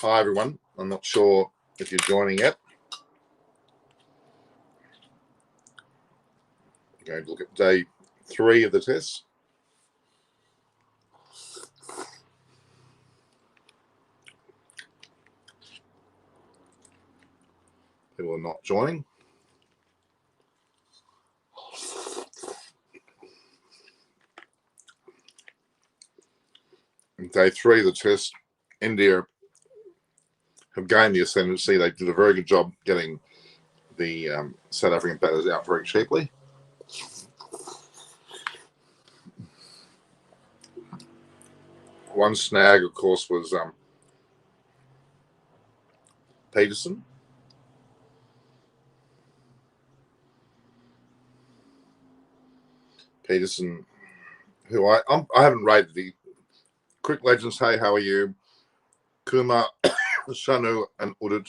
Hi, everyone. I'm not sure if you're joining yet. I'm going to look at day 3 of the test. People are not joining. In day 3 of the test, India have gained the ascendancy. They did a very good job getting the South African batters out very cheaply. One snag, of course, was Peterson. Peterson, who I haven't rated. The Cricket Legends, hey, how are you? Kumar, Shanu, and Udit.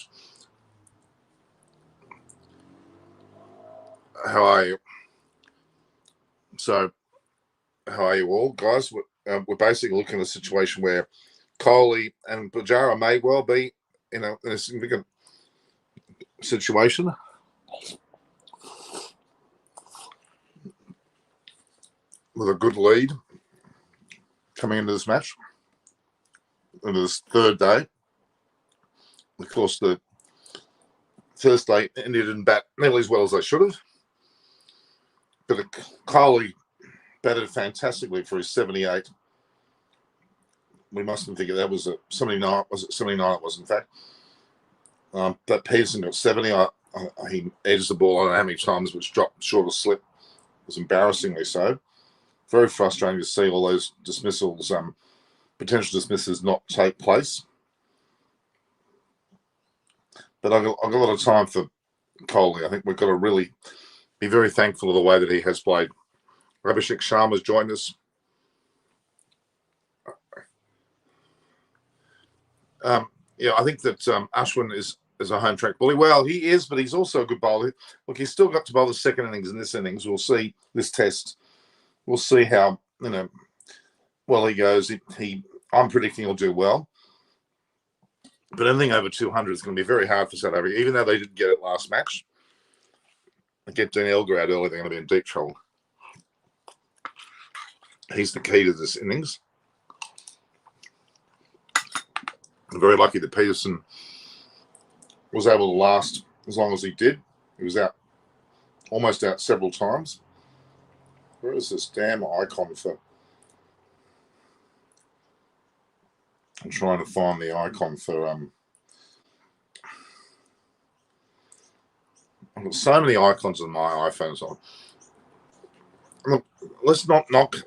How are you? So, how are you all, guys? We're basically looking at a situation where Kohli and Pujara may well be in a significant situation. With a good lead coming into this match, into this third day. Of course, the first day, India didn't bat nearly as well as they should have. But Kohli batted fantastically for his 78. We mustn't think that was a 79. Was it 79? It was, in fact. But Peterson got 70. He edged the ball, I don't know how many times, which dropped short of slip. It was embarrassingly so. Very frustrating to see all those dismissals, potential dismissals not take place. But I've got a lot of time for Kohli. I think we've got to really be very thankful of the way that he has played. Abhishek Sharma's joined us. I think that Ashwin is a home track bully. Well, he is, but he's also a good bowler. Look, he's still got to bowl the second innings in this innings. We'll see this test. We'll see how well he goes. I'm predicting he'll do well. But anything over 200 is going to be very hard for South Africa, even though they didn't get it last match. They get Dean Elgar out early, they're going to be in deep trouble. He's the key to this innings. I'm very lucky that Peterson was able to last as long as he did. He was almost out several times. Where is this damn icon for? I'm trying to find the icon for I've got so many icons on my iPhone. So look, let's not knock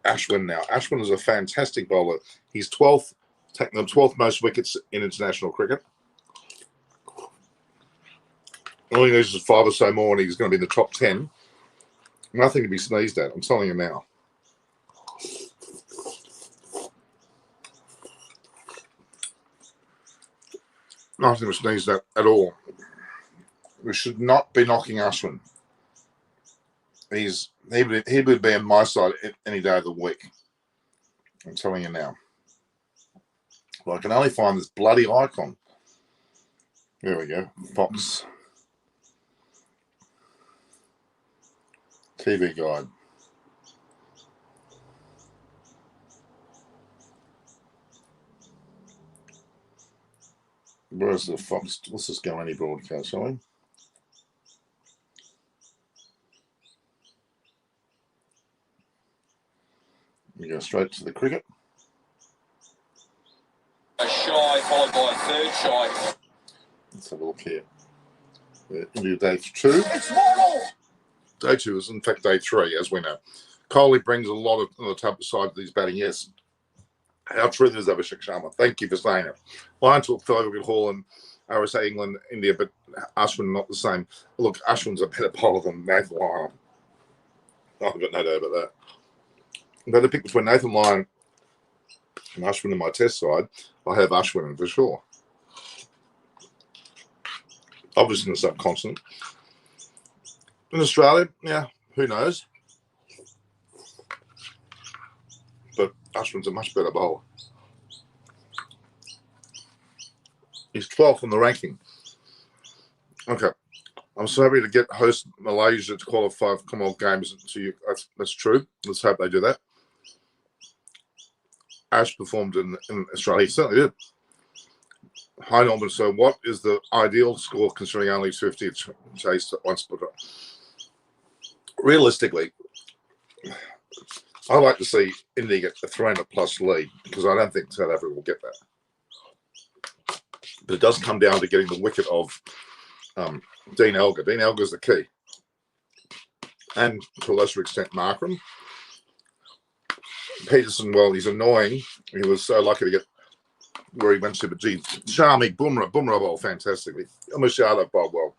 Ashwin now. Ashwin is a fantastic bowler. He's 12th, taking the 12th most wickets in international cricket. All he needs is 5 or so more, and he's going to be in the top 10. Nothing to be sneezed at. I'm telling you now. Nothing to be sneezed at all. We should not be knocking Ashwin. He would be on my side any day of the week. I'm telling you now. Well, I can only find this bloody icon. There we go. Fox. TV guide. Where's the Fox? Let's just go any broadcast, shall we? We go straight to the cricket. A shy, followed by a third shy. Let's have a look here. India day 2. Day 2 is in fact day 3, as we know. Kohli brings a lot of on the top side of these batting. Yes. How true is Abhishek Sharma? Thank you for saying it. Lion took Good Hall and RSA England, India, but Ashwin not the same. Look, Ashwin's a better bowler than Nathan Lyon. I've got no doubt about that. If I had to pick between Nathan Lyon and Ashwin in my test side, I have Ashwin for sure. Obviously in the subcontinent. In Australia, yeah, who knows? But Ashwin's a much better bowler. He's 12th on the ranking. Okay. I'm so happy to get host Malaysia to qualify for Commonwealth Games. That's true. Let's hope they do that. Ash performed in Australia. He certainly did. Hi, Norman. So what is the ideal score considering only 50 chased at once? But realistically, I like to see India get a 300-plus lead because I don't think South Africa will get that. But it does come down to getting the wicket of Dean Elgar. Dean Elgar is the key. And to a lesser extent, Markram. Peterson, well, he's annoying. He was so lucky to get where he went to, but gee, Sharmi, Bumrah bowled fantastically. Machado bowled well.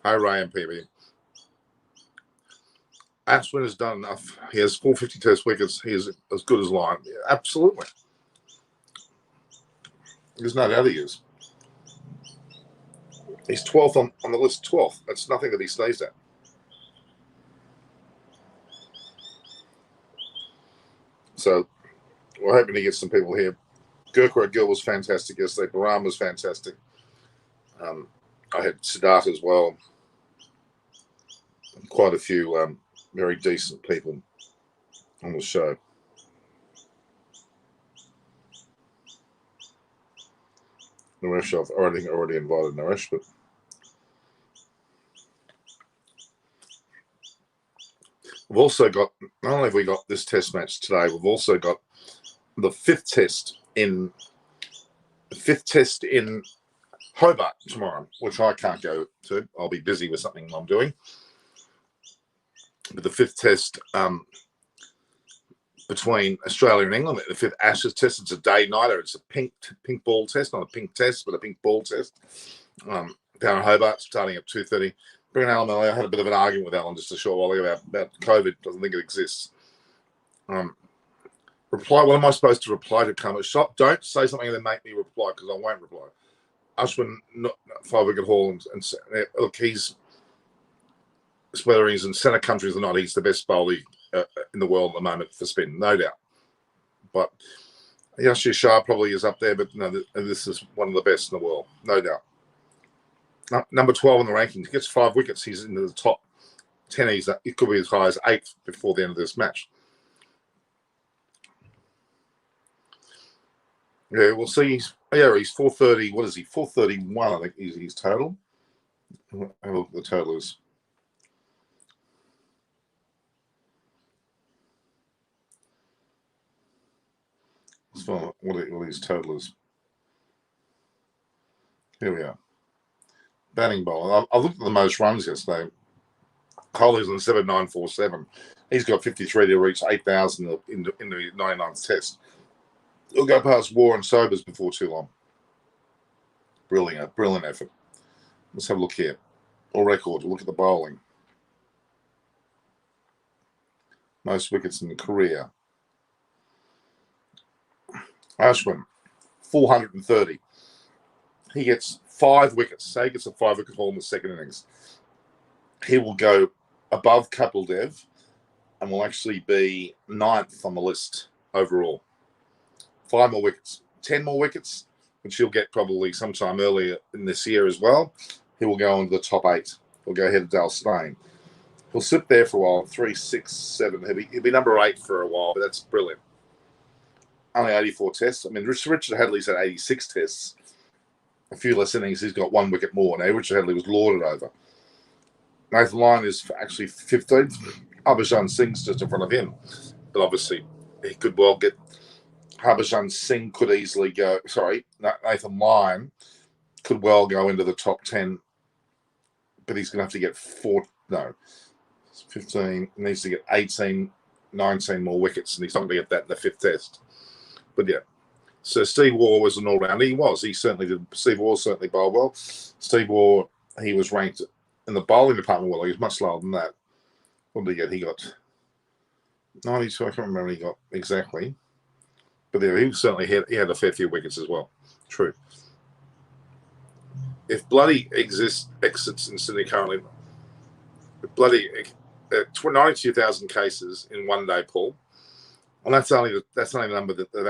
Hi, Ryan PB. Ashwin has done enough. He has 450 test wickets. He is as good as Lyon. Yeah, absolutely. There's no doubt he is. He's 12th on the list, 12th. That's nothing that he stays at. So we're hoping to get some people here. Gurkha Gill was fantastic yesterday. Baram was fantastic. I had Siddharth as well. Quite a few very decent people on the show. Naresh, I've already invited Naresh, but we've also got, not only have we got this test match today, we've also got the fifth test in Hobart tomorrow, which I can't go to. I'll be busy with something I'm doing. But the fifth test between Australia and England, the fifth Ashes test, it's a day-nighter. It's a pink ball test, not a pink test, but a pink ball test. Down in Hobart, starting at 2:30. Bring Alan Miller. I had a bit of an argument with Alan just a short while ago about COVID. Doesn't think it exists. Reply. What am I supposed to reply to? Come shop. Don't say something and then make me reply because I won't reply. Ashwin, not 5-wicket haul, and look, he's whether he's in centre countries or not, he's the best bowler in the world at the moment for spin, no doubt. But Yashir Shah probably is up there, but no, this is one of the best in the world, no doubt. Number 12 on the rankings, he gets 5 wickets. He's into the top 10. It could be as high as 8th before the end of this match. Yeah, we'll see. He's 430. What is he? 431, I think is his total. Have a look at the total is. Let's find out what his total is. Here we are. Batting bowler. I looked at the most runs yesterday. Kohli's on 7,947. He's got 53 to reach 8,000 in the 99th test. He'll go past War and Sobers before too long. Brilliant effort. Let's have a look here. All record. Look at the bowling. Most wickets in the career. Ashwin, 430. He gets 5 wickets. Say he gets a 5-wicket haul in the second innings. He will go above Kapil Dev and will actually be 9th on the list overall. 5 more wickets. 10 more wickets, which he'll get probably sometime earlier in this year as well. He will go into the top 8. He'll go ahead of Dale Steyn. He'll sit there for a while, 3, 6, 7. He'll be number 8 for a while, but that's brilliant. Only 84 tests. I mean, Richard Hadley's had 86 tests. A few less innings. He's got 1 wicket more. Now, Richard Hadley was lauded over. Nathan Lyon is actually 15th. Harbhajan Singh's just in front of him. But obviously, he could well get... Harbhajan Singh could easily go... Sorry, Nathan Lyon could well go into the top 10. But he's going to have to get 15. He needs to get 18, 19 more wickets. And he's not going to get that in the 5th test. But yeah. So Steve Waugh was an all-rounder. He certainly did. Steve Waugh certainly bowled well. Steve Waugh, he was ranked in the bowling department well. He was much lower than that. What did he get? He got 92. I can't remember what he got exactly. But there, he certainly had a fair few wickets as well. True. If Bloody exits in Sydney currently, if Bloody 92,000 cases in one day, Paul. And that's only the number that they've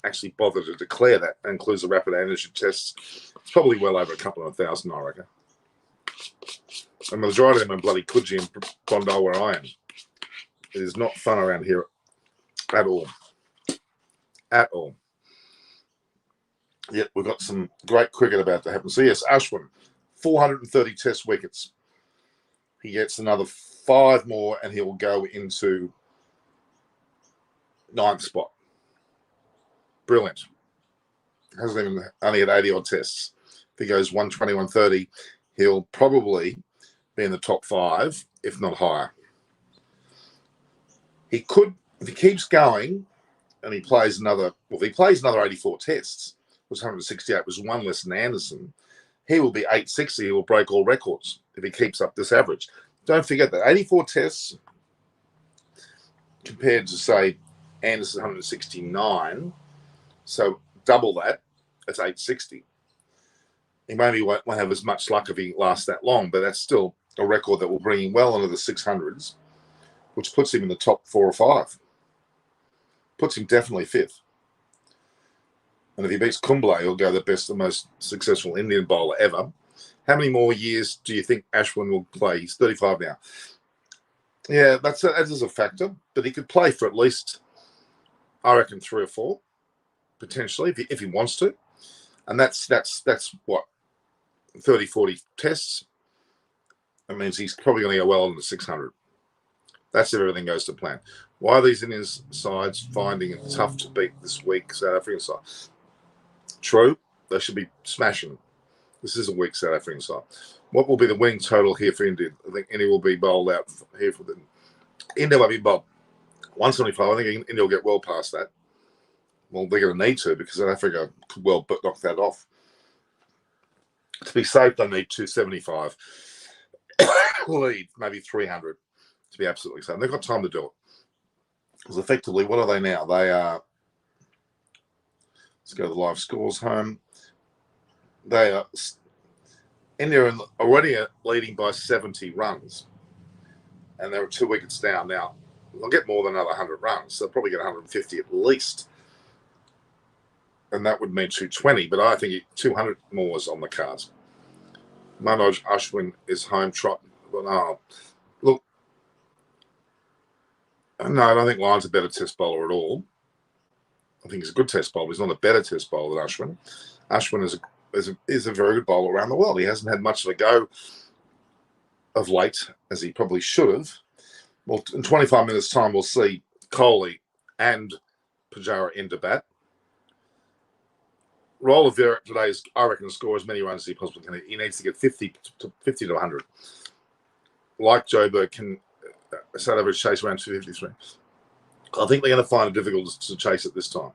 actually bothered to declare. That includes the rapid antigen tests. It's probably well over a couple of 1,000, I reckon. And the majority of them are bloody Coogee and Bondi, where I am. It is not fun around here at all. At all. Yet we've got some great cricket about to happen. So yes, Ashwin, 430 test wickets. He gets another 5 more and he will go into 9th spot. Brilliant. Hasn't even only had 80 odd tests. If he goes 120, 130, he'll probably be in the top 5, if not higher. He could, if he keeps going and he plays another, well, if he plays another 84 tests, was 168, was 1 less than Anderson, he will be 860. He will break all records if he keeps up this average. Don't forget that 84 tests compared to, say, Anderson 169, so double that, that's 860. He maybe won't have as much luck if he lasts that long, but that's still a record that will bring him well into the 600s, which puts him in the top 4 or 5. Puts him definitely 5th. And if he beats Kumble, he'll go the best, the most successful Indian bowler ever. How many more years do you think Ashwin will play? He's 35 now. Yeah, that is a factor, but he could play for at least, I reckon, 3 or 4, potentially, if he wants to. And that's what, 30, 40 tests. That means he's probably going to go well into 600. That's if everything goes to plan. Why are these Indian sides finding it tough to beat this week South African side? True, they should be smashing. This is a weak South African side. What will be the winning total here for India? I think India will be bowled out here for them. India will be bowled 175. I think India will get well past that. Well, they're going to need to because South Africa could well knock that off. To be safe, they need 275. Lead, maybe 300 to be absolutely safe. They've got time to do it. Because effectively, what are they now? They are, let's go to the live scores home. They are, India are already leading by 70 runs. And they're 2 wickets down. Now, they'll get more than another 100 runs. They'll probably get 150 at least. And that would mean 220, but I think 200 more is on the cards. Manoj Ashwin is home trot. But no, look, no, I don't think Lyon's a better test bowler at all. I think he's a good test bowler. He's not a better test bowler than Ashwin. Ashwin is a very good bowler around the world. He hasn't had much of a go of late, as he probably should have. Well, in 25 minutes' time, we'll see Kohli and Pujara into bat. Role of Virat today is, I reckon, score as many runs as he possibly can. He needs to get 50 to 100. Like Joburg, can South Africa chase around 253. I think they're going to find it difficult to chase it this time.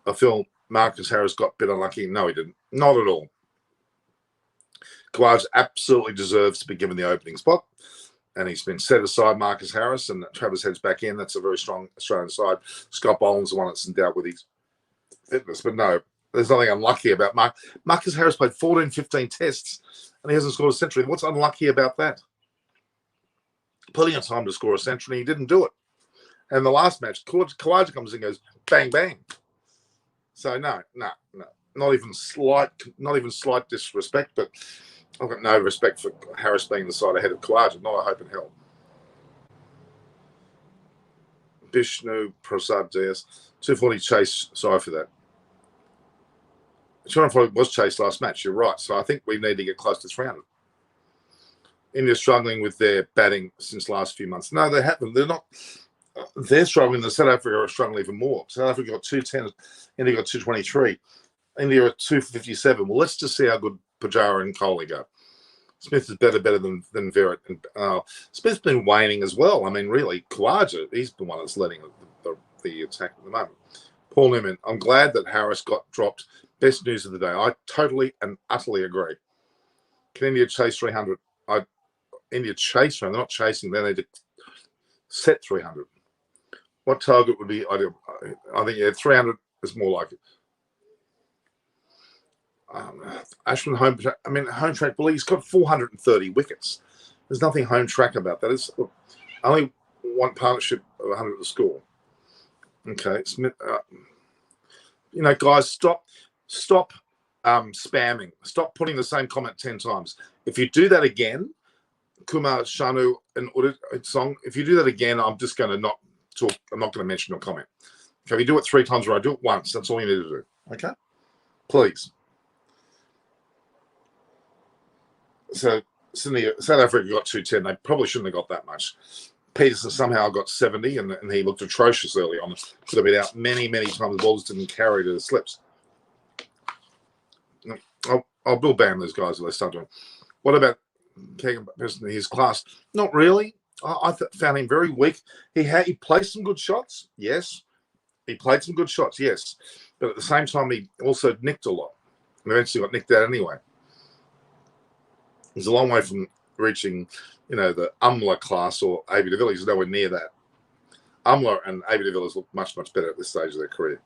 I feel Marcus Harris got a bit unlucky. No, he didn't. Not at all. Khawaja absolutely deserves to be given the opening spot. And he's been set aside, Marcus Harris, and Travis Head's back in. That's a very strong Australian side. Scott Boland's the one that's endowed with his fitness. But no, there's nothing unlucky about Marcus Harris played 14, 15 tests, and he hasn't scored a century. What's unlucky about that? Plenty of time to score a century, he didn't do it. And the last match, Khawaja comes in and goes, bang, bang. So no, not even slight disrespect, but I've got no respect for Harris being the side ahead of Khawaja, not a hope in hell. Bishnu Prasad Diaz, 240 chase, sorry for that. 240 was chased last match, you're right. So I think we need to get close to 300. India's struggling with their batting since last few months. No, they haven't. They're not. They're struggling. The South Africa are struggling even more. South Africa got 210. India got 223. India at 257. Well, let's just see how good Pujara and Kohli go. Smith is better than Virat. And Smith's been waning as well. I mean, really, Khawaja, he's the one that's leading the attack at the moment. Paul Newman, I'm glad that Harris got dropped. Best news of the day. I totally and utterly agree. Can India chase 300? India chase 300. They're not chasing. They need to set 300. What target would be ideal? I think 300 is more like it. Ashwin home track. Well, he's got 430 wickets. There's nothing home track about that. It's only one partnership of 100 to score. Okay, Smith. Guys, stop spamming. Stop putting the same comment 10 times. If you do that again, Kumar, Shanu, and Song, if you do that again, I'm just going to not talk. I'm not going to mention your comment. Okay, if you do it 3 times, or I do it once, that's all you need to do. Okay, please. So Sydney, South Africa got 210. They probably shouldn't have got that much. Peterson somehow got 70, and he looked atrocious early on. Could have been out many, many times. The balls didn't carry to the slips. I'll build ban those guys if they start doing. What about Keegan Peterson in his class? Not really. I found him very weak. He played some good shots, yes. He played some good shots, yes. But at the same time, he also nicked a lot. And eventually got nicked out anyway. He's a long way from reaching, the Umla class or AB de Villiers. He's nowhere near that. Umla and AB de Villiers look much, much better at this stage of their career.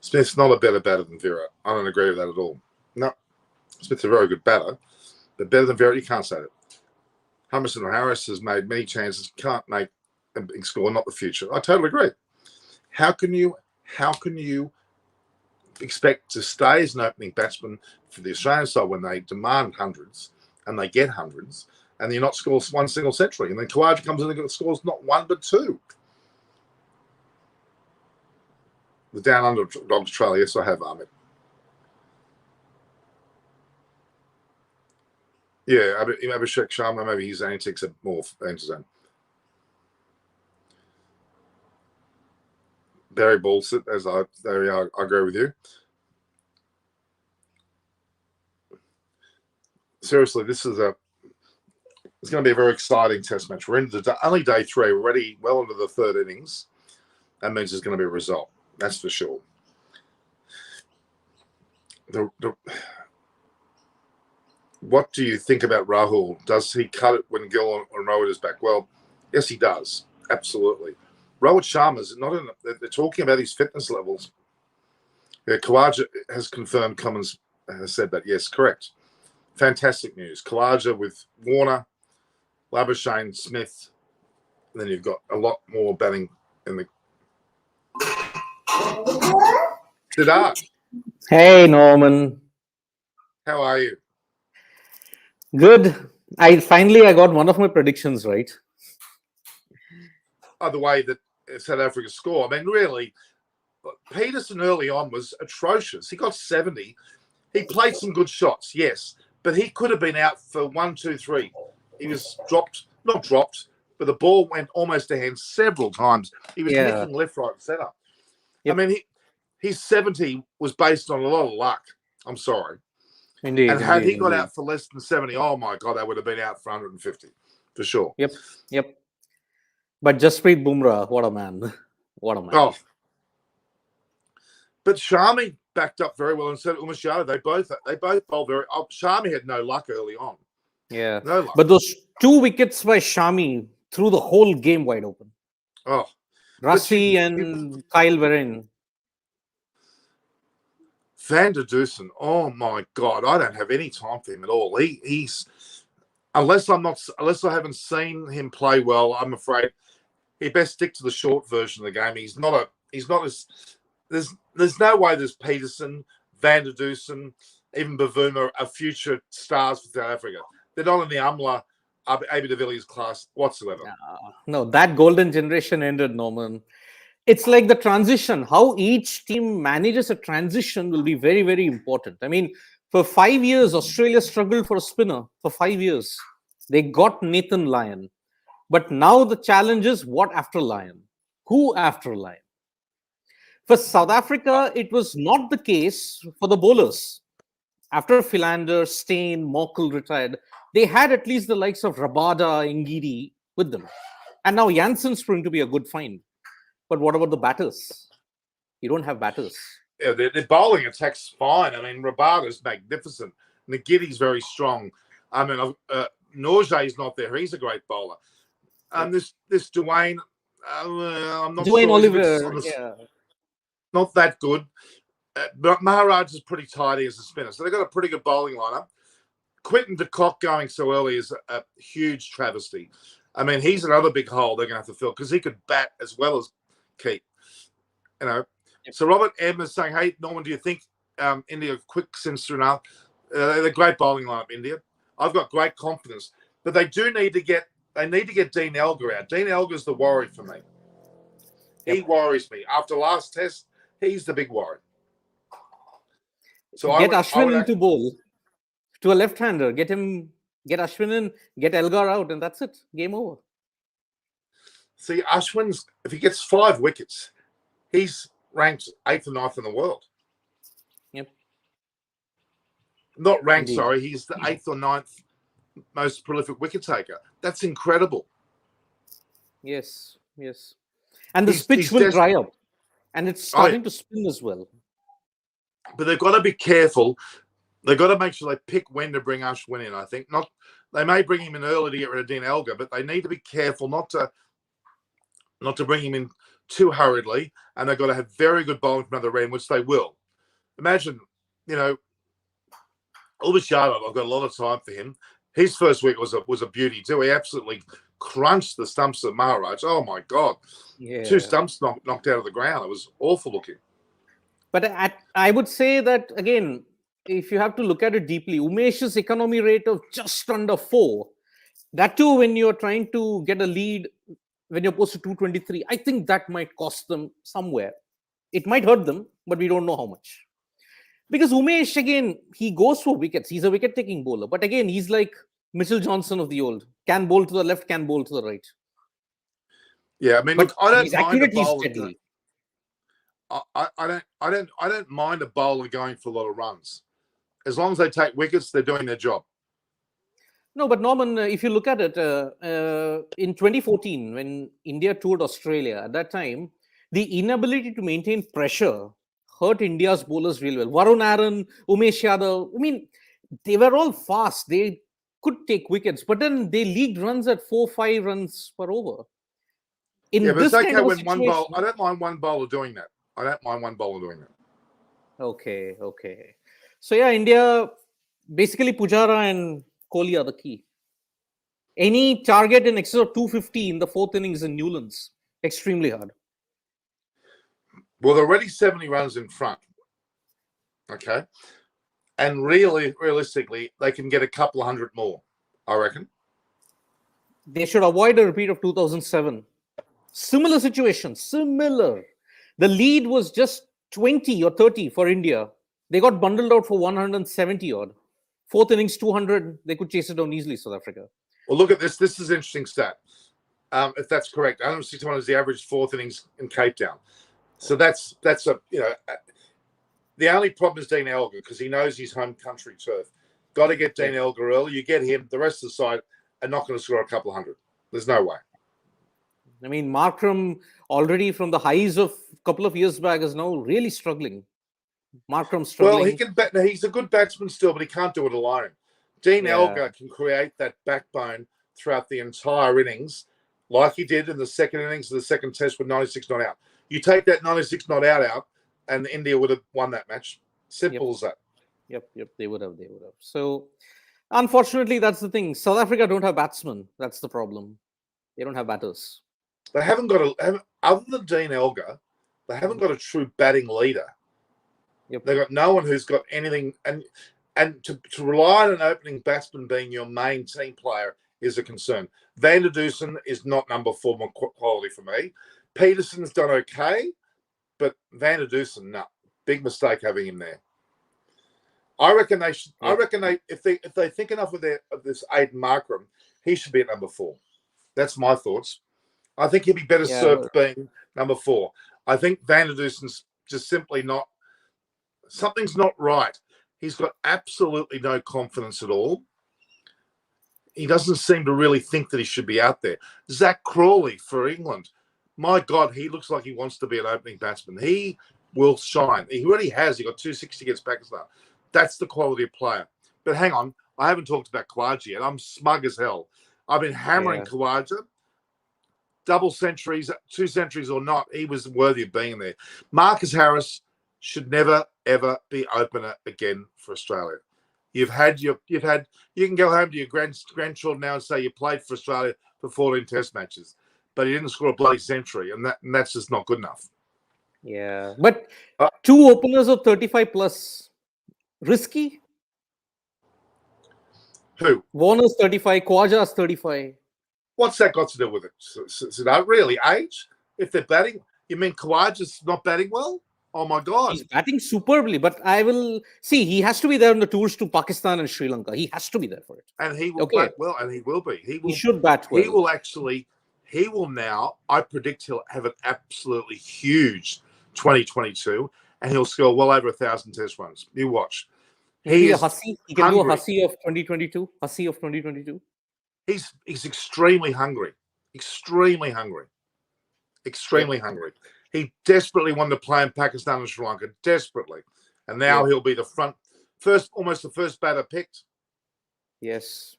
Smith's not a better batter than Vera. I don't agree with that at all. No. Smith's a very good batter, but better than Vera, you can't say that. Hummerson or Harris has made many chances, can't make a big score, not the future. I totally agree. How can you expect to stay as an opening batsman for the Australian side when they demand hundreds and they get hundreds and you're not score one single century? And then Khawaja comes in and scores not one but two. The down under dogs trail, yes, I have, Ahmed. Yeah, Abhishek Sharma, maybe his antics are more anti-zone. Barry Ballsit, there we are, I agree with you. Seriously, it's going to be a very exciting test match. We're into only day 3. We're already well into the 3rd innings. That means there's going to be a result. That's for sure. What do you think about Rahul? Does he cut it when Gill and Rohit is back? Well, yes, he does. Absolutely. Rohit Sharma's not in. They're talking about his fitness levels. Yeah, Khawaja has confirmed. Cummins has said that. Yes, correct. Fantastic news. Khawaja with Warner, Labuschagne, Smith, and then you've got a lot more batting in the. Siddharth. Hey, Norman. How are you? Good. I got one of my predictions right. Oh, the way that South Africa score. I mean, really, Peterson early on was atrocious. He got 70. He played some good shots, yes, but he could have been out for 1, 2, 3. He was not dropped, but the ball went almost to hand several times. He was nicking left, right, and centre. Yep. I mean, his 70 was based on a lot of luck. I'm sorry. Indeed. And had he got out for less than 70, oh my God, they would have been out for 150 for sure. Yep. But Jasprit Bumrah, what a man. What a man. Oh. But Sharmi backed up very well instead of Umesh Yadav. They both bowled very. Sharmi had no luck early on. Yeah. No luck. But those 2 wickets by Shami threw the whole game wide open. Oh. Rassi and Kyle Vereen. Van der Dusen, oh my God, I don't have any time for him at all. He's unless I haven't seen him play well, I'm afraid he best stick to the short version of the game. He's not as there's no way there's Peterson, Van der Dusen, even Bavuma are future stars for South Africa. They're not in the Umla, AB de Villiers class whatsoever. No, that golden generation ended, Norman. It's like the transition. How each team manages a transition will be very, very important. I mean, for 5 years, Australia struggled for a spinner. For 5 years, they got Nathan Lyon. But now the challenge is what after Lyon? Who after Lyon? For South Africa, it was not the case for the bowlers. After Philander, Steyn, Morkel retired, they had at least the likes of Rabada, Ngidi with them. And now Jansen's proving to be a good find. But what about the batters? You don't have batters. Yeah, their bowling attack's fine. I mean, Rabada's magnificent. Ngiddi's very strong. I mean, Norgay's not there. He's a great bowler. This Dwayne, I'm not Dwayne sure. Oliver, not that good. But Maharaj is pretty tidy as a spinner. So they've got a pretty good bowling lineup. Quinton de Kock going so early is a huge travesty. I mean, he's another big hole they're going to have to fill because he could bat as well as keep. You know, Yep. so Robert M is saying, "Hey Norman, do you think India quick since enough? They're a great bowling lineup, India. I've got great confidence, but they need to get Dean Elgar out. Dean Elgar's the worry for me. He worries me. After last test, he's the big worry. So Get Ashwin into bowl to a left-hander. Get Ashwin in, get Elgar out, and that's it. Game over. See, Ashwin's, if he gets 5 wickets, he's ranked 8th or 9th in the world. Yep. Not ranked, Indeed. sorry. He's the 8th or 9th most prolific wicket taker. That's incredible. Yes. And the pitch will dry up. And it's starting to spin as well. But they've got to be careful. They've got to make sure they pick when to bring Ashwin in, I think. They may bring him in early to get rid of Dean Elgar, but they need to be careful not to bring him in too hurriedly. And they've got to have very good bowling from other end, which they will. Imagine, Ulvis Yadav, I've got a lot of time for him. His first week was a beauty too. He absolutely crunched the stumps of Maharaj. Oh my God. Yeah. 2 stumps knocked out of the ground. It was awful looking. But I would say that, again, if you have to look at it deeply, Umesh's economy rate of just under 4, that too when you're trying to get a lead, when you're posted 223, I think that might cost them somewhere. It might hurt them, but we don't know how much. Because Umesh, again, he goes for wickets. He's a wicket-taking bowler. But again, he's like Mitchell Johnson of the old. Can bowl to the left, can bowl to the right. Yeah, I mean, but look, I don't he's mind accurate, a bowler. he's steadily. I don't mind a bowler going for a lot of runs. As long as they take wickets, they're doing their job. No, but Norman, if you look at it, in 2014, when India toured Australia, at that time, the inability to maintain pressure hurt India's bowlers really well. Varun Aaron, Umesh Yadav, I mean, they were all fast. They could take wickets, but then they leaked runs at 4-5 runs per over. But it's okay when one bowler. I don't mind one bowler doing that. Okay. So yeah, India, basically Pujara and Kohli are the key. Any target in excess of 250 in the 4th innings in Newlands, extremely hard. Well, they're already 70 runs in front. Okay. And realistically, they can get a couple of hundred more, I reckon. They should avoid a repeat of 2007. Similar situation, similar. The lead was just 20 or 30 for India. They got bundled out for 170 odd. 4th innings, 200. They could chase it down easily, South Africa. Well, look at this. This is an interesting stat. If that's correct, 161 is the average 4th innings in Cape Town. So that's a the only problem is Dean Elgar because he knows his home country turf. Got to get Dean Elgar early. You get him. The rest of the side are not going to score a couple of hundred. There's no way. I mean, Markram already from the highs of a couple of years back is now really struggling. Markram struggling. Well, he can bat. He's a good batsman still, but he can't do it alone. Dean Elgar can create that backbone throughout the entire innings, like he did in the second innings of the second test with 96 not out. You take that 96 not out, and India would have won that match. Simple as that. Yep. They would have. So, unfortunately, that's the thing. South Africa don't have batsmen. That's the problem. They don't have batters. They haven't got other than Dean Elgar, they haven't got a true batting leader. Yep. They've got no one who's got anything, and to rely on an opening batsman being your main team player is a concern. Van der Dusen is not number 4 quality for me. Peterson's done okay, but Van der Dusen, no, big mistake having him there. I reckon they should. Yeah. I reckon if they think enough of this Aiden Markram, he should be at number 4. That's my thoughts. I think he'd be better served being number 4. I think Van der Dusen's just simply not. Something's not right. He's got absolutely no confidence at all. He doesn't seem to really think that he should be out there. Zach Crawley for England. My God, he looks like he wants to be an opening batsman. He will shine. He already has. He got 260 against Pakistan. That's the quality of player. But hang on, I haven't talked about Khawaja yet. I'm smug as hell. I've been hammering Khawaja. Double centuries, 2 centuries or not, he was worthy of being there. Marcus Harris should never, ever be opener again for Australia. You can go home to your grandchildren now and say you played for Australia for 14 test matches, but he didn't score a bloody century, and that's just not good enough. Yeah, but Uh, two openers of 35 plus, risky. who? Warner's 35, Khawaja's 35. What's that got to do with it? So really, age? If they're batting, you mean Khawaja's not batting well? Oh my God! He's batting superbly, but I will see. He has to be there on the tours to Pakistan and Sri Lanka. He has to be there for it. And he will Okay, bat well, and he will be. he should bat He well. will actually. He will now. I predict he'll have an absolutely huge 2022, and he'll score well over 1,000 Test runs. You watch. Maybe a is hussy. He can do a hungry. hussy of 2022. Hussy of 2022. He's extremely hungry. Extremely hungry. Extremely hungry. He desperately wanted to play in Pakistan and Sri Lanka. Desperately. And now he'll be almost the first batter picked. Yes,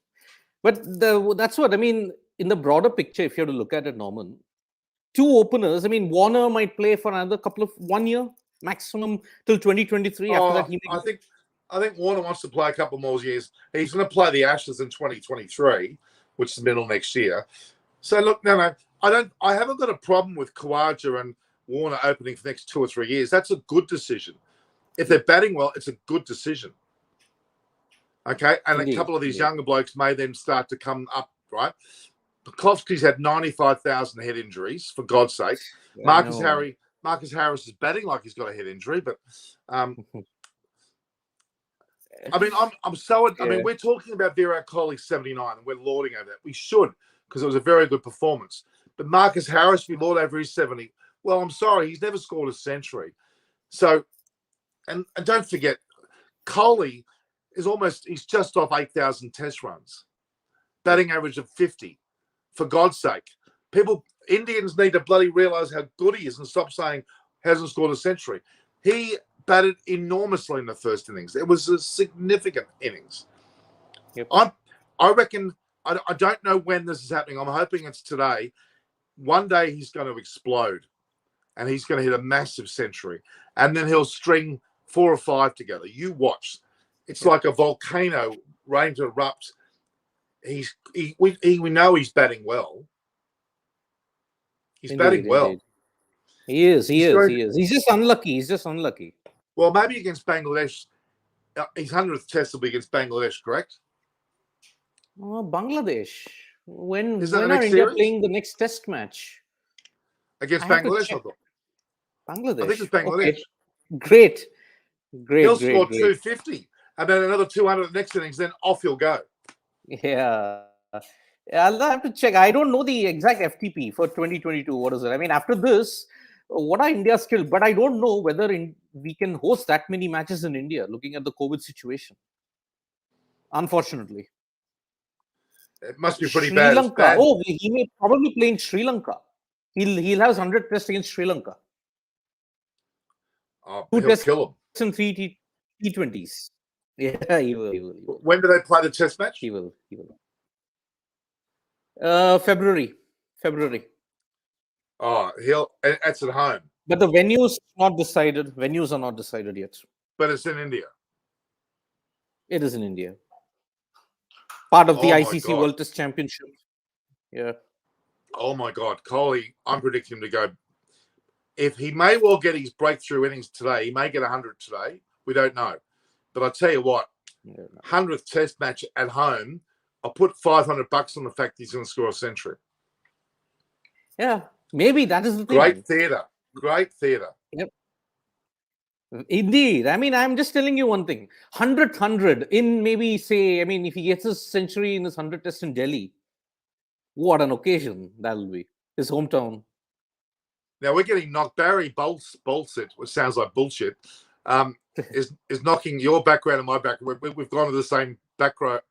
but that's what I mean. In the broader picture, if you have to look at it, Norman, two openers. I mean, Warner might play for another 1 year maximum till 2023. After that, he may. I think Warner wants to play a couple more years. He's going to play the Ashes in 2023, which is the middle next year. So look, no, I haven't got a problem with Khawaja and Warner opening for the next 2 or 3 years. That's a good decision. If they're batting well, it's a good decision. Okay, and a couple of these younger blokes may then start to come up, right? Bukowski's had 95,000 head injuries, for God's sake. Marcus Harris is batting like he's got a head injury, but I mean, I mean, we're talking about Virat Kohli 79, and we're lauding over that. We should, because it was a very good performance. But Marcus Harris, we laud over his 70. Well, I'm sorry, he's never scored a century. So, and don't forget, Kohli he's just off 8,000 Test runs, batting average of 50. For God's sake, Indians need to bloody realise how good he is and stop saying hasn't scored a century. He batted enormously in the first innings. It was a significant innings. Yep. I reckon, I don't know when this is happening. I'm hoping it's today. One day he's going to explode and he's going to hit a massive century. And then he'll string 4 or 5 together. You watch. It's like a volcano ready to erupt. We know he's batting well. He's batting well. Indeed. He is. He's just unlucky. Well, maybe against Bangladesh, his 100th test will be against Bangladesh, correct? Oh, Bangladesh. When Is that the are next India series? playing the next test match? Against I have to Bangladesh, I check. thought. Bangladesh. I think it's Bangladesh. Okay. Great. He'll score 250 and then another 200 the next innings, then off he'll go. Yeah. I'll have to check. I don't know the exact FTP for 2022. What is it? I mean, after this, what are India's skills? But I don't know whether we can host that many matches in India, looking at the COVID situation. Unfortunately. It must be pretty Sri bad. Lanka. Oh, he may probably play in Sri Lanka. He'll have 100 tests against Sri Lanka. Oh, 2 he'll tests kill him. and 3 T20s. Yeah, he will. When do they play the test match? He will. February. Oh, that's at home. But the venues not decided. Venues are not decided yet. But it's in India. It is in India. Part of the Oh my ICC God. World Test Championship. Yeah. Oh my God, Kohli! I'm predicting him to go. If he may well get his breakthrough innings today, he may get 100 today. We don't know, but I tell you what, 100th Test match at home, I'll put $500 on the fact he's going to score a century. Yeah, maybe that is the thing. Great theatre. Yep. Indeed. I mean, I'm just telling you one thing. 100 in maybe say, I mean, if he gets a century in his 100 test in Delhi, what an occasion that will be. His hometown. Now we're getting knocked. Barry Bolsit, which sounds like bullshit, is knocking your background and my background. We've gone to the same background.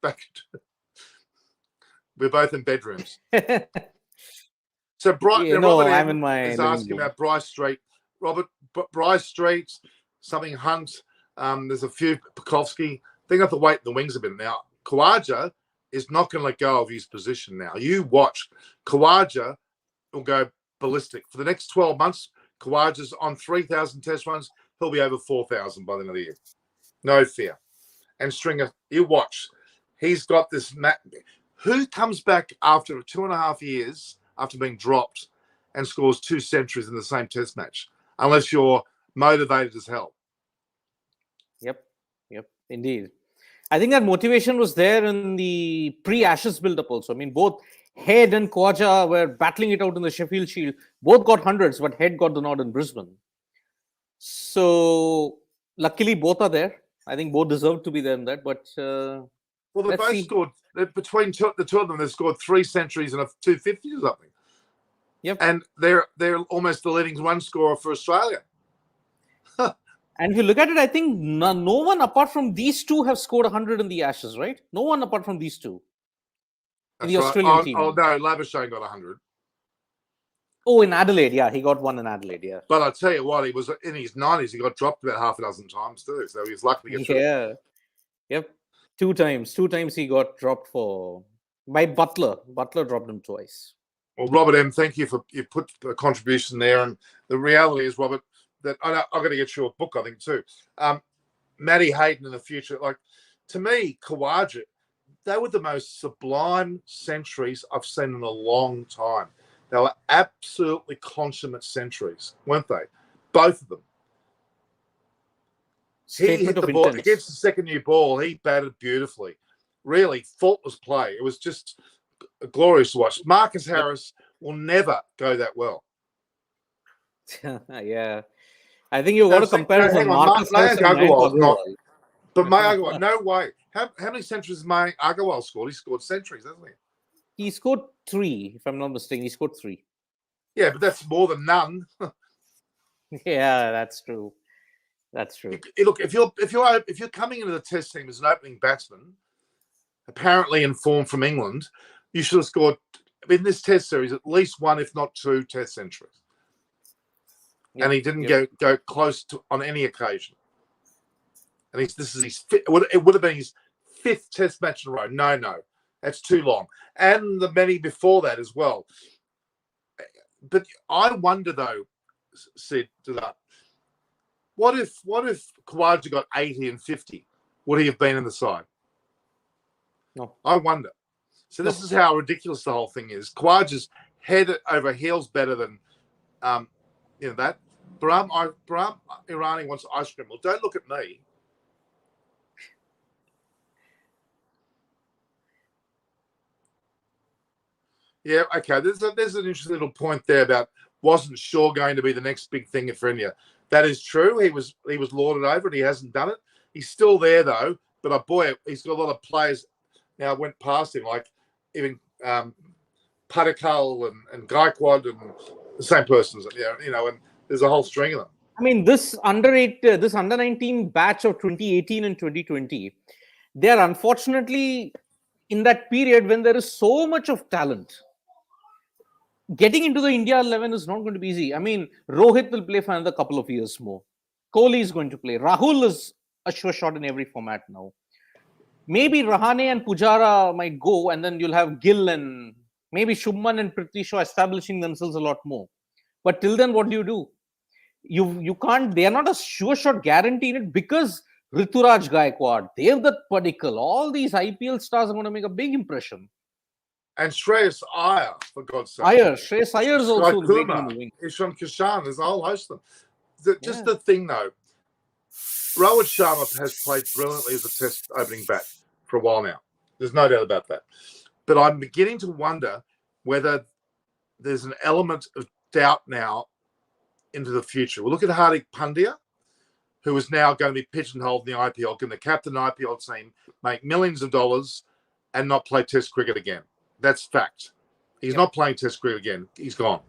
We're both in bedrooms. So Robert I'm in my is asking about Bryce Street. Bryce Street, something Hunt. There's a few Bukowski. They got to wait in the wings a bit now. Khawaja is not going to let go of his position now. You watch. Khawaja will go ballistic. For the next 12 months, Khawaja's on 3,000 test runs. He'll be over 4,000 by the end of the year. No fear. And Stringer, you watch. He's got this. Who comes back after 2.5 years after being dropped and scores 2 centuries in the same test match? unless you're motivated as hell. Yep, indeed. I think that motivation was there in the pre-Ashes build-up also. I mean, both Head and Khawaja were battling it out in the Sheffield Shield. Both got hundreds, but Head got the nod in Brisbane. So, luckily, both are there. I think both deserve to be there in that. But well, they let's both see. scored between the two of them. They've scored 3 centuries and a 250 or something. Yep. And they're almost the leading run scorer for Australia. And if you look at it, I think no one apart from these two have scored 100 in the Ashes, right? No one apart from these two. In the Australian team. Oh, no, Labuschagne got 100. Oh, in Adelaide, yeah. He got one in Adelaide, yeah. But I tell you what, he was in his 90s. He got dropped about half a dozen times too. So he was lucky to get through. Yeah. Yep. Two times he got dropped by Butler. Butler dropped him twice. Well, Robert M., thank you for you put a contribution there. And the reality is, Robert, that I'm going to get you a book, I think, too. Matty Hayden in the future. Like, to me, Khawaja, they were the most sublime centuries I've seen in a long time. They were absolutely consummate centuries, weren't they? Both of them. He hit the ball against the second new ball. He batted beautifully. Really, faultless play. It was just glorious to watch. Marcus Harris will never go that well. Yeah. I think you've got to compare it with Marcus Harris and Agarwal. But Mayank Agarwal, no way. How many centuries has Mayank Agarwal scored? He scored centuries, hasn't he? He scored 3, if I'm not mistaken. He scored 3. Yeah, but that's more than none. Yeah, that's true. That's true. Look, if you're coming into the Test team as an opening batsman, apparently in form from England, you should have scored in this Test series at least 1, if not 2, Test centuries. Yep, and he didn't go close to on any occasion. And this is his fifth, it would have been his 5th Test match in a row. No, that's too long. And the many before that as well. But I wonder though, Sid, what if Khawaja got 80 and 50? Would he have been in the side? No. I wonder. So this is how ridiculous the whole thing is. Khawaja's head over heels better than that. Bahram Irani wants ice cream. Well, don't look at me. Yeah, okay. There's an interesting little point there about wasn't sure going to be the next big thing for India. That is true. He was lauded over and he hasn't done it. He's still there though. But boy, he's got a lot of players now went past him, like even Padikal and Gaikwad and the same persons. And there's a whole string of them. I mean, this under 19 batch of 2018 and 2020, they are unfortunately in that period when there is so much of talent. Getting into the India 11 is not going to be easy. I mean, Rohit will play for another couple of years more. Kohli is going to play. Rahul is a sure shot in every format now. Maybe Rahane and Pujara might go, and then you'll have Gill and maybe Shubman and Prithvi Shaw establishing themselves a lot more. But till then, what do? You can't. They are not a sure shot guarantee in it because Rituraj Gaikwad, Devdutt Padikkal, all these IPL stars are going to make a big impression. And Shreyas Iyer, for God's sake. Shreyas Iyer is also waiting in the wing. Ishan Kishan, there's a whole host of them. The thing, though, Rohit Sharma has played brilliantly as a Test opening bat for a while now. There's no doubt about that. But I'm beginning to wonder whether there's an element of doubt now into the future. We'll look at Hardik Pandya, who is now going to be pigeonholed in the IPL, going to captain the IPL team, make millions of dollars, and not play Test cricket again. That's fact. He's not playing Test cricket again. He's gone.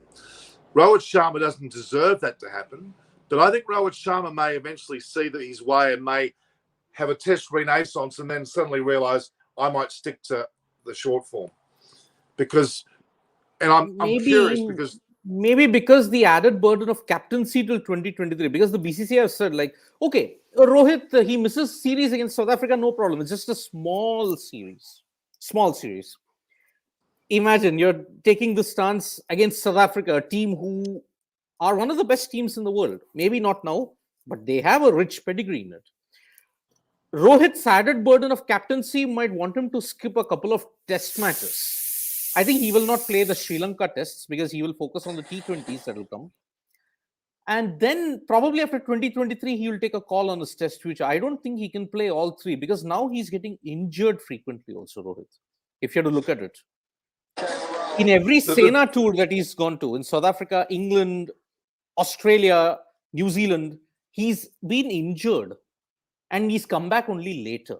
Rohit Sharma doesn't deserve that to happen, but I think Rohit Sharma may eventually see that his way and may have a Test renaissance and then suddenly realise I might stick to the short form. I'm curious because... Maybe because the added burden of captaincy till 2023, because the BCCI have said, like, okay, Rohit, he misses series against South Africa, no problem. It's just a small series. Imagine you're taking the stance against South Africa, a team who are one of the best teams in the world. Maybe not now, but they have a rich pedigree in it. Rohit's added burden of captaincy might want him to skip a couple of Test matches. I think he will not play the Sri Lanka tests because he will focus on the T20s that will come. And then probably after 2023, he will take a call on his test future. I don't think he can play all three because now he's getting injured frequently also, Rohit. If you have to look at it. In every Sena tour that he's gone to, in South Africa, England, Australia, New Zealand, he's been injured and he's come back only later.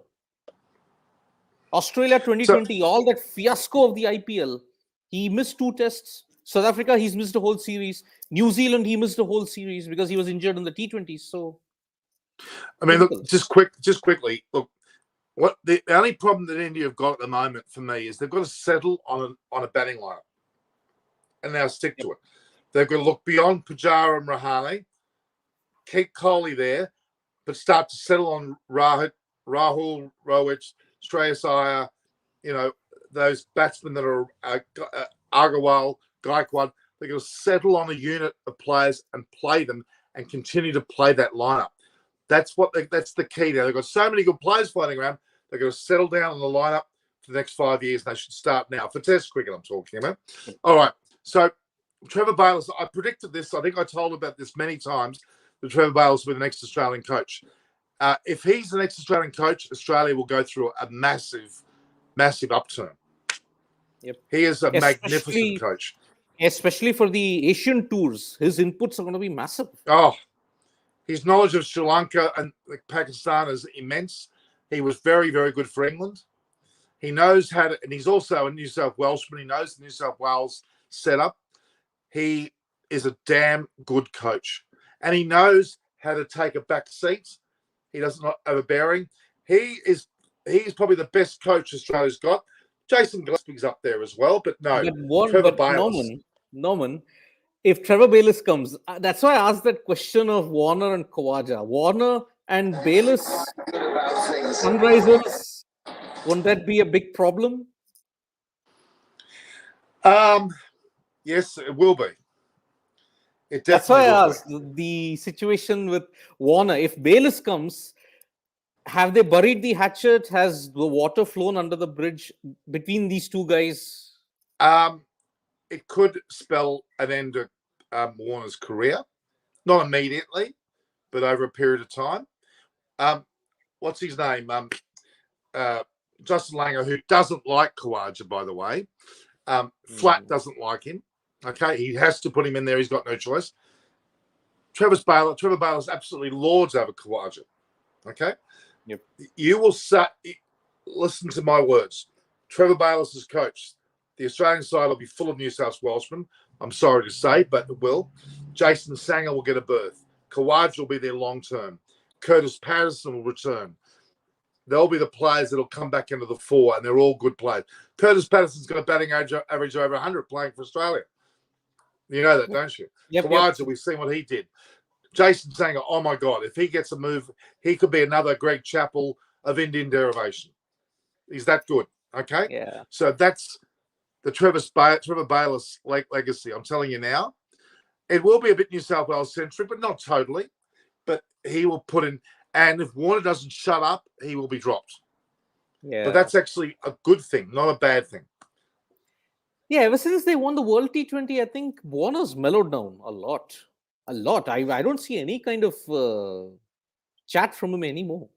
Australia 2020, all that fiasco of the IPL, he missed 2 tests. South Africa, he's missed a whole series. New Zealand, he missed a whole series because he was injured in the T20s. So, I mean, look, just quickly, look, what the only problem that India have got at the moment for me is they've got to settle on a batting lineup, and they'll stick to it. They've got to look beyond Pujara and Rahane, keep Kohli there, but start to settle on Rahul, Rohit, Shreyas Iyer, you know, those batsmen that are Agarwal, Gaikwad. They're going to settle on a unit of players and play them and continue to play that lineup. That's the key now. They've got so many good players floating around. They're going to settle down on the lineup for the next 5 years, and they should start now. For Test cricket, I'm talking about. All right. So Trevor Bayliss, I predicted this. I think I told about this many times, that Trevor Bayliss will be the next Australian coach. If he's the next Australian coach, Australia will go through a massive, massive upturn. Yep. He is a magnificent coach. Especially for the Asian tours, his inputs are going to be massive. Oh, his knowledge of Sri Lanka and Pakistan is immense. He was very, very good for England. He knows how to, and he's also a New South Welshman. He knows the New South Wales setup. He is a damn good coach, and he knows how to take a back seat. He doesn't overbearing. He is probably the best coach Australia's got. Jason Gillespie's up there as well, but no. Trevor Bayliss. Norman, if Trevor Bayliss comes, that's why I asked that question of Warner and Khawaja. Warner and Bayliss, Sunrisers, won't that be a big problem? Yes, it will be. That's why I asked the situation with Warner. If Bayliss comes, have they buried the hatchet? Has the water flown under the bridge between these two guys? It could spell an end to Warner's career. Not immediately, but over a period of time. What's his name? Justin Langer, who doesn't like Khawaja, by the way. Flat doesn't like him. Okay, he has to put him in there. He's got no choice. Trevor Bayliss absolutely lords over Khawaja. Okay? Yep. You will listen to my words. Trevor Bayliss is coach. The Australian side will be full of New South Welshmen. I'm sorry to say, but it will. Jason Sangha will get a berth. Khawaja will be there long term. Curtis Patterson will return. They'll be the players that will come back into the fore, and they're all good players. Curtis Patterson's got a batting average over 100 playing for Australia. You know that, don't you? Khawaja, we've seen what he did. Jason Sangha, oh my God, if he gets a move, he could be another Greg Chappell of Indian derivation. He's that good, okay? Yeah. So that's the Trevor Bayliss legacy. I'm telling you now. It will be a bit New South Wales centric, but not totally. But he will put in, and if Warner doesn't shut up, he will be dropped. Yeah. But that's actually a good thing, not a bad thing. Yeah, ever since they won the World T20, I think Warner's mellowed down a lot. A lot. I don't see any kind of chat from him anymore.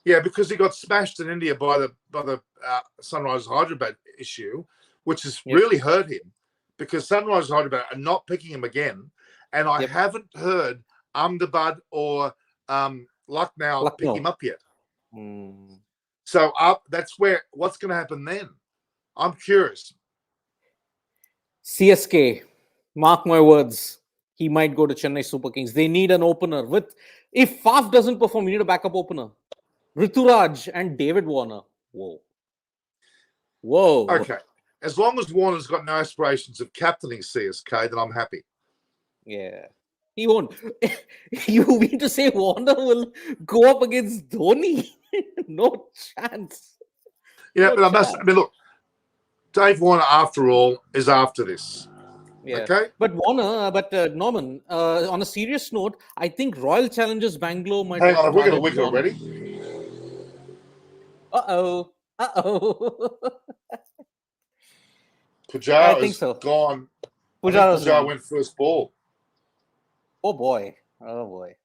Yeah, because he got smashed in India by the Sunrisers Hyderabad issue, which has really hurt him. Because Sunrisers Hyderabad are not picking him again, and I haven't heard Ahmedabad or Lucknow pick him up yet. So that's what's going to happen then. I'm curious. CSK, mark my words, he might go to Chennai Super Kings. They need an opener. If Faf doesn't perform, you need a backup opener. Rituraj and David Warner. Whoa. Okay. As long as Warner's got no aspirations of captaining CSK, then I'm happy. Yeah. He won't. You mean to say Warner will go up against Dhoni? No chance. Look, Dave Warner, after all, is after this. Yeah. Okay. But Norman, on a serious note, I think Royal Challengers Bangalore might. Hang on, have we got a wicket already? Uh-oh. Pujara I think so. Gone. Pujara went first ball. Oh boy. Oh boy.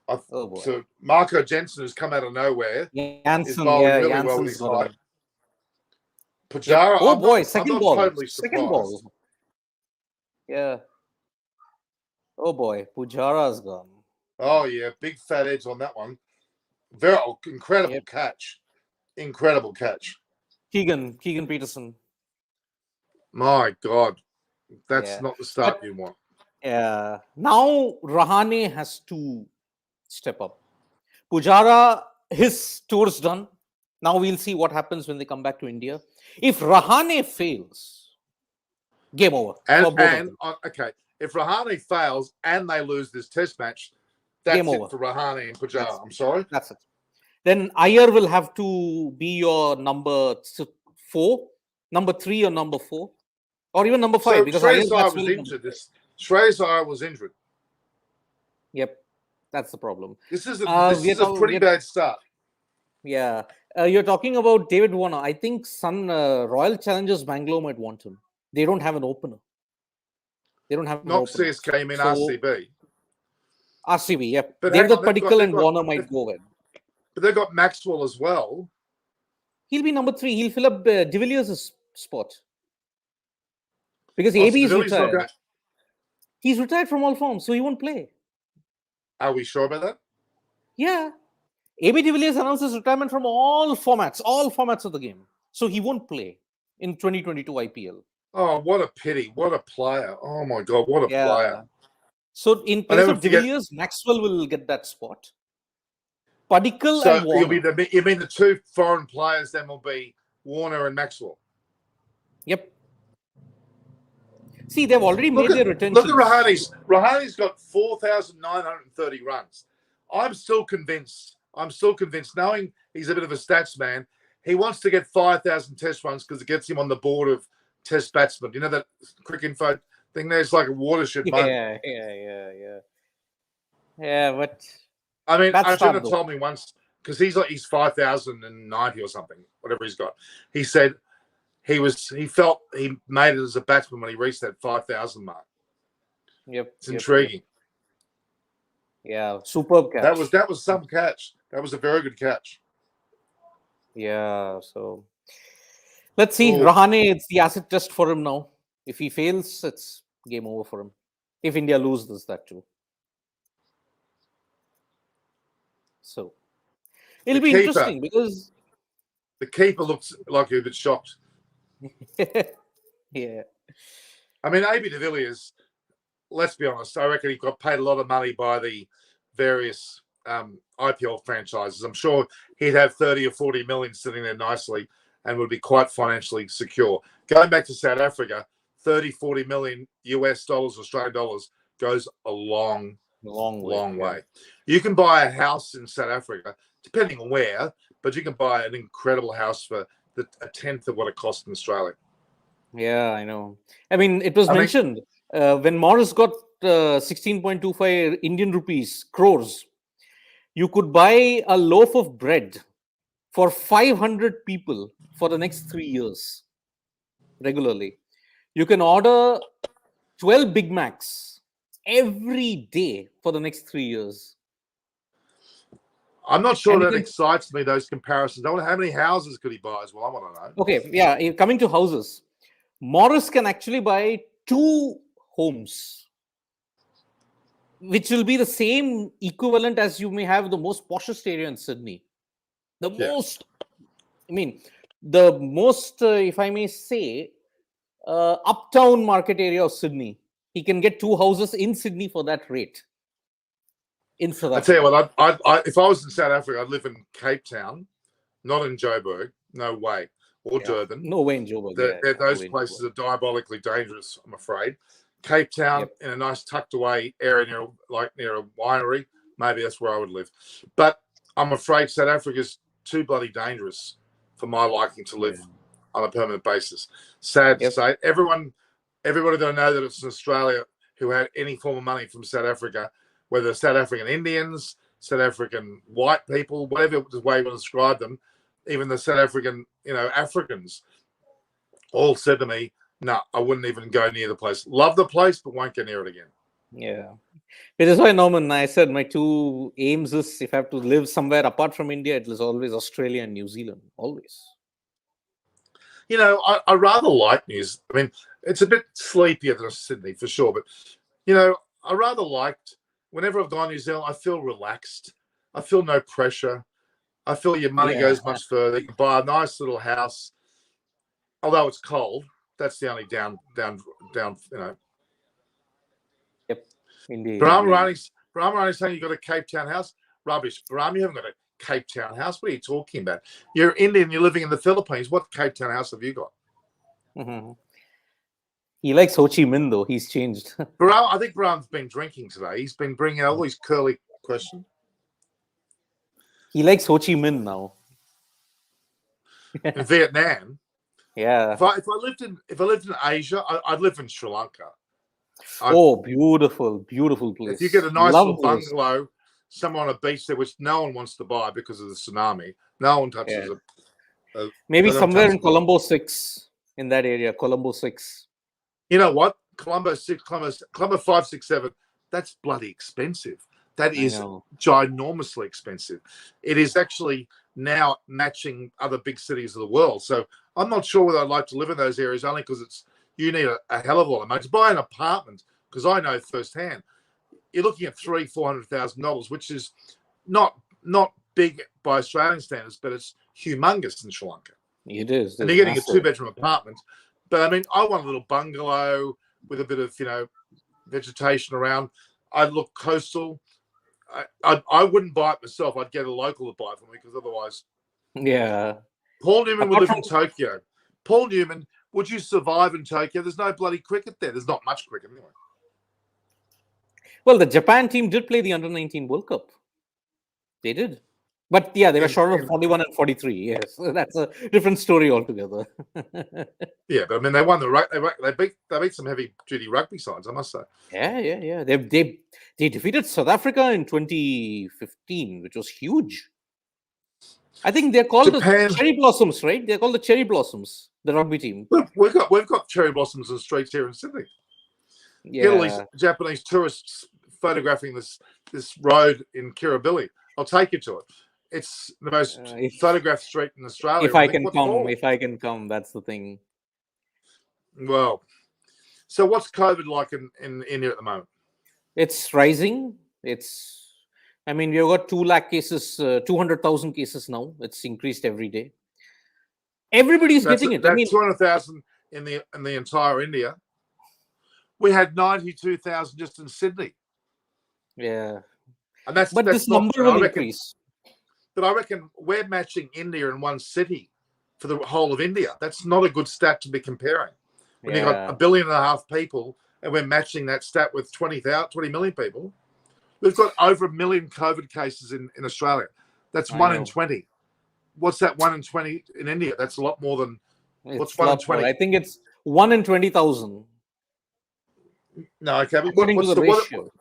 Oh boy. So Marco Jensen, who's come out of nowhere, is Janssen, bowling yeah, really well with Janssen's his got height. him. Pujara, Oh I'm boy, not second ball. totally Second surprised. ball. Yeah. Oh boy, Pujara's gone. Oh yeah, big fat edge on that one. Very incredible Yep. catch. Incredible catch. Keegan Peterson. My God, that's Yeah. not the start But you want. now Rahane has to step up. Pujara, his tour's done. Now we'll see what happens when they come back to India. If Rahane fails, game over for both of them. Okay, if Rahane fails and they lose this test match, that's Game it over. for Rahane and Pujara. I'm sorry. That's it. Then Iyer will have to be your number 4, number 3 or number 4, or even number 5 So because Shreyas Iyer Iyer bats was well. injured. Shreyas Iyer was injured. Yep, that's the problem. This is a pretty bad start. Yeah, you're talking about David Warner. I think Royal Challengers Bangalore might want him. They don't have an opener. They don't have an Not opener. CSK, I mean So, RCB. RCB, yep. But Devdutt Padikkal and Warner might go in. But they've got Maxwell as well. He'll be number 3. He'll fill up De Villiers' spot. Because Oh, AB so is De Villiers not retired. He's retired from all forms, so he won't play. Are we sure about that? Yeah. AB de Villiers announced his retirement from all formats of the game. So he won't play in 2022 IPL. Oh, what a pity. What a player. Oh, my God, what a player. So in place of de Villiers, Maxwell will get that spot. Padikkal and Warner. You mean the 2 foreign players then will be Warner and Maxwell? Yep. See, they've already made their retention. Look at Rahane's. Rahane's got 4,930 runs. I'm still convinced, knowing he's a bit of a stats man, he wants to get 5,000 test runs because it gets him on the board of test batsmen. You know that quick info thing there? It's like a watershed moment. Yeah, but I mean, Arjuna told me once, because he's 5,090 or something, whatever he's got. He said he felt he made it as a batsman when he reached that 5,000 mark. Yep. It's intriguing. Yeah, superb catch. That was some catch. That was a very good catch. Yeah, so let's see. Rahane, it's the acid test for him now. If he fails, it's game over for him. If India loses that too. So it'll be interesting because the keeper looks like a bit shocked. Yeah. I mean, AB de Villiers, let's be honest, I reckon he got paid a lot of money by the various IPL franchises. I'm sure he'd have 30 or 40 million sitting there nicely and would be quite financially secure. Going back to South Africa, 30, 40 million US dollars, Australian dollars, goes a long way. You can buy a house in South Africa, depending on where, but you can buy an incredible house for a tenth of what it costs in Australia. Yeah, I know. I mean, it was mentioned when Morris got 16.25 Indian rupees, crores, you could buy a loaf of bread for 500 people for the next 3 years regularly. You can order 12 Big Macs every day for the next 3 years. I'm not sure that excites me, those comparisons. I wonder how many houses could he buy as well? I want to know. Okay, yeah, coming to houses. Morris can actually buy 2 homes, which will be the same equivalent as you may have the most poshest area in Sydney. The most, if I may say, uptown market area of Sydney. He can get 2 houses in Sydney for that rate. In South Africa. I tell you what, if I was in South Africa, I'd live in Cape Town, not in Joburg. No way. Or Durban. No way in Joburg. Those places are diabolically dangerous, I'm afraid. Cape Town, in a nice tucked away area near a winery, maybe that's where I would live. But I'm afraid South Africa's too bloody dangerous for my liking to live on a permanent basis. Sad to say. Everybody that I know that it's in Australia who had any form of money from South Africa, whether South African Indians, South African white people, whatever the way you want to describe them, even the South African, Africans, all said to me, No, I wouldn't even go near the place. Love the place, but won't go near it again. Yeah. It is why, Norman, I said my two aims is if I have to live somewhere apart from India, it is always Australia and New Zealand. Always. You know, I rather like New Zealand. I mean, it's a bit sleepier than Sydney for sure, but you know, I rather liked whenever I've gone to New Zealand, I feel relaxed. I feel no pressure. I feel your money Yeah. goes much further. You can buy a nice little house. Although it's cold, that's the only down, you know. Yep. Indeed. Brahmarani's saying you got a Cape Town house. Rubbish. Brahm, you haven't got a Cape Town house. What are you talking about? You're Indian, you're living in the Philippines. What Cape Town house have you got? Mm-hmm. He likes Ho Chi Minh, though. He's changed. Brahm, I think Brahm's been drinking today. He's been bringing out all these curly questions. He likes Ho Chi Minh now. In Vietnam. Yeah. If I lived in Asia, I'd live in Sri Lanka. Beautiful place. If you get a nice Love little bungalow somewhere on a beach there, which no one wants to buy because of the tsunami, no one touches it. Maybe somewhere in Colombo 6, in that area, Colombo 6. You know what? Colombo 5, 6, 7, that's bloody expensive. That is ginormously expensive. It is actually now matching other big cities of the world. So I'm not sure whether I'd like to live in those areas, only because you need a hell of a lot of money to buy an apartment. Because I know firsthand, you're looking at $300,000-$400,000, which is not big by Australian standards, but it's humongous in Sri Lanka. It is. And you're getting a 2-bedroom apartment. But I mean, I want a little bungalow with a bit of vegetation around. I'd look coastal. I wouldn't buy it myself. I'd get a local to buy it for me because otherwise. Yeah. Paul Newman would live in Tokyo. Paul Newman, would you survive in Tokyo? There's no bloody cricket there. There's not much cricket anyway. Well, the Japan team did play the Under-19 World Cup. They did. But yeah, they were short of 41 and 43. Yes, that's a different story altogether. Yeah, but I mean, they won they beat some heavy duty rugby sides, I must say. Yeah. They defeated South Africa in 2015, which was huge. I think they're called the Cherry Blossoms, right? They're called the Cherry Blossoms, the rugby team. We've got cherry blossoms in the streets here in Sydney. Yeah. Get all these Japanese tourists photographing this road in Kirribilli. I'll take you to it. It's the most photographed street in Australia. If I can come, that's the thing. Well, so what's COVID like in India at the moment? It's rising. I mean, we've got 2 lakh cases, 200,000 cases now. It's increased every day. Everybody's getting it. That's 200,000 in the entire India. We had 92,000 just in Sydney. Yeah. And that's this number will increase. But I reckon we're matching India in one city for the whole of India. That's not a good stat to be comparing. When you've got 1.5 billion people and we're matching that stat with 20 million people, we've got over 1 million COVID cases in Australia. That's 1 in 20. What's that 1 in 20 in India? That's a lot more than what's 1 in 20? I think it's 1 in 20,000. No, okay. According to the ratio.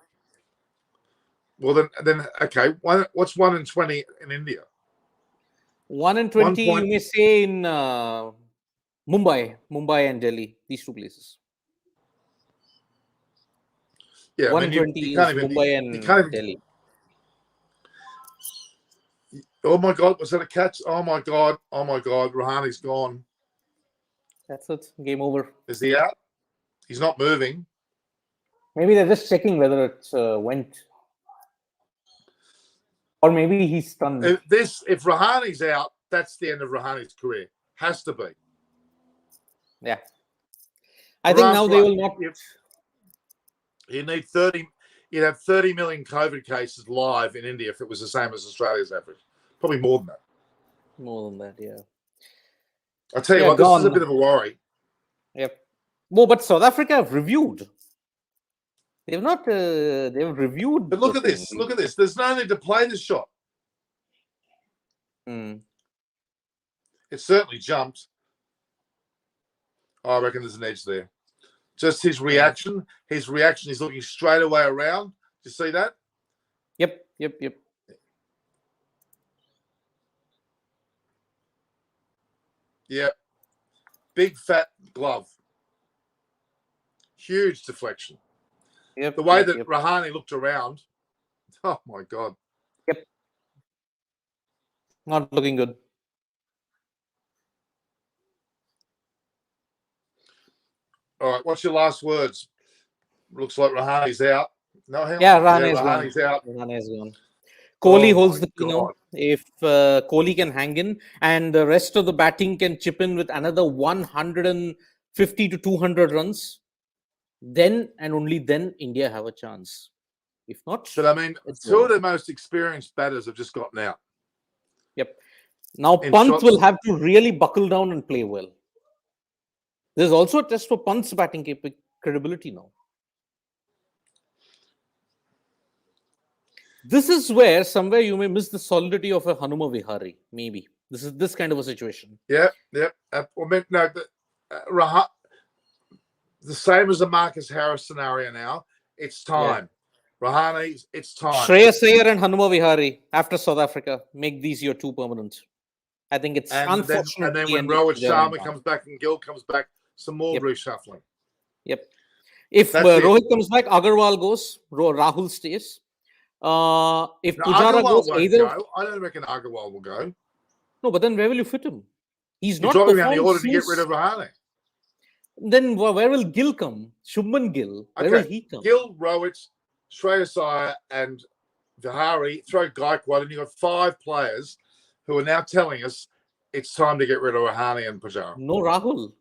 Well, then, okay. What's 1 in 20 in India? 1 in 20, you may say in Mumbai and Delhi, these 2 places. Yeah, 1 in 20 is Mumbai and Delhi. Oh my God, was that a catch? Oh my God, Rahani's gone. That's it. Game over. Is he out? He's not moving. Maybe they're just checking whether it went. Or maybe he's stunned. If Rahani's out, that's the end of Rahani's career. Has to be. Yeah. I think now they will not. You'd need 30. You'd have 30 million COVID cases live in India if it was the same as Australia's average. Probably more than that. More than that, yeah. I tell you what, this is a bit of a worry. Yep. Well, but South Africa have reviewed. They've not. They've reviewed. But look at this. Look at this. There's no need to play this shot. It certainly jumped. I reckon there's an edge there. Just his reaction. His reaction. He's looking straight away around. Do you see that? Yep. Yeah. Big fat glove. Huge deflection. Yep. The way yep, that yep. Rahane looked around, oh my God. Yep. Not looking good. All right, what's your last words? Looks like Rahane's out. No, hang on. Yeah, Rahane's gone. Rahane's out. Rahane's gone. Kohli Oh holds my the key now. God. If Kohli can hang in and the rest of the batting can chip in with another 150 to 200 runs, then and only then India have a chance. If not, But I mean, it's two of over. the most experienced batters have just gotten out. Yep. Now In Pant shots- will have to really buckle down and play well. There's also a test for Pant's batting credibility now. This is where somewhere you may miss the solidity of a Hanuma Vihari. Maybe this is this kind of a situation. Yeah. I mean, no, the same as the Marcus Harris scenario now. It's time. Rahane, it's time. Shreyas Iyer and Hanuma Vihari after South Africa, make these your two permanents. I think it's unfortunate. And then when Rohit Sharma comes back and Gill comes back, some more reshuffling. Yep. If Rohit comes back, Agarwal goes, Rahul stays. If Pujara goes, either. I don't reckon Agarwal will go. No, but then where will you fit him? He's You're not talking about the order since... to get rid of Rahane. Then where will Gill come? Shubman Gill. Where will he come? Gill, Rohit, Shreyas Iyer, and Vihari. Throw Gaikwad, and you've got 5 players who are now telling us it's time to get rid of Rahane and Pujara. No Rahul.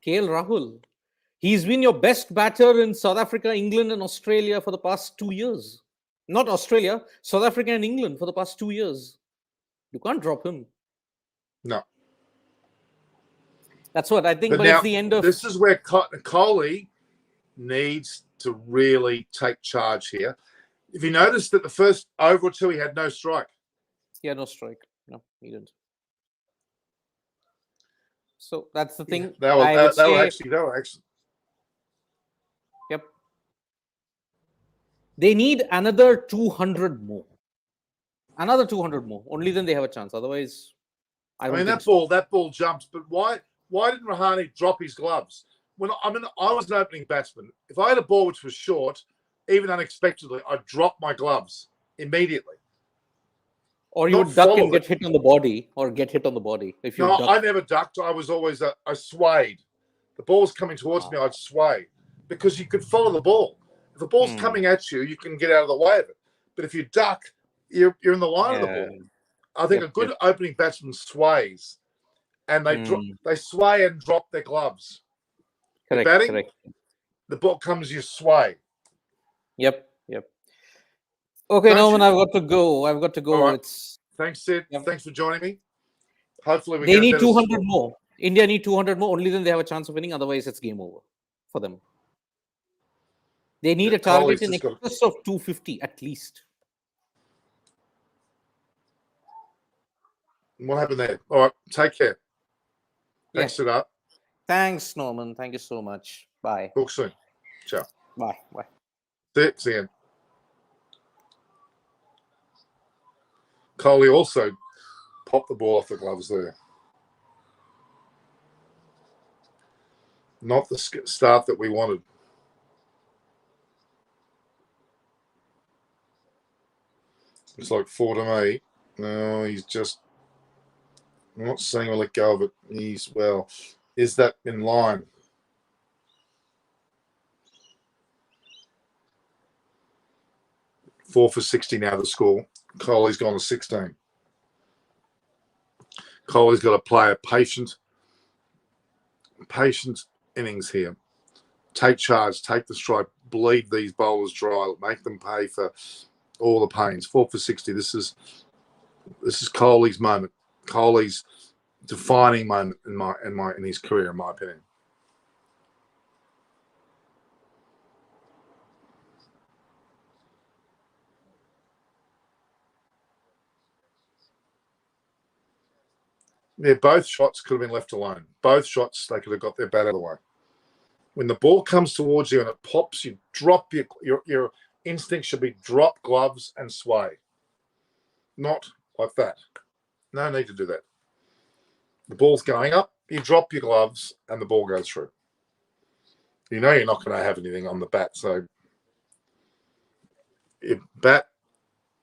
KL Rahul. He's been your best batter in South Africa, England, and Australia for the past 2 years. Not Australia, South Africa and England for the past 2 years. You can't drop him. No. That's what I think. But now, now, it's the end of... this is where Kohli needs to really take charge here. If you notice that the first over or two, he had no strike. He had no strike. No, he didn't. So that's the thing. They were actually. Yep. They need another 200 more. Another 200 more. Only then they have a chance. Otherwise, I mean that ball jumps. But why didn't Rahane drop his gloves? I was an opening batsman. If I had a ball which was short, even unexpectedly, I'd drop my gloves immediately. Or you would duck and get hit on the body, If you I never ducked. I was always I swayed. The ball was coming towards me, I'd sway because you could follow the ball. If the ball's coming at you, you can get out of the way of it. But if you duck, you're in the line of the ball. I think a good opening batsman sways, and they sway and drop their gloves. Correct. The ball comes, you sway. Yep. Okay, Norman, I've got to go. Right. Thanks, Sid. Yep. Thanks for joining me. Hopefully, they need 200 more. India need 200 more. Only then they have a chance of winning. Otherwise, it's game over for them. They need a target in excess of 250 at least. What happened there? All right. Take care. Thanks, Siddharth. Thanks, Norman. Thank you so much. Bye. Talk soon. Ciao. Bye. See you. Kohli also popped the ball off the gloves there. Not the start that we wanted. It's like 4 to me. No, he's just... I'm not saying we'll let go of it. Is that in line? Four for 60 now the score. Kohli's gone to 16. Kohli's got to play a patient innings here. Take charge, take the strike, bleed these bowlers dry, make them pay for all the pains. 4 for 60. This is Kohli's moment. Kohli's defining moment in his career, in my opinion. Yeah, both shots could have been left alone. Both shots, they could have got their bat out of the way. When the ball comes towards you and it pops, you drop your instinct should be drop gloves and sway. Not like that. No need to do that. The ball's going up, you drop your gloves and the ball goes through. You know you're not going to have anything on the bat, so you bat,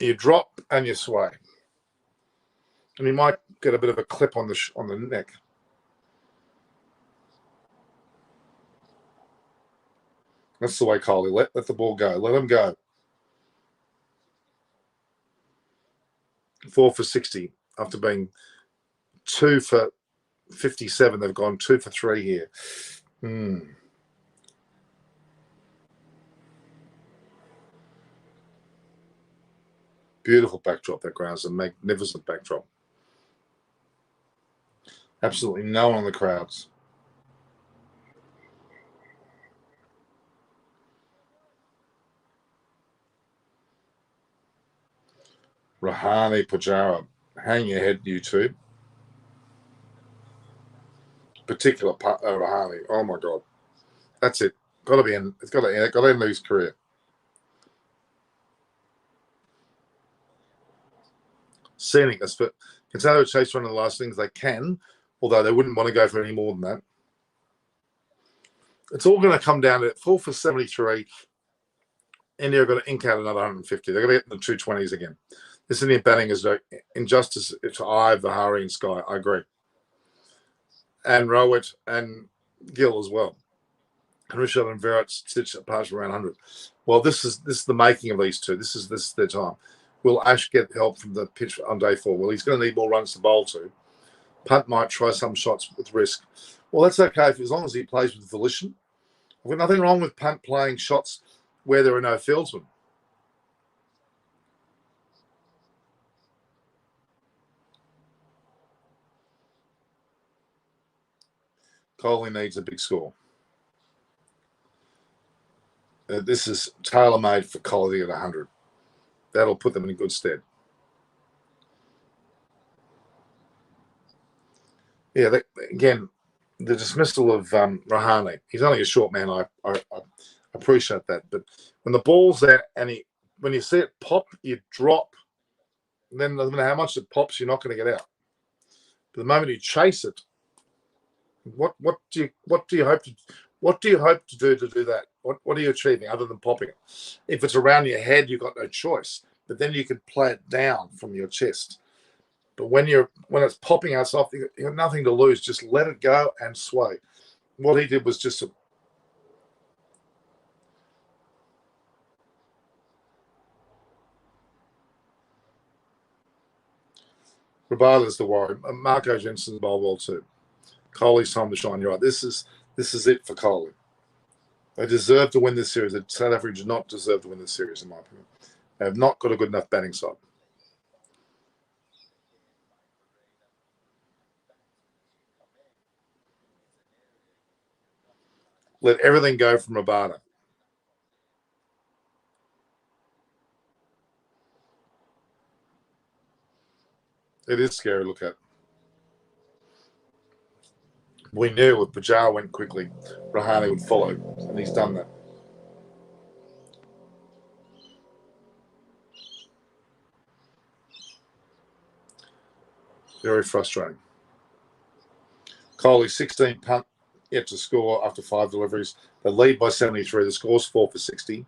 you drop, and you sway, and you might get a bit of a clip on the neck. That's the way, Coley. Let the ball go. Let him go. 4 for 60 after being 2 for 57. They've gone 2 for 3 here. Beautiful backdrop. That ground's a magnificent backdrop. Absolutely no one in the crowds. Rahane Pujara. Hang your head, YouTube. Particular Rahane. Oh my God. That's it. Got to be in. It's got to end. Got to end his career. Scenic. That's for Container chase one of the last things they can, although they wouldn't want to go for any more than that. It's all going to come down to 4 for 73. India have got to ink out another 150. They're going to get in the 220s again. This Indian batting is injustice to Ive, Vihari, and Sky. I agree. And Rowett and Gill as well. And Richard and Virat stitched apart from around 100. Well, this is the making of these two. This is their time. Will Ash get help from the pitch on day 4? Well, he's going to need more runs to bowl to. Punt might try some shots with risk. Well, that's okay as long as he plays with volition. I've got nothing wrong with Punt playing shots where there are no fieldsmen. Kohli needs a big score. This is tailor-made for Kohli at 100. That'll put them in good stead. Yeah, again, the dismissal of Rahane. He's only a short man. I appreciate that. But when the ball's there and when you see it pop, you drop. Then no matter how much it pops, you're not going to get out. But the moment you chase it, what do you hope to do that? What are you achieving other than popping it? If it's around your head, you've got no choice. But then you can play it down from your chest. But when it's popping out soft, you've got nothing to lose. Just let it go and sway. What he did was just Rabada's the worry. Marco Jensen's bowled well too. Kohli's time to shine. You're right. This is it for Kohli. They deserve to win this series. South Africa does not deserve to win this series, in my opinion. They have not got a good enough batting side. Let everything go from Rabada. It is scary to look at. We knew if Pujara went quickly, Rahane would follow, and he's done that. Very frustrating. Kohli, 16 punt, yet to score after 5 deliveries. They lead by 73. The score's 4 for 60.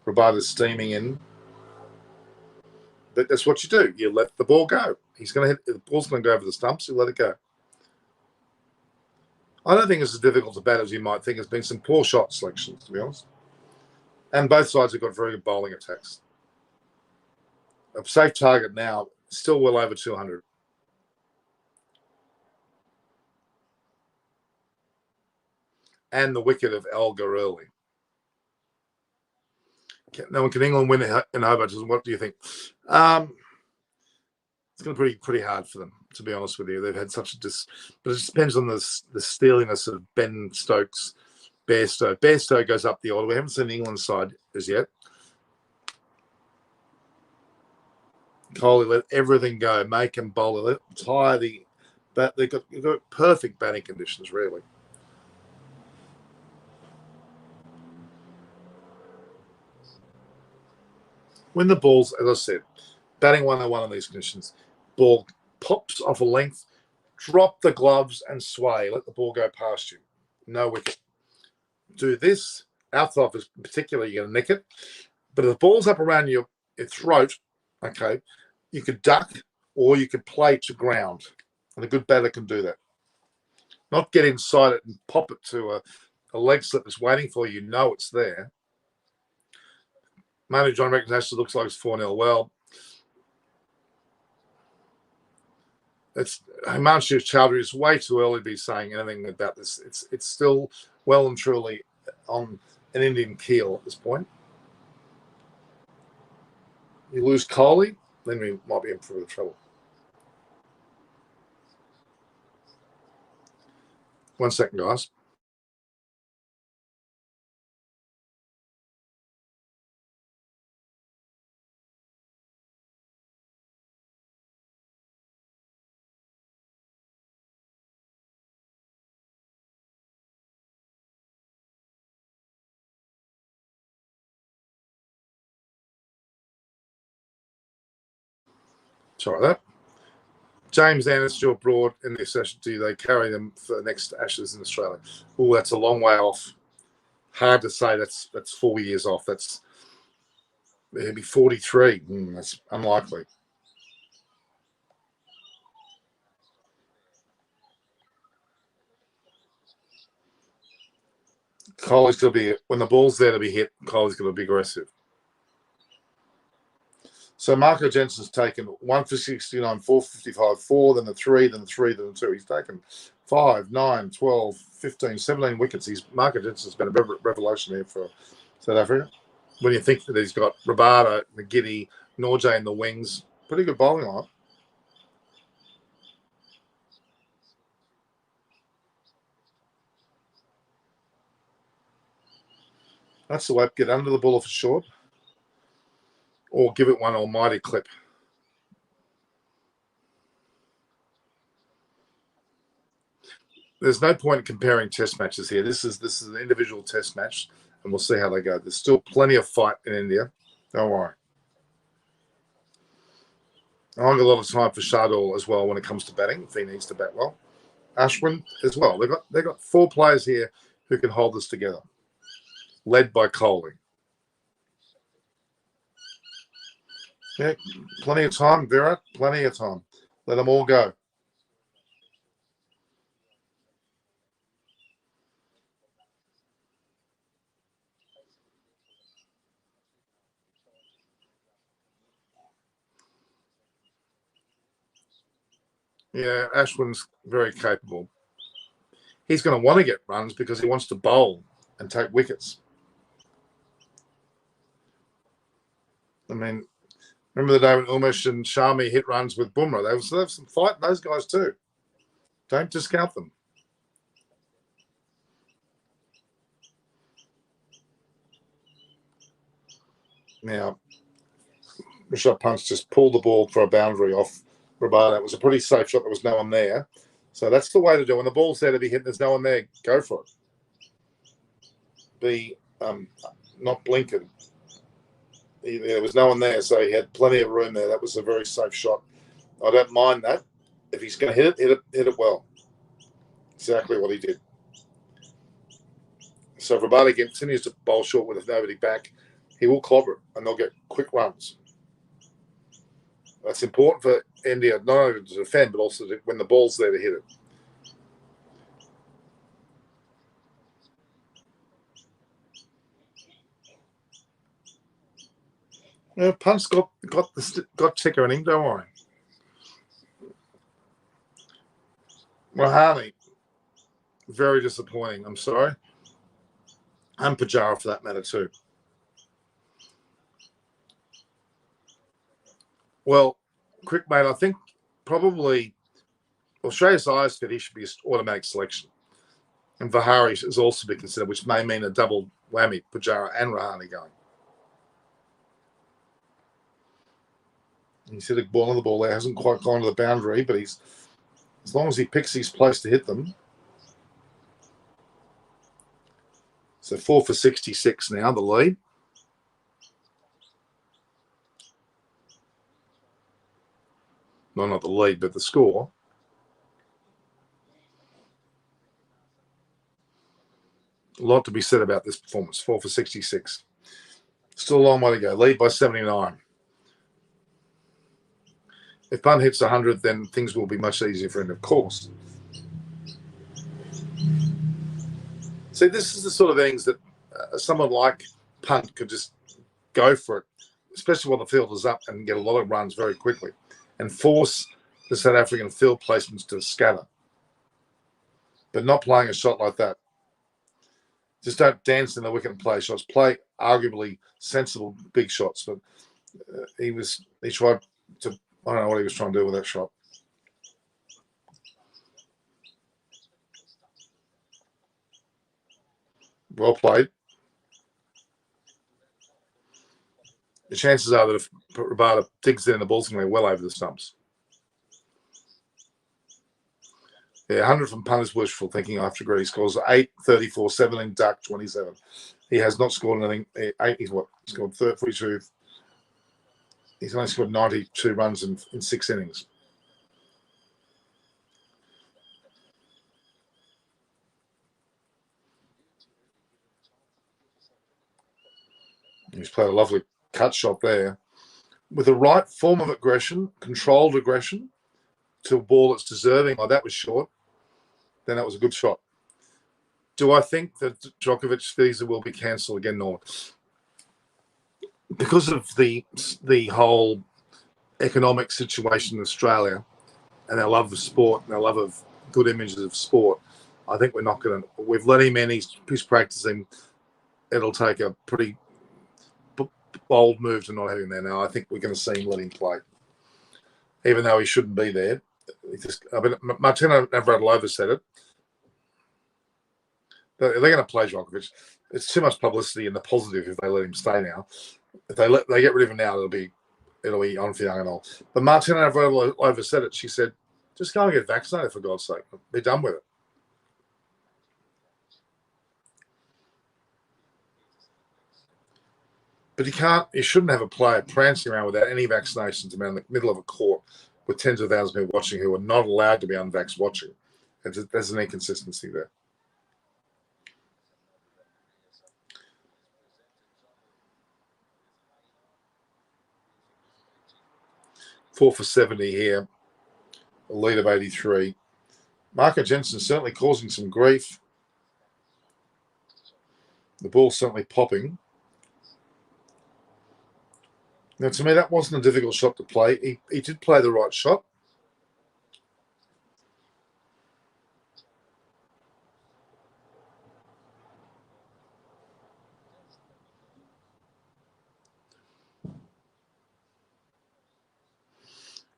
Rabada's steaming in. But that's what you do. You let the ball go. He's going to hit. The ball's going to go over the stumps. You let it go. I don't think it's as difficult to bat as you might think. There's been some poor shot selections, to be honest. And both sides have got very good bowling attacks. A safe target now, still well over 200. And the wicket of Al Gurley. Now, can England win in Hobart? What do you think? It's going to be pretty hard for them, to be honest with you. They've had such but it just depends on the steeliness of Ben Stokes, Bairstow. Bairstow goes up the order. We haven't seen England's side as yet. Kohli let everything go, make them bowl it, tire the bat. They've got perfect batting conditions, really. When the ball's, as I said, batting 101 in these conditions, ball pops off a length, drop the gloves and sway. Let the ball go past you. No wicket. do this. Outside is particularly, you're going to nick it. But if the ball's up around your throat, okay, you could duck or you could play to ground. And a good batter can do that. Not get inside it and pop it to a leg slip that's waiting for you. You know it's there. Manu John reckons looks like it's 4-0. Well, it's Himanshu Chowdhury. It's way too early to be saying anything about this. It's still well and truly on an Indian keel at this point. You lose Kohli, then we might be in for trouble. 1 second, guys. Sorry that. James Anderson still abroad in the session. Do they carry them for the next Ashes in Australia? Oh, that's a long way off. Hard to say. That's 4 years off. It'd be 43. That's unlikely. Kohli's going to be, when the ball's there to be hit, Kohli's going to be aggressive. So Marco Jensen's taken 1 for 69, 4 for 55, 4, then the 3, then the 3, then the 2. He's taken 5, 9, 12, 15, 17 wickets. Marco Jensen's been a revelation here for South Africa. When you think that he's got Rabada, McGiddy, Norjay in the wings, pretty good bowling line. That's the way. Get under the ball for short, or give it one almighty clip. There's no point in comparing test matches here. This is an individual test match, and we'll see how they go. There's still plenty of fight in India. Don't worry. I have a lot of time for Shardul as well when it comes to batting, if he needs to bat well. Ashwin as well. They've got 4 players here who can hold this together, led by Kohli. Yeah, plenty of time, Virat. Plenty of time. Let them all go. Yeah, Ashwin's very capable. He's going to want to get runs because he wants to bowl and take wickets. I mean, remember the day when Umesh and Shami hit runs with Bumrah? They have some fight in those guys too. Don't discount them. Now, Rishabh Pant's just pulled the ball for a boundary off Rabada. It was a pretty safe shot. There was no one there. So that's the way to do it. When the ball's there to be hit, there's no one there. Go for it. Be not blinkered. There was no one there, so he had plenty of room there. That was a very safe shot. I don't mind that. If he's going to hit it well. Exactly what he did. So if Rabada continues to bowl short with nobody back, he will clobber it, and they'll get quick runs. That's important for India, not only to defend, but also when the ball's there to hit it. Punt's got ticker in him, don't worry. Rahane, very disappointing. I'm sorry. And Pujara for that matter too. Well, quick mate, I think probably Australia's eyes fit. He should be automatic selection. And Vihari is also be considered, which may mean a double whammy, Pujara and Rahane going. You see the ball on the ball there hasn't quite gone to the boundary, but as long as he picks his place to hit them. So 4 for 66 now, the lead. No, not the lead, but the score. A lot to be said about this performance. 4 for 66. Still a long way to go. Lead by 79. If Punt hits 100, then things will be much easier for him, of course. See, this is the sort of things that someone like Punt could just go for it, especially while the field is up, and get a lot of runs very quickly and force the South African field placements to scatter. But not playing a shot like that. Just don't dance in the wicket and play shots. Play arguably sensible big shots. But he tried to, I don't know what he was trying to do with that shot. Well played. The chances are that if Rabada digs in, the ball's going to be well over the stumps. Yeah, 100 from Punt is wishful thinking. I have to agree. He scores 8, 34, 17, duck, 27. He has not scored anything. He's scored 42. He's only scored 92 runs in 6 innings. He's played a lovely cut shot there. With the right form of aggression, controlled aggression, to a ball that's deserving, like that was short, then that was a good shot. Do I think that Djokovic's visa will be cancelled again? No. Because of the whole economic situation in Australia and our love of sport and our love of good images of sport, I think we're not going to. We've let him in. He's practicing. It'll take a pretty bold move to not have him there now. I think we're going to see him let him play, even though he shouldn't be there. Martina Navratilova said it. They're going to play Djokovic. It's too much publicity in the positive if they let him stay now. If they get rid of him now, it'll be on for young and all. But Martina Navratilova said it. She said, "Just go and get vaccinated for God's sake. Be done with it." But you shouldn't have a player prancing around without any vaccinations around the middle of a court with tens of thousands of people watching who are not allowed to be unvaxxed watching. There's an inconsistency there. Four for 70 here, a lead of 83. Marco Jensen certainly causing some grief. The ball's certainly popping. Now, to me, that wasn't a difficult shot to play. He did play the right shot.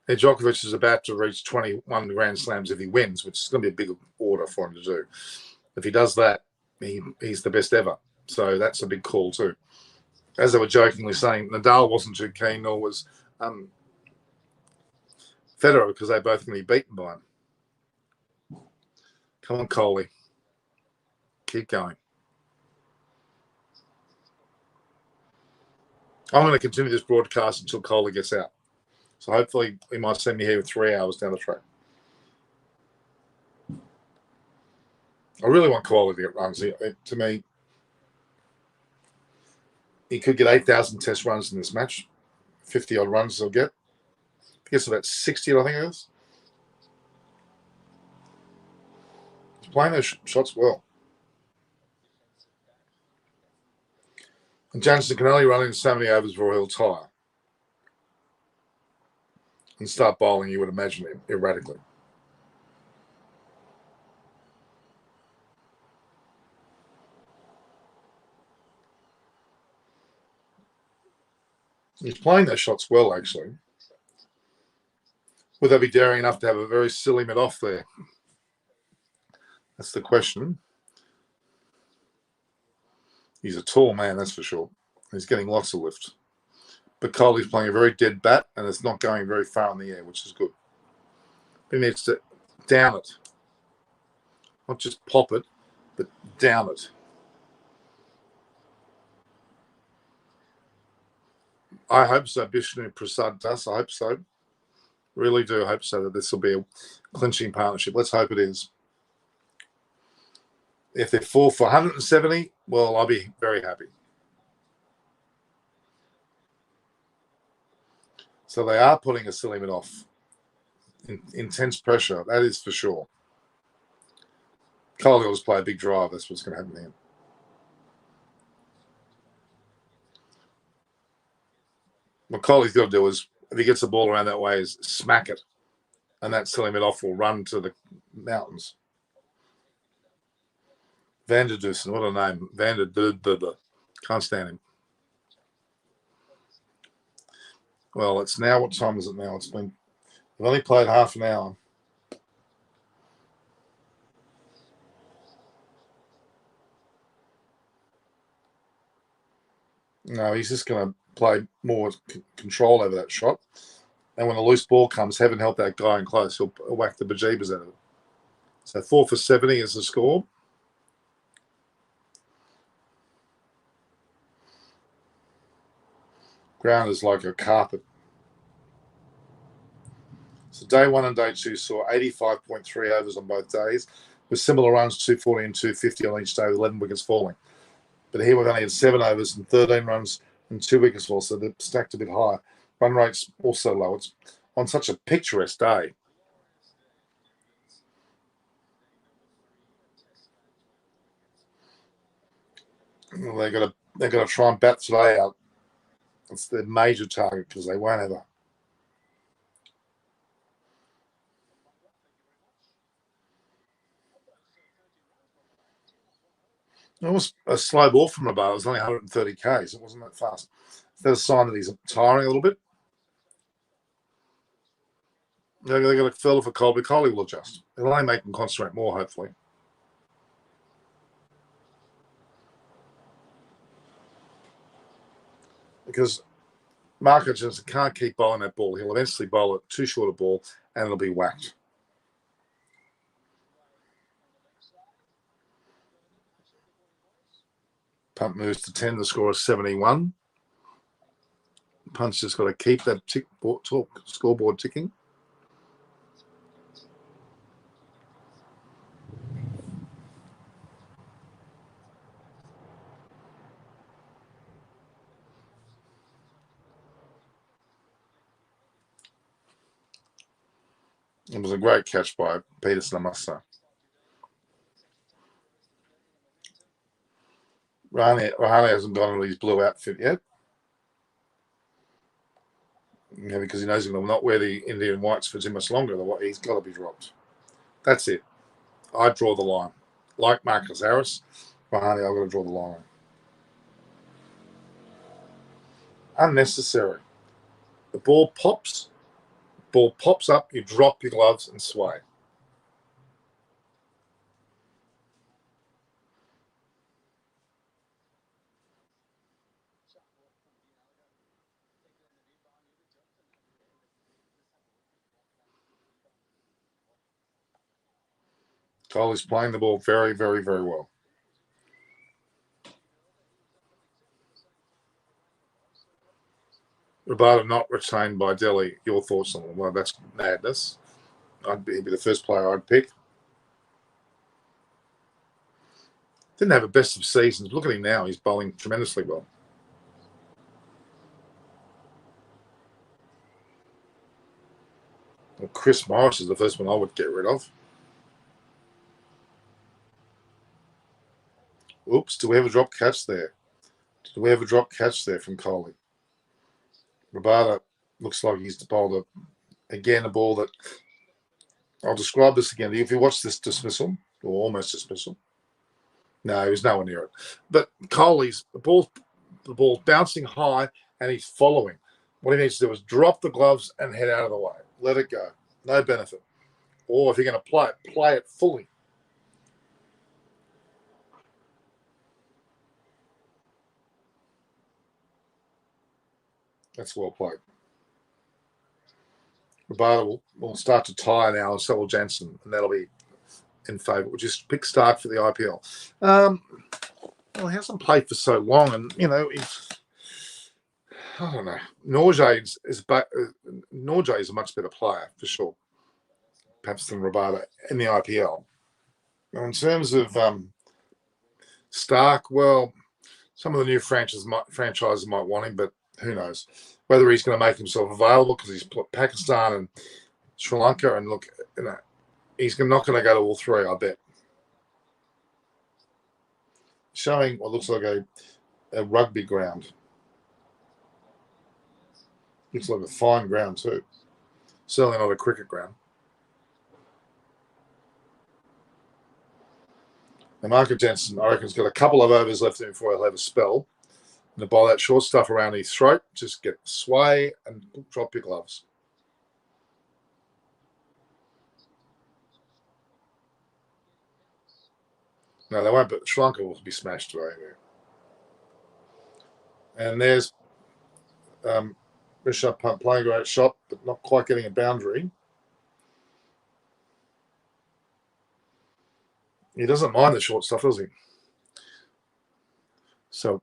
And Djokovic is about to reach 21 Grand Slams if he wins, which is going to be a big order for him to do. If he does that, he's the best ever. So that's a big call too. As they were jokingly saying, Nadal wasn't too keen, nor was Federer, because they're both going to be beaten by him. Come on, Coley. Keep going. I'm going to continue this broadcast until Coley gets out. So hopefully he might send me here 3 hours down the track. I really want Coley to get runs. To me, he could get 8,000 test runs in this match. 50-odd runs he'll get. I guess about 60, I think it is. He's playing those shots well. And Jansen can only run in so many overs before he'll tire and start bowling, you would imagine, erratically. He's playing those shots well, actually. Would they be daring enough to have a very silly mid-off there? That's the question. He's a tall man, that's for sure. He's getting lots of lift. But Coley's playing a very dead bat, and it's not going very far in the air, which is good. He needs to down it. Not just pop it, but down it. I hope so. Bishnu Prasad does. I hope so. Really do hope so that this will be a clinching partnership. Let's hope it is. If they're 4 for 170, well, I'll be very happy. So they are putting a silly limit off. Intense pressure, that is for sure. Coley will just play a big drive. That's what's going to happen there. What Coley's got to do is, if he gets the ball around that way, is smack it. And that silly limit off will run to the mountains. Vanderdusen, what a name. Can't stand him. Well, it's now, what time is it now? We've only played half an hour. No, he's just going to play more control over that shot. And when a loose ball comes, heaven help that guy in close. He'll whack the bejeebers out of it. So 4 for 70 is the score. Ground is like a carpet. So day 1 and day 2 saw 85.3 overs on both days, with similar runs, 240 and 250 on each day, with 11 wickets falling. But here we've only had 7 overs and 13 runs and 2 wickets fall, so they're stacked a bit higher. Run rate's also low. It's on such a picturesque day. Well, they've got to try and bat today out. It's their major target because they won't ever. It was a slow ball from Rabal. It was only 130 Ks. It wasn't that fast. Is that a sign that he's tiring a little bit? They've got a fella for Colby. Colby will adjust. It'll only make them concentrate more, hopefully. Because Mark Hutchinson can't keep bowling that ball. He'll eventually bowl it too short a ball and it'll be whacked. Punt moves to 10. The score is 71. Punt's just got to keep that scoreboard ticking. It was a great catch by Peterson, I must say. Rahane hasn't gone into his blue outfit yet. Yeah, because he knows he will not wear the Indian whites for too much longer. He's got to be dropped. That's it. I draw the line. Like Marcus Harris, Rahane, I've got to draw the line. Unnecessary. The ball pops up, you drop your gloves and sway. Coley's playing the ball very, very, very well. Rabada not retained by Delhi. Your thoughts on it? Well, that's madness. He'd be the first player I'd pick. Didn't have a best of seasons. Look at him now. He's bowling tremendously well. Well, Chris Morris is the first one I would get rid of. Oops, do we have a drop catch there? Do we have a drop catch there from Coley? Rabada looks like he's bowled a ball that I'll describe this again. If you watch this dismissal, or almost dismissal, no, he was nowhere near it. But Coley's the ball's bouncing high and he's following. What he needs to do is drop the gloves and head out of the way. Let it go. No benefit. Or if you're going to play it fully. That's well played. Rabada will start to tire now, and so will Jansen, and that'll be in favour, which is a big start for the IPL. Well, he hasn't played for so long, and I don't know. Norjay is a much better player for sure, perhaps than Rabada in the IPL. Now, in terms of Stark, well, some of the new franchises might want him, but who knows whether he's going to make himself available because he's Pakistan and Sri Lanka, and look, he's not going to go to all three, I bet. Showing what looks like a rugby ground. Looks like a fine ground too. Certainly not a cricket ground. Now, Marco Jensen, I reckon, has got a couple of overs left in him before he'll have a spell. And to bowl that short stuff around his throat, just get sway and drop your gloves. No, they won't, but Sri Lanka will be smashed today. And there's Rishabh Pant playing a great shot, but not quite getting a boundary. He doesn't mind the short stuff, does he? So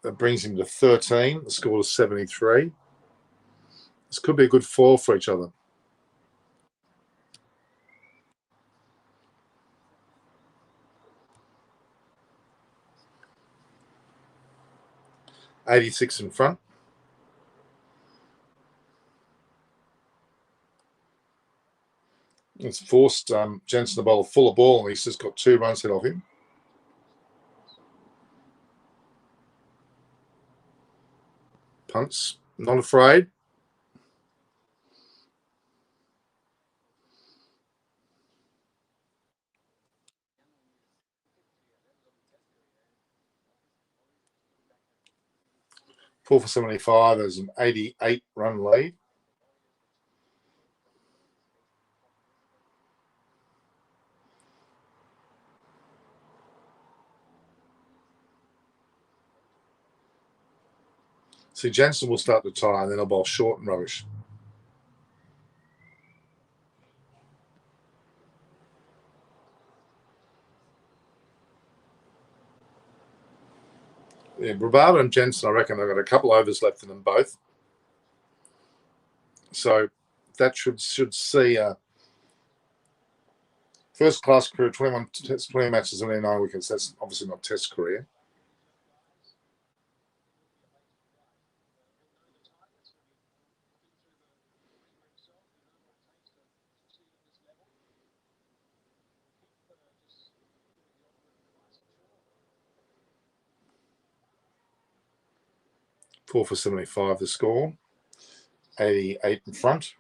that brings him to 13. The score is 73. This could be a good fall for each other. .86 in front. It's forced Jensen to bowl full of ball, and he's just got 2 runs hit off him. Punts, not afraid. Four for 75. There's an 88-run lead. See, Jensen will start to tie, and then I'll bowl short and rubbish. Yeah, Rabada and Jensen, I reckon they've got a couple overs left in them both. So that should see a first-class career, 21 20 matches and 9 wickets. That's obviously not Test career. Four for 75 the score. 88 in front.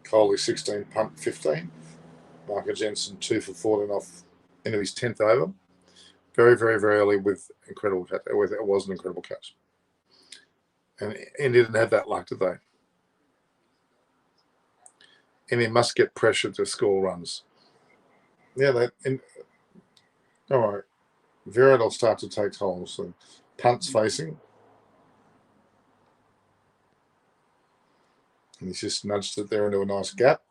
Coley 16, Punt 15. Marco Jensen 2 for 14 off into his 10th over. Very, very, very early with incredible catch. It was an incredible catch. And India didn't have that luck, did they? India must get pressure to score runs. Yeah, all right. Virat will start to take holes. So Punt's facing. And he's just nudged it there into a nice gap.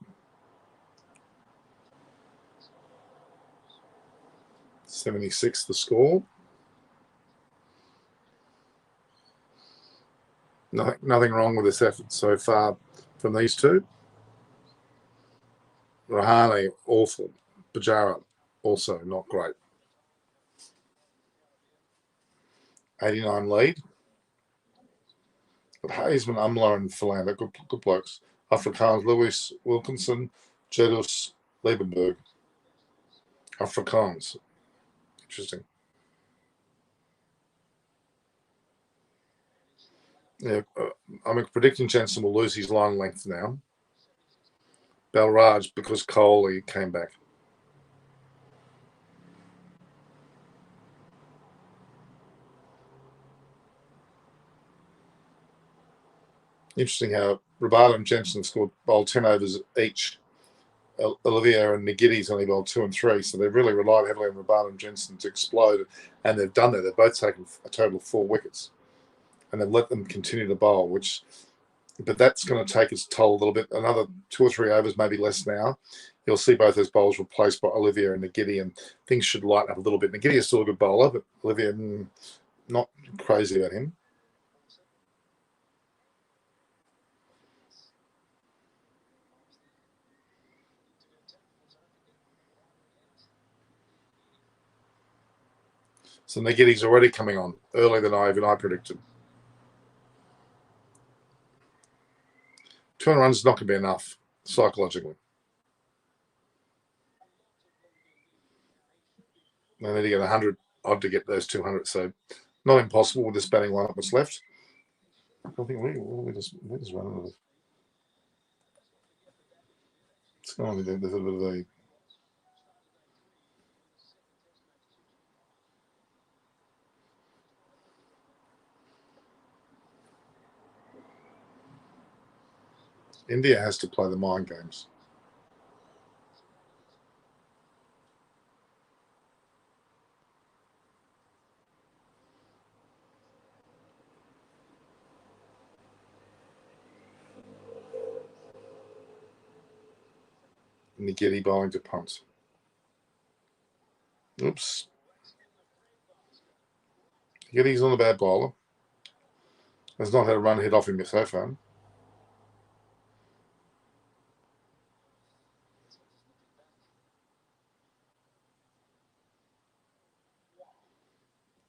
76 the score. Nothing wrong with this effort so far from these two. Rahane, awful. Pujara, also not great. 89 lead. But Haseman, Umla, and Philander, good blokes. Afrikaans, Lewis, Wilkinson, Jedus, Liebenberg. Afrikaans. Interesting. Yeah, I'm predicting Jensen will lose his line length now. Balraj, because Kohli came back. Interesting how Rabada and Jensen scored bowled 10 overs each. Olivia and Nagiti's only bowled 2 and 3, so they've really relied heavily on Rabada and Jensen to explode, and they've done that. They've both taken a total of 4 wickets, and they've let them continue to bowl, but that's going to take its toll a little bit. Another 2 or 3 overs, maybe less now. You'll see both those bowls replaced by Olivia and Nagiti, and things should lighten up a little bit. Nagiti is still a good bowler, but Olivia, not crazy about him. So Nagiti's already coming on earlier than I predicted. 200 runs is not going to be enough psychologically. They need to get 100 odd to get those 200. So not impossible with this batting lineup that's left. I think we just run out of. It's going to be a bit of a. India has to play the mind games. Nagiti bowling to punts. Oops. Nagiti's not a bad bowler. Has not had a run hit off him so far.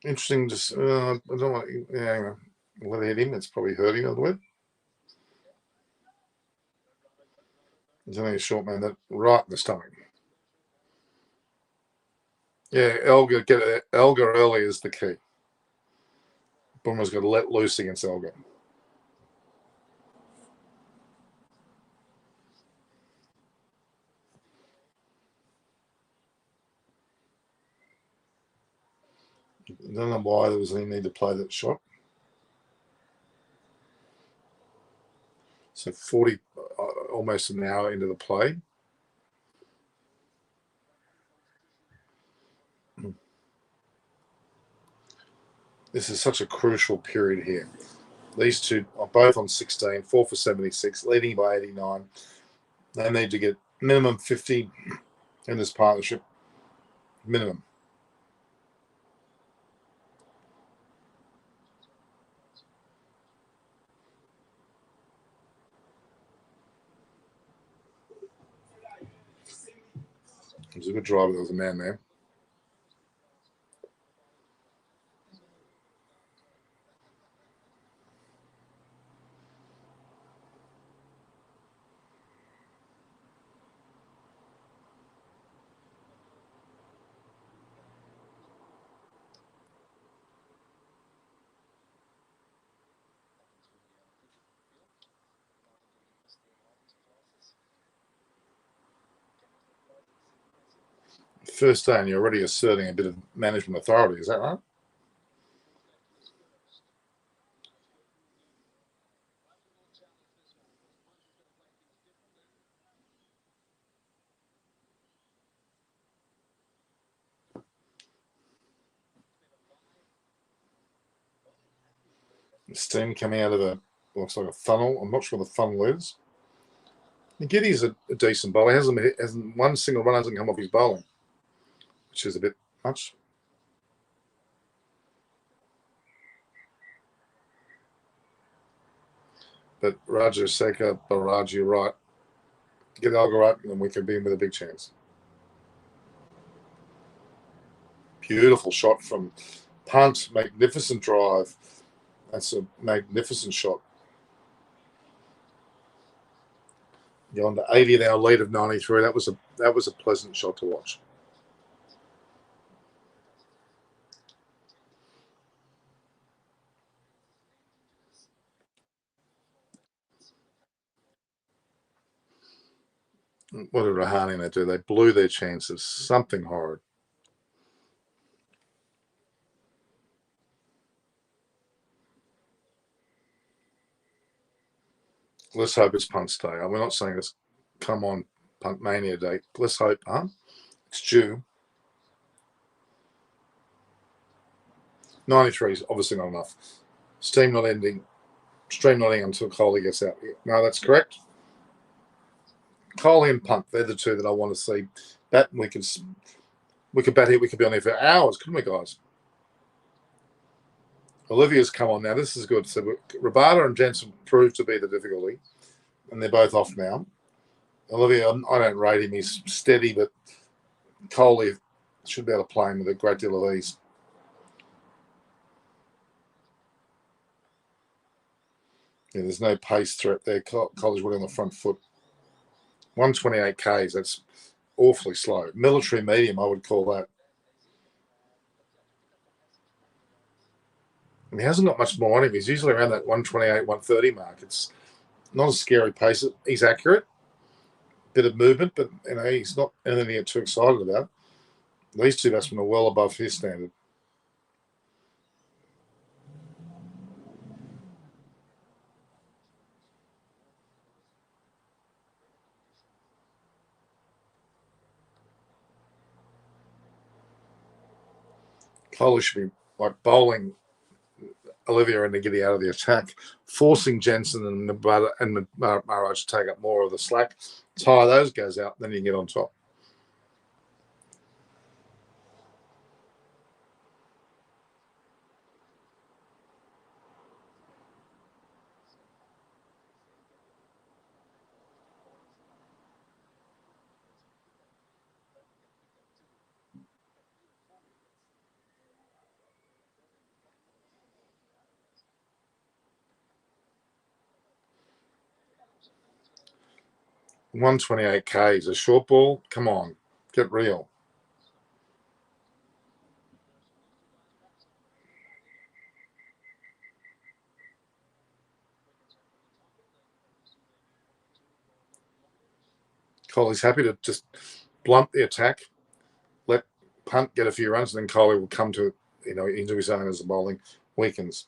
Interesting. Just I don't want. Yeah, let it hit him. It's probably hurting a little bit. There's only a short man that right in the stomach. Yeah, Elgar early is the key. Bumrah's got to let loose against Elgar. I don't know why there was any need to play that shot. So 40, almost an hour into the play. This is such a crucial period here. These two are both on 16, 4 for 76, leading by 89. They need to get minimum 50 in this partnership. Minimum. It was a good drive. There was a man there. First day, and you're already asserting a bit of management authority. Is that right? Steam coming out of looks like a funnel. I'm not sure what the funnel is. Nagiti's a decent bowler. Hasn't one single run hasn't come off his bowling, which is a bit much. But Rajaseka, Barrage, you're right. Get Elgar right, and we can be in with a big chance. Beautiful shot from punt. Magnificent drive. That's a magnificent shot. Going to 80 at our lead of 93. That was a pleasant shot to watch. What did Rahane do? They blew their chances. Something horrid. Let's hope it's punt day. We're not saying it's come on punt mania day. Let's hope, it's due. 93 is obviously not enough. Stream not ending until Coley gets out. No, that's correct. Coley and punt, they're the two that I want to see. Bat, we could bat here. We could be on here for hours, couldn't we, guys? Olivia's come on now. This is good. So Rabada and Jensen proved to be the difficulty, and they're both off now. Olivia, I don't rate him. He's steady, but Coley should be able to play him with a great deal of ease. Yeah, there's no pace threat there. College would on the front foot. 128 Ks, that's awfully slow. Military medium, I would call that. And he hasn't got much more on him. He's usually around that 128, 130 mark. It's not a scary pace. He's accurate, bit of movement, but he's not anything to get too excited about. These two batsmen are well above his standard. Kohli should be like bowling Olivia and Ngidi out of the attack, forcing Jensen and Maharaj to take up more of the slack. Tire those guys out, then you can get on top. $128 Ks, a short ball. Come on, get real. Kohli's happy to just blunt the attack, let Punt get a few runs, and then Kohli will come to into his own as the bowling weakens.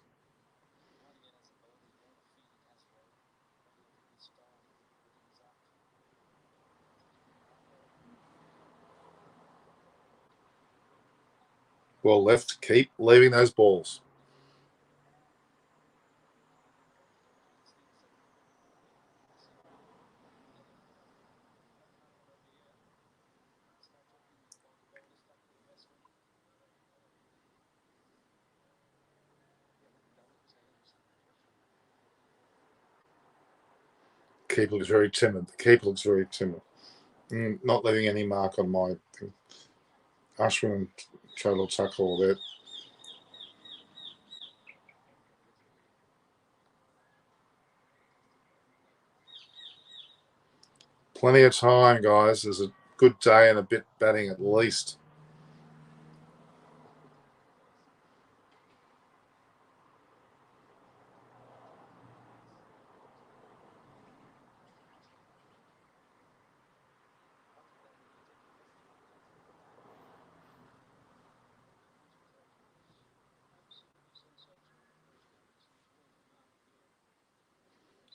Well left, keep leaving those balls. Keeper looks very timid. The keeper looks very timid. Not leaving any mark on my thing. Ashwin and Chandler Tucker all there. Plenty of time, guys. There's a good day and a bit batting at least.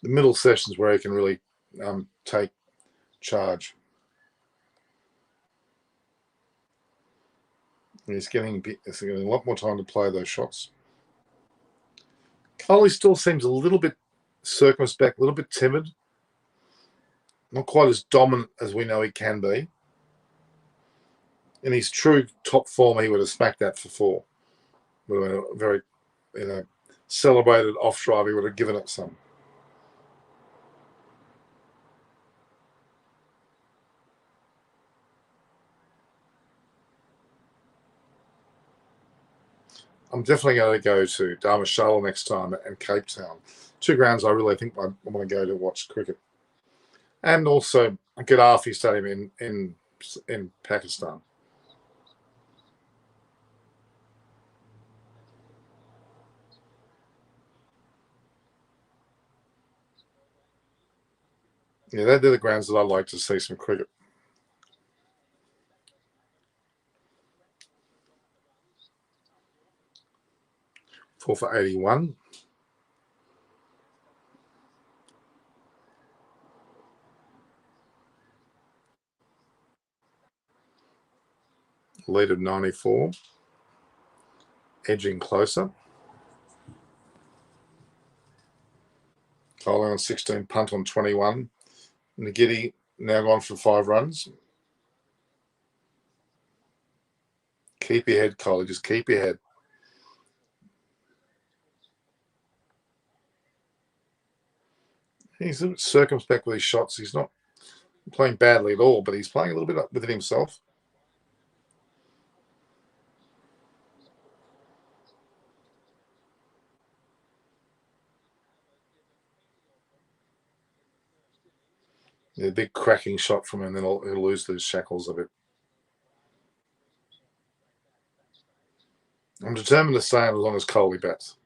The middle sessions where he can really take charge. He's getting a lot more time to play those shots. Kohli still seems a little bit circumspect, a little bit timid. Not quite as dominant as we know he can be. In his true top form, he would have smacked that for four. Would have been a very, celebrated off drive. He would have given it some. I'm definitely going to go to Dharamshala next time and Cape Town. Two grounds I really think I want to go to watch cricket. And also Gaddafi Stadium in Pakistan. Yeah, they're the grounds that I'd like to see some cricket. 4 for 81. Lead of 94. Edging closer. Kohli on 16, Punt on 21. Ngidi now gone for 5 runs. Keep your head, Kohli. Just keep your head. He's a bit circumspect with his shots. He's not playing badly at all, but he's playing a little bit up with it himself. A big cracking shot from him, then he'll lose those shackles a bit. I'm determined to stay as long as Coley bats.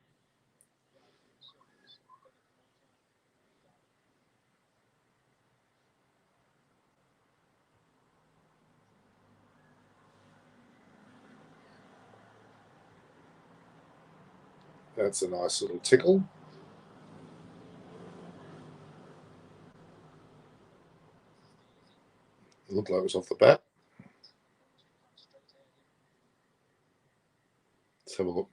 That's a nice little tickle. It looked like it was off the bat. Let's have a look.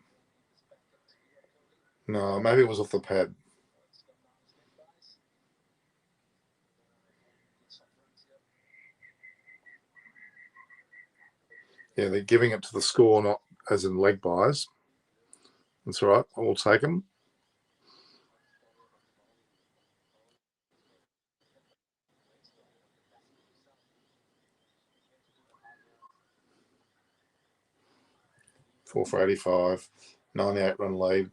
No, maybe it was off the pad. Yeah, they're giving it to the score, not as in leg buys. That's all right. I will take them. Four for 85, 98 run lead.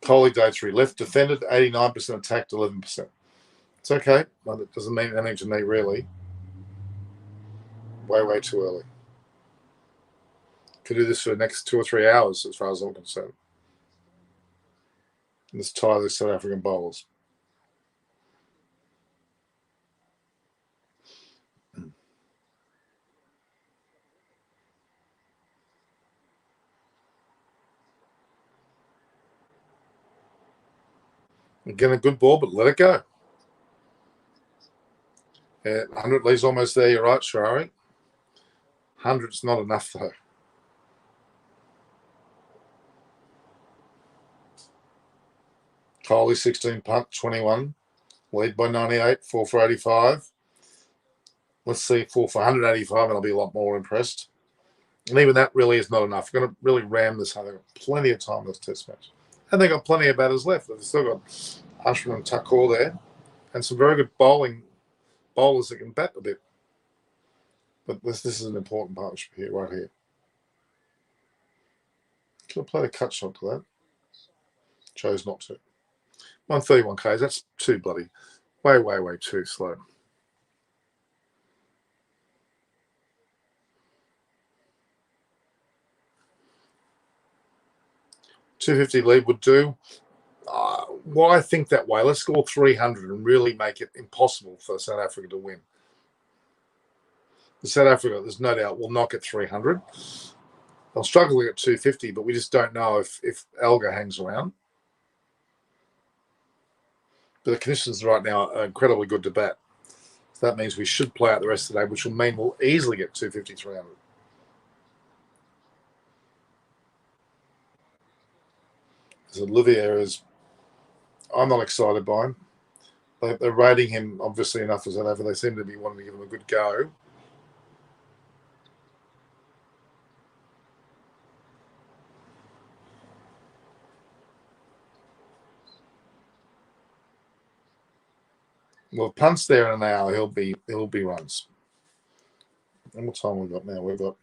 Coley day 3 left defended, 89% attacked, 11%. It's okay, but it doesn't mean anything to me really. Way too early. Could do this for the next 2 or 3 hours as far as I'm concerned. Let's tie the South African bowlers. Again, a good ball, but let it go. Yeah, 100 leaves almost there. You're right, Sharari. 100's not enough, though. Coley, 16 punt, 21. Lead by 98, 4 for 85. Let's see, 4 for 185, and I'll be a lot more impressed. And even that really is not enough. We're going to really ram this home. They've got plenty of time in this test match. And they've got plenty of batters left. They've still got Ashwin and Thakur there. And some very good bowlers that can bat a bit. But this is an important partnership here, right here. Could have played a cut shot to that. Chose not to. 131 Ks, that's too bloody. Way too slow. $250 lead would do. Why think that way? Let's score 300 and really make it impossible for South Africa to win. South Africa, there's no doubt, will not get 300. They'll struggle to get 250, but we just don't know if Alga hangs around. But the conditions right now are incredibly good to bat. So that means we should play out the rest of the day, which will mean we'll easily get 250, 300. Because Olivier I'm not excited by him. They're rating him obviously enough as ever. They seem to be wanting to give him a good go. Well, punts there in an hour, he'll be runs. And what time we got now? We've got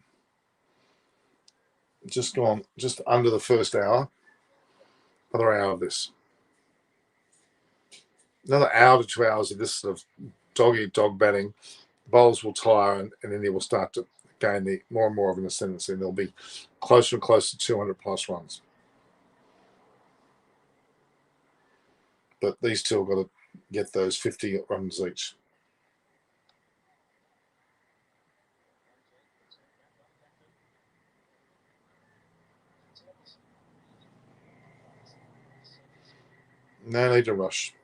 just under the first hour. Another hour of this. Another hour to 2 hours of this sort of dog batting. The bowlers will tire and India will start to gain more and more of an ascendancy, and they'll be closer and closer to 200 plus runs. But these two have got to get those 50 runs each. No need to rush.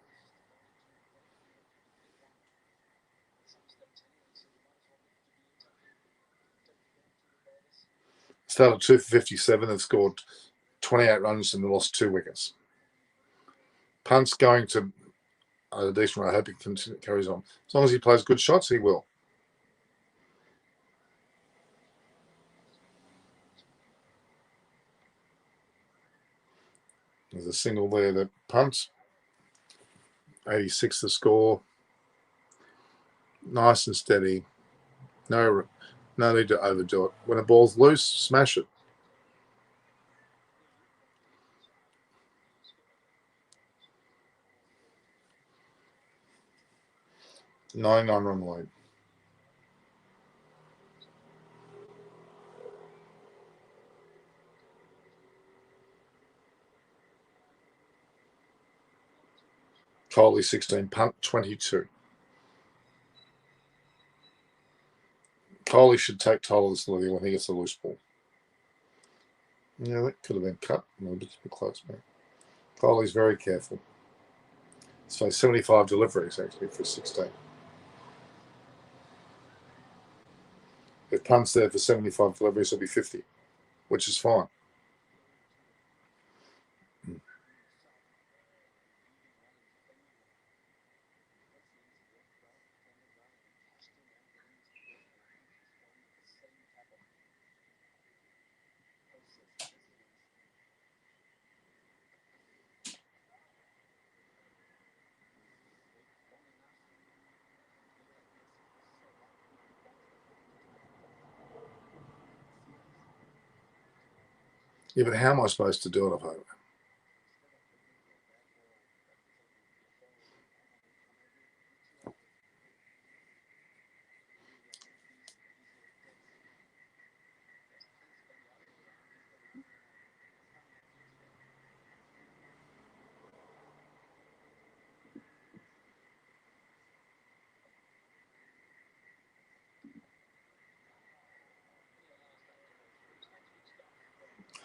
Started 2 for 57. They've scored 28 runs and they lost 2 wickets. Punt's going to a decent run. I hope he carries on. As long as he plays good shots, he will. There's a single there that punts. 86 the score. Nice and steady. No need to overdo it. When a ball's loose, smash it. 99 run lead. Coley 16, punt 22. Coley should take Tyler this lead when he gets a loose ball. Yeah, that could have been cut. A bit close, mate. Coley's very careful. So 75 deliveries actually for 16. If punts there for 75 deliveries, it'll be 50, which is fine. Yeah, but how am I supposed to do it? I've heard.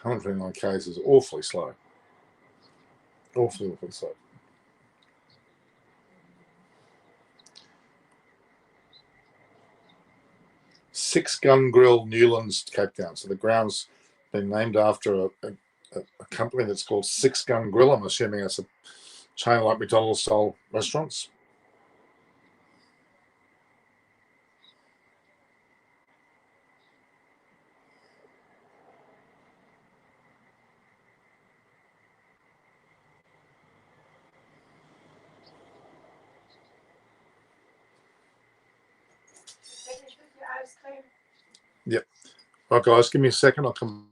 129 Ks is awfully slow. Awfully slow. 6-gun grill, Newlands, Cape Town. So the ground's been named after a company that's called 6-gun grill. I'm assuming it's a chain like McDonald's style restaurants. Yep. All right, guys, give me a second. I'll come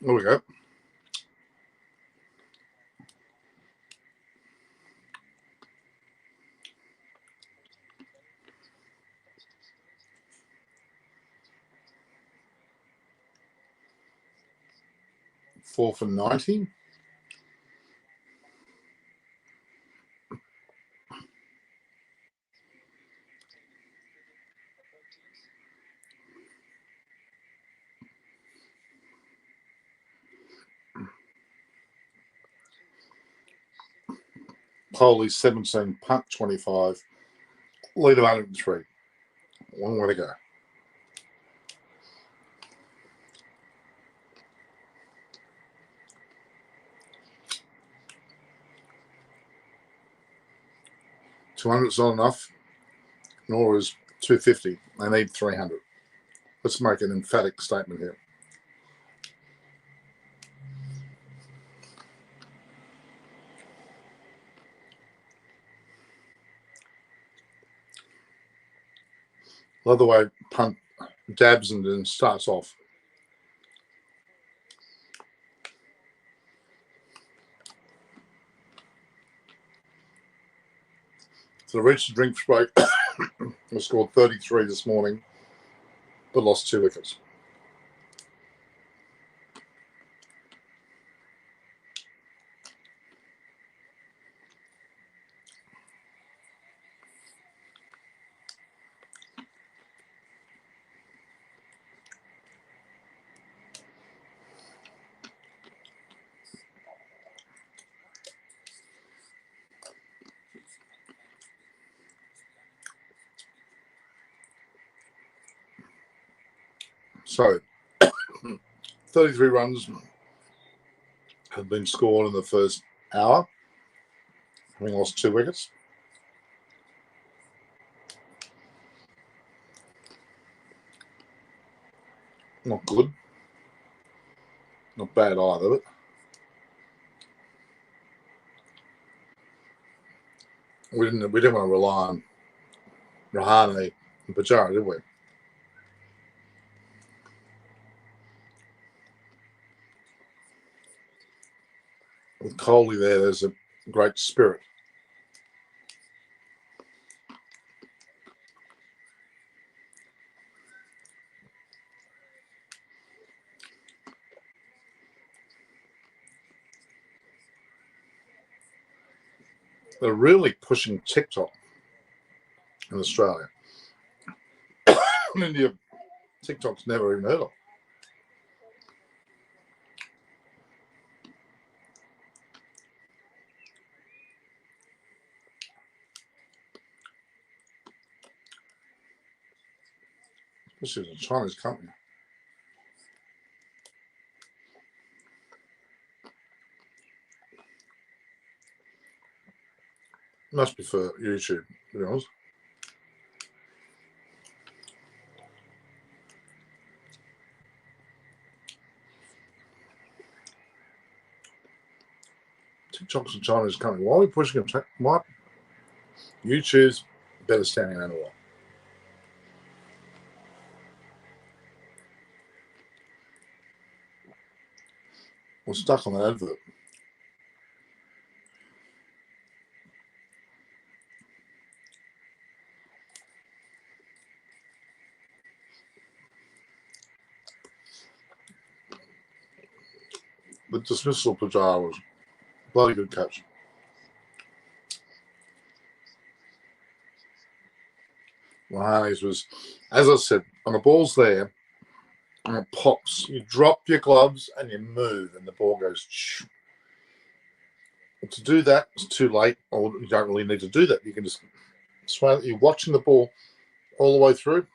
There we go. Four for 90. Coley 17, punt 25, lead of 103. One way to go. $200 is not enough, nor is $250. They need $300. Let's make an emphatic statement here. Love the way punt dabs and then starts off. So they reached the drinks break. They scored 33 this morning, but lost 2 wickets. So 33 runs have been scored in the first hour, having lost 2 wickets. Not good. Not bad either, but we didn't want to rely on Rahane and Pajara, did we? With Coley there's a great spirit. They're really pushing TikTok in Australia. In India, TikTok's never even heard of. This is a Chinese company. Must be for YouTube, to be honest. TikTok's a Chinese company. Why are we pushing it? What? YouTube's better standing than a wall. We're stuck on that advert. The dismissal of Pajara was a bloody good catch. Rahane's was, as I said, on the ball's there, and it pops. You drop your gloves and you move, and the ball goes. Shh. To do that, it's too late, or you don't really need to do that. You can just sway it. You're watching the ball all the way through.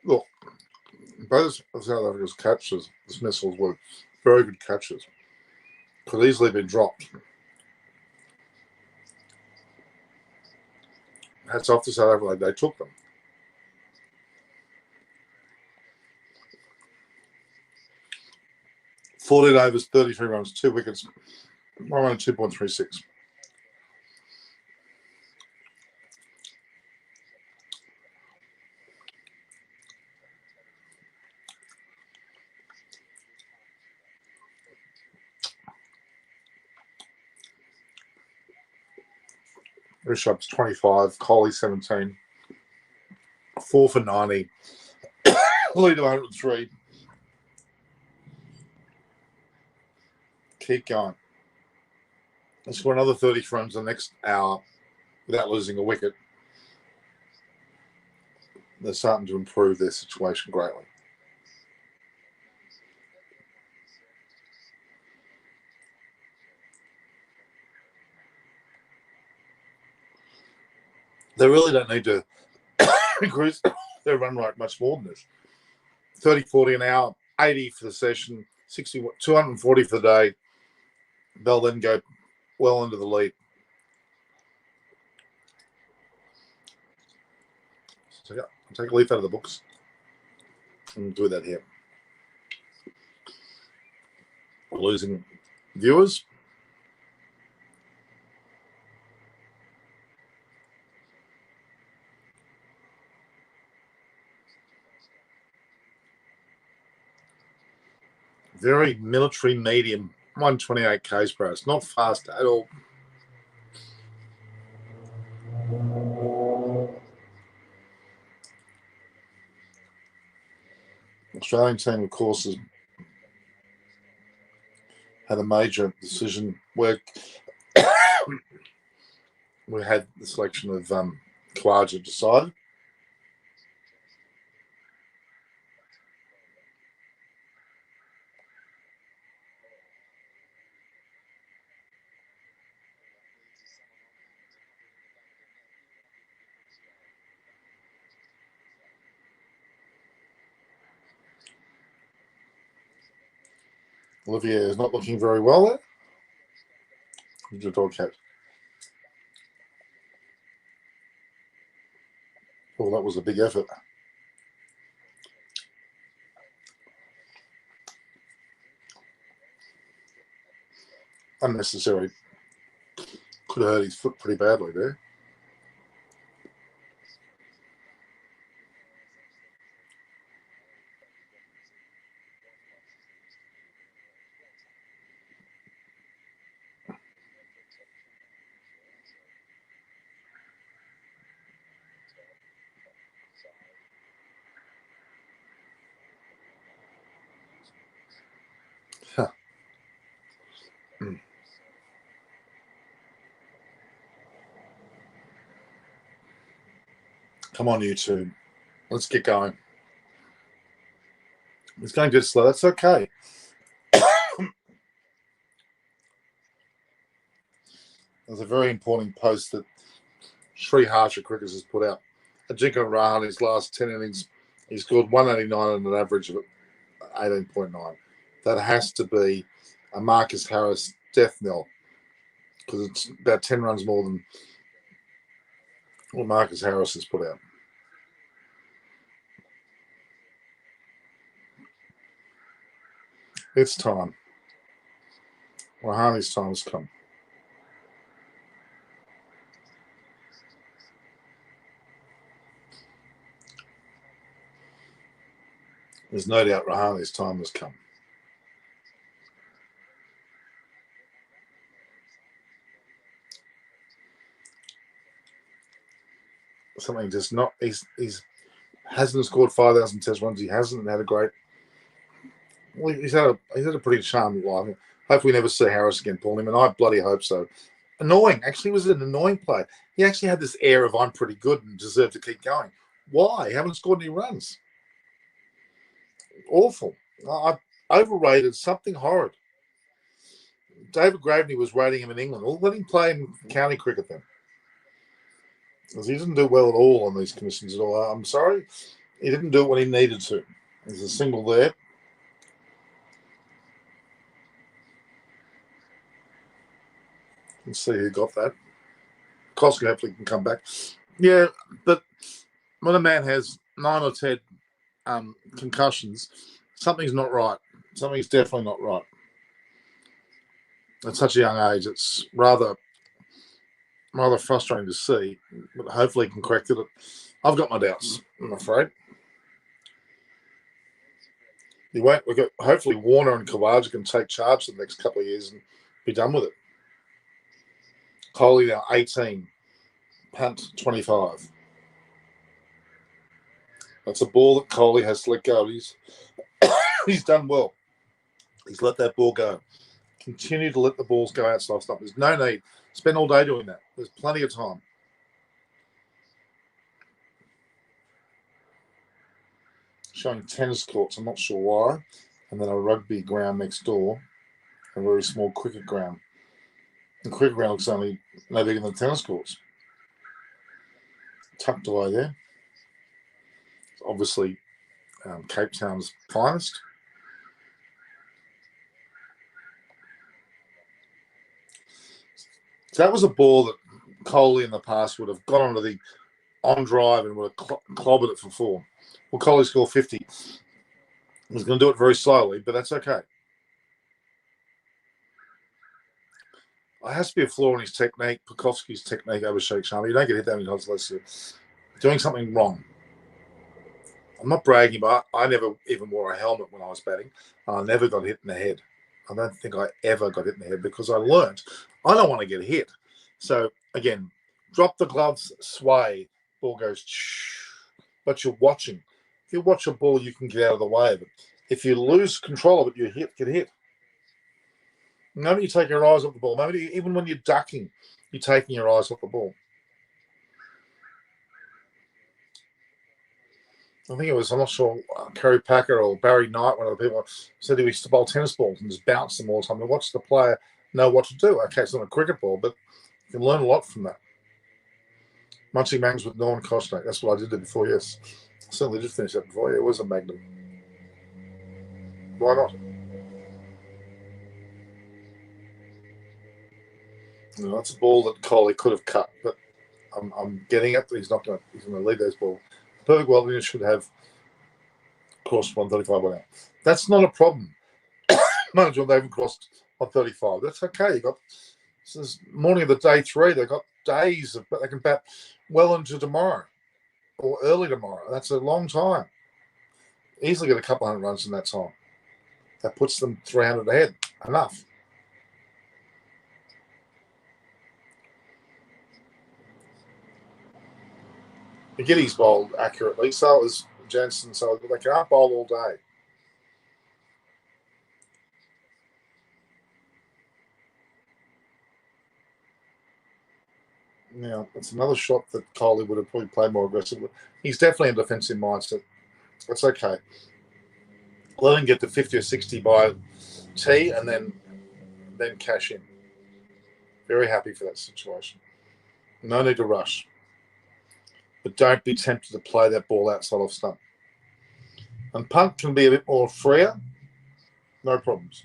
Look, both of South Africa's catches, dismissals, were very good catches. Could easily have been dropped. Hats off to South Africa, they took them. 14 overs, 33 runs, 2 wickets, 102.36. Rishabh's 25, Kohli 17, 4 for 90, lead of 103. Keep going. Let's score another 30 runs in the next hour without losing a wicket. They're starting to improve their situation greatly. They really don't need to increase their run rate much more than this. 30, 40 an hour, 80 for the session, 60, 240 for the day. They'll then go well into the lead. So yeah, I'll take a leaf out of the books and do that here. We're losing viewers. Very military medium, 128 k's per hour. It's not fast at all. Australian team, of course, has had a major decision where we had the selection of Khawaja decided. Olivier is not looking very well there. Your dog cat. Oh, that was a big effort. Unnecessary. Could have hurt his foot pretty badly there. Huh. Come on, YouTube. Let's get going. It's going to get slow. That's okay. There's a very important post that Sri Harsha Crickets has put out. Ajinkya Rahane, his last 10 innings, he scored 189 and an average of 18.9. That has to be a Marcus Harris death knell because it's about 10 runs more than what Marcus Harris has put out. It's time. Rahane's time has come. There's no doubt Rahane's time has come. Something just not. He's hasn't scored 5,000 test runs. He hasn't had a great. Well, he's had a pretty charming life. Hopefully, we never see Harris again, Paul. And I bloody hope so. Annoying. Actually, he was an annoying player. He actually had this air of I'm pretty good and deserve to keep going. Why? He haven't scored any runs. Awful. I overrated something horrid. David Graveney was rating him in England. Well, let him play in county cricket then. Because he didn't do well at all on these commissions at all. I'm sorry. He didn't do it when he needed to. There's a single there. Let's see who got that. Koska hopefully can come back. Yeah, but when a man has 9 or 10 concussions, something's not right. Something's definitely not right. at such a young age, it's rather frustrating to see, but hopefully he can correct it. I've got my doubts, I'm afraid. He won't. We've got, hopefully Warner and Kawaja can take charge for the next couple of years and be done with it. Coley now 18, punt 25. That's a ball that Coley has to let go. He's done well. He's let that ball go. Continue to let the balls go outside stuff. There's no need. Spend all day doing that. There's plenty of time. Showing tennis courts, I'm not sure why. And then a rugby ground next door. A very small cricket ground. The cricket ground looks only no bigger than the tennis courts. Tucked away there. Obviously, Cape Town's finest. So that was a ball that Coley in the past would have got onto the on drive and would have clobbered it for 4. Well, Coley scored 50. He's going to do it very slowly, but that's okay. It has to be a flaw in his technique, Pukowski's technique over Sheikh Sharma. You don't get hit that many times unless you're doing something wrong. I'm not bragging, but I never even wore a helmet when I was batting. I never got hit in the head. I don't think I ever got hit in the head because I learned I don't want to get hit. So, again, drop the gloves, sway, ball goes, but you're watching. If you watch a ball, you can get out of the way of it. If you lose control of it, you get hit. The moment you take your eyes off the ball, even when you're ducking, you're taking your eyes off the ball. I think it was, I'm not sure, Kerry Packer or Barry Knight, one of the people, said he used to bowl tennis balls and just bounce them all the time and watch the player know what to do. Okay, it's not a cricket ball, but you can learn a lot from that. Munching Mangs with Norman Kosnak. That's what I did before, yes. I certainly did finish that before. Yeah, it was a magnum. Why not? No, that's a ball that Coley could have cut, but I'm getting it. He's not going to. He's going to leave those ball. Perfect Wellington should have crossed 135 1 out. That's not a problem. Manager, they haven't crossed 135. That's okay. You got this is morning of the day 3. They've got days of, but they can bat well into tomorrow or early tomorrow. That's a long time. Easily get a couple hundred runs in that time. That puts them 300 ahead. Enough. McGiddy's bowled accurately, so is Jensen, so they can't bowl all day. Now, it's another shot that Coley would have probably played more aggressively. He's definitely a defensive mindset. That's okay. Let him get to 50 or 60 by tee and then cash in. Very happy for that situation. No need to rush. But don't be tempted to play that ball outside off stump. And punt can be a bit more freer. No problems.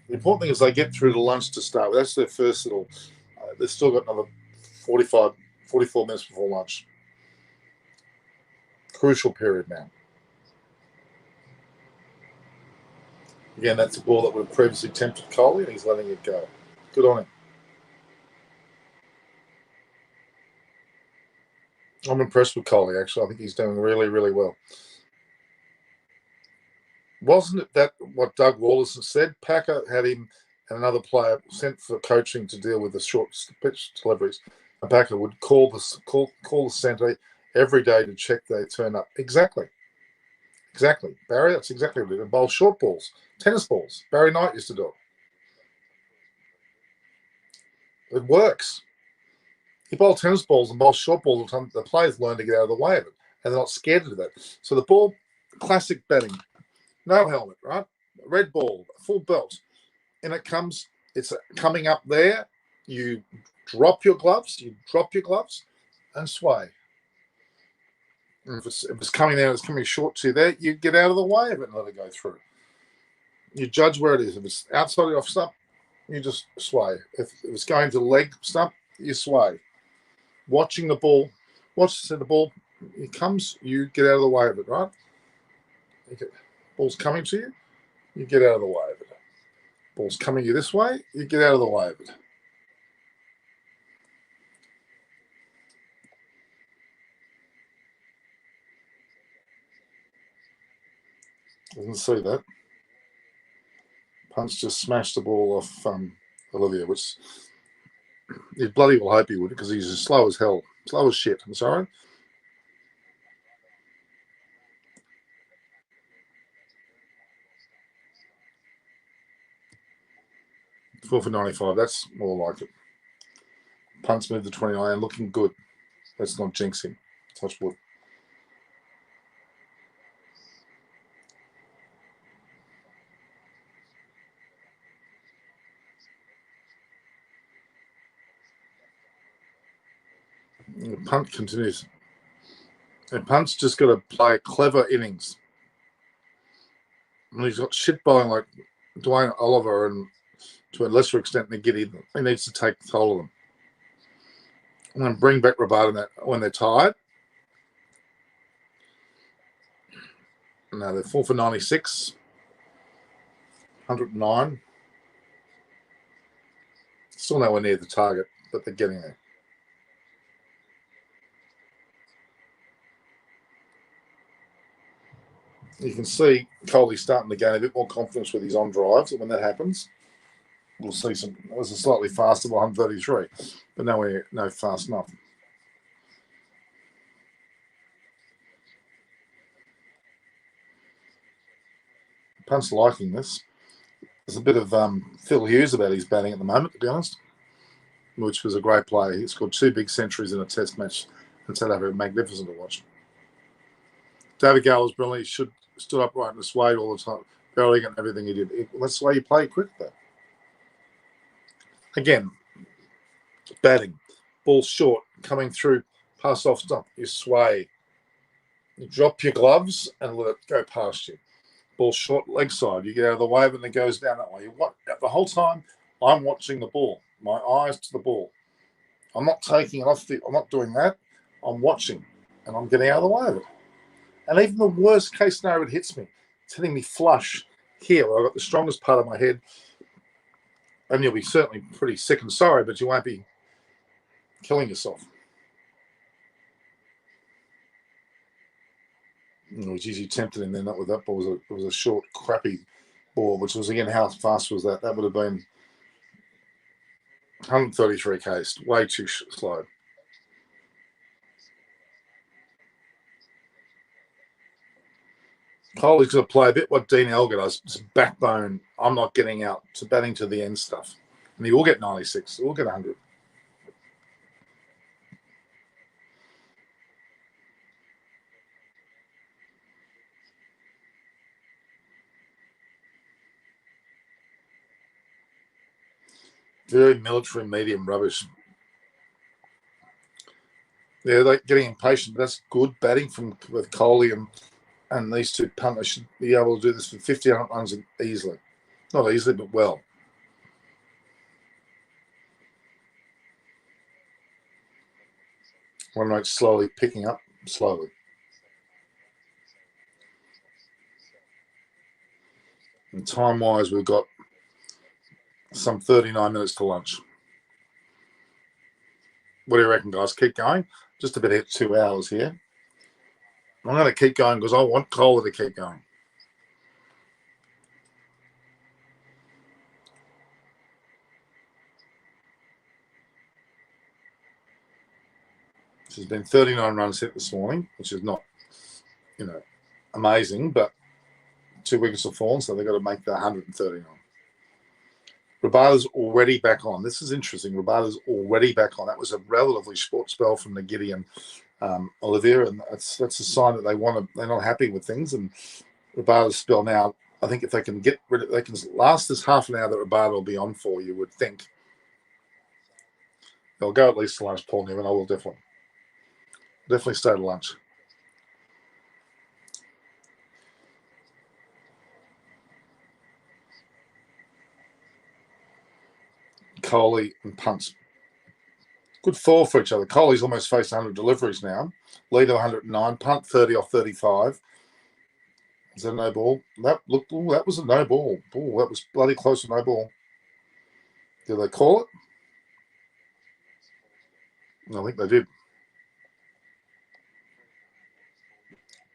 The important thing is they get through to lunch to start with. That's their first little... they've still got another 44 minutes before lunch. Crucial period now. Again, that's a ball that would have previously tempted Coley, and he's letting it go. Good on him. I'm impressed with Coley, actually. I think he's doing really, really well. Wasn't it that what Doug Wallace said? Packer had him and another player sent for coaching to deal with the short pitch deliveries. And Packer would call the centre every day to check they turn up. Exactly. Barry, that's exactly what it is. Bowl short balls, tennis balls. Barry Knight used to do it. It works. You bowl tennis balls and bowl short balls all the time. The players learn to get out of the way of it, and they're not scared to do that. So the ball, classic batting, no helmet, right? Red ball, full belt, and it's coming up there. You drop your gloves, and sway. And if it's coming out, it's coming short to you there, you get out of the way of it and let it go through. You judge where it is. If it's outside the off stump, you just sway. If it's going to the leg stump, you sway. Watching the ball, the ball, it comes, you get out of the way of it, right? Ball's coming to you, you get out of the way of it. Ball's coming you this way. You get out of the way of it. Doesn't see that. Punch just smashed the ball off Olivia, which he bloody well hope he would, because he's slow as hell. Slow as shit. I'm sorry. Four for 95. That's more like it. Punch moved to 29, looking good. Let's not jinx him. Touch wood. The punt continues. And Punt's just got to play clever innings. And he's got shit bowling like Dwayne Oliver and to a lesser extent McGiddy. He needs to take hold of them. And then bring back Rabada when they're tired. Now they're 4 for 96. 109. Still nowhere near the target, but they're getting there. You can see Coley starting to gain a bit more confidence with his on drives, and when that happens, we'll see some. It was a slightly faster 133, but nowhere no fast enough. Punt's liking this. There's a bit of Phil Hughes about his batting at the moment, to be honest, which was a great play. He scored 2 big centuries in a test match in South Africa. Magnificent to watch. David Gale was brilliant. He stood upright and swayed all the time, barreling and everything he did. That's the way you play quick, though. Again, batting, ball short, coming through, pass off stump, you sway. You drop your gloves and let it go past you. Ball short, leg side, you get out of the way and it goes down that way. The whole time, I'm watching the ball, my eyes to the ball. I'm not taking it off. I'm not doing that. I'm watching, and I'm getting out of the way of it. And even the worst case scenario, it hits me. It's hitting me flush here. I've got the strongest part of my head. And you'll be certainly pretty sick and sorry, but you won't be killing yourself. It was easy tempted in there, not with that ball. It was a short, crappy ball, which was, again, how fast was that? That would have been 133 k's, way too slow. Coley's going to play a bit what Dean Elgar does. It's backbone. I'm not getting out to batting to the end stuff. And he will get 96. He will get 100. Very military medium rubbish. Yeah, they're getting impatient. That's good batting with Coley and these two punters should be able to do this for 50 runs easily. Not easily, but well. One rate slowly picking up, slowly. And time-wise, we've got some 39 minutes to lunch. What do you reckon, guys? Keep going? Just a bit of 2 hours here. I'm going to keep going because I want Kohler to keep going. There's been 39 runs hit this morning, which is not, amazing, but 2 wickets have fallen, so they've got to make the 139. Rabada's already back on. This is interesting. Rabada's already back on. That was a relatively short spell from Nagidi and Olivia, and that's a sign that they're not happy with things. And Rabada's spell now, I think if they can get rid of, they can last this half an hour that Rabada will be on for, you would think. They'll go at least to lunch, Paul Newman. I will definitely stay to lunch. Coley and punts. Good fall for each other. Coley's almost faced 100 deliveries now. Leader 109, punt 30 off 35. Is that a no ball? That looked. Ooh, that was a no ball. Ooh, that was bloody close to no ball. Did they call it? I think they did.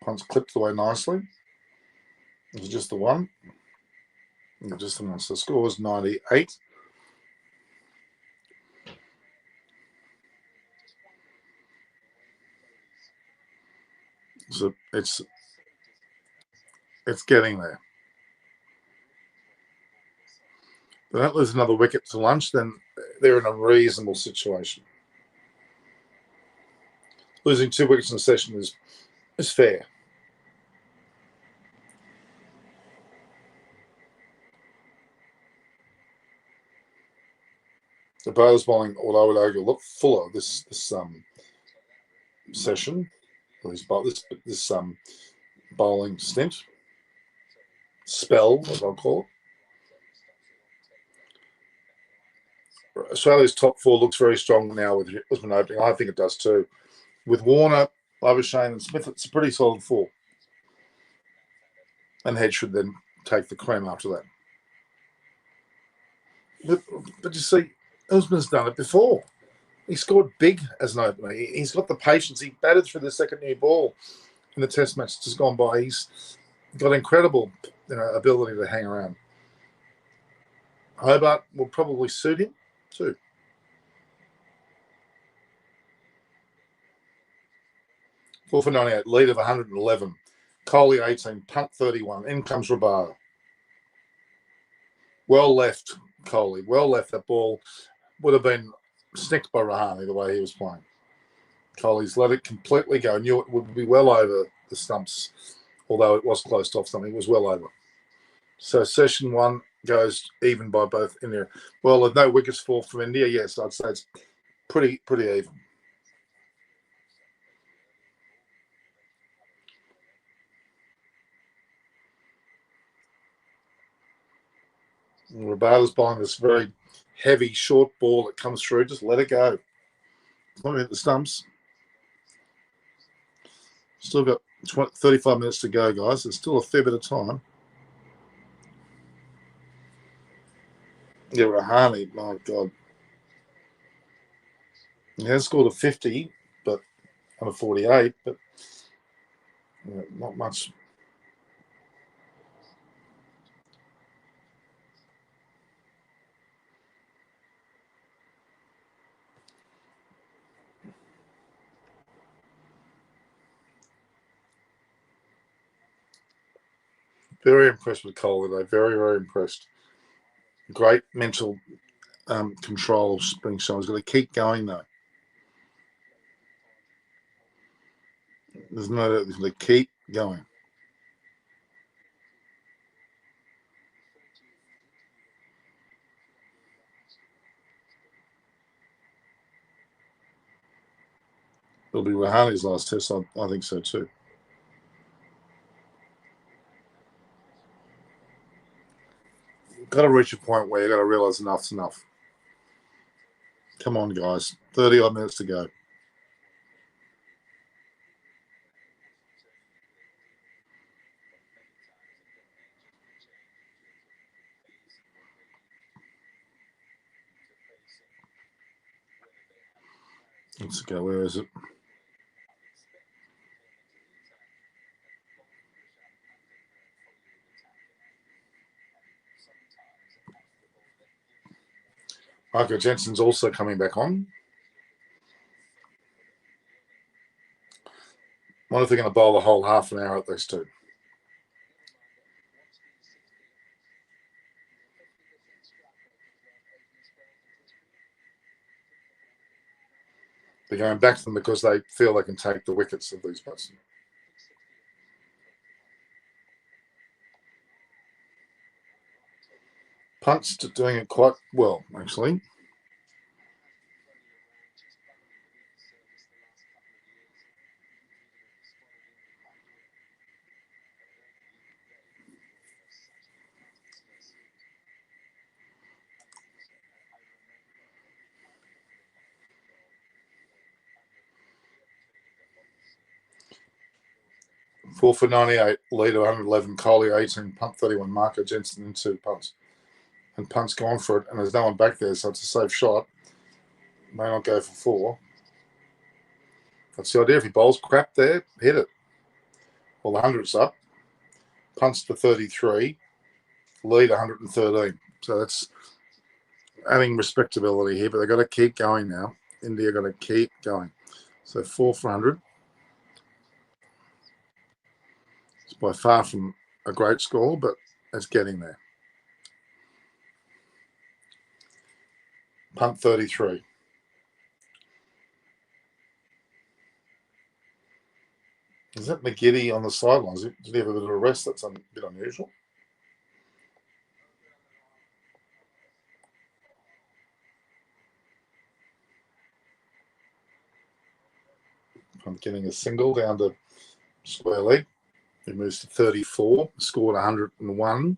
Punt's clipped away nicely. It was just the one. Just the one. So the score was 98. So it's getting there. If they don't lose another wicket to lunch, then they're in a reasonable situation. Losing 2 wickets in a session is fair. The bowler's bowling, although I would argue, a lot fuller this session, or this bowling stint, spell, as I'll call it. Australia's top 4 looks very strong now with Usman opening. I think it does too. With Warner, Labuschagne and Smith, it's a pretty solid 4. And Head should then take the cream after that. But you see, Usman's done it before. He scored big as an opener. He's got the patience. He batted through the second new ball in the Test match that's just gone by. He's got incredible ability to hang around. Hobart will probably suit him too. Four for 98, lead of 111. Kohli 18, punt 31. In comes Rabada. Well left, Kohli. Well left. That ball would have been snicked by Rahane the way he was playing. Kohli's let it completely go. Knew it would be well over the stumps, although it was close off something. It was well over. So session 1 goes even by both India. Well, with no wickets fall from India, yes, I'd say it's pretty even. Rabada's bowling this very heavy, short ball that comes through. Just let it go. It's not hit the stumps. Still got 35 minutes to go, guys. There's still a fair bit of time. Yeah, Rahane, my God. He has scored a 50, but on a 48, but not much. Very impressed with Kohli today. Very, very impressed. Great mental control being shown. He's got to keep going though. There's no doubt he's going to keep going. It'll be Rahane's last test. I think so too. Got to reach a point where you've got to realise enough's enough. Come on, guys. 30 odd minutes to go. Let's go. Where is it? Michael Jensen's also coming back on. I wonder if they're going to bowl the whole half an hour at these two. They're going back to them because they feel they can take the wickets of these batsmen. Punt's doing it quite well, actually. 4 for 98, leader 111, Coley 18, punt 31, Marco Jensen in 2 punts. And punt's gone for it, and there's no one back there, so it's a safe shot. May not go for 4. That's the idea. If he bowls crap there, hit it. Well, the 100's up. Punts to 33, lead 113. So that's adding respectability here, but they've got to keep going now. India got to keep going. So 4 for 100. It's by far from a great score, but it's getting there. Punt 33. Is that McGiddy on the sidelines? Did he have a bit of a rest? That's a bit unusual. I'm getting a single down to square leg. He moves to 34, scored 101.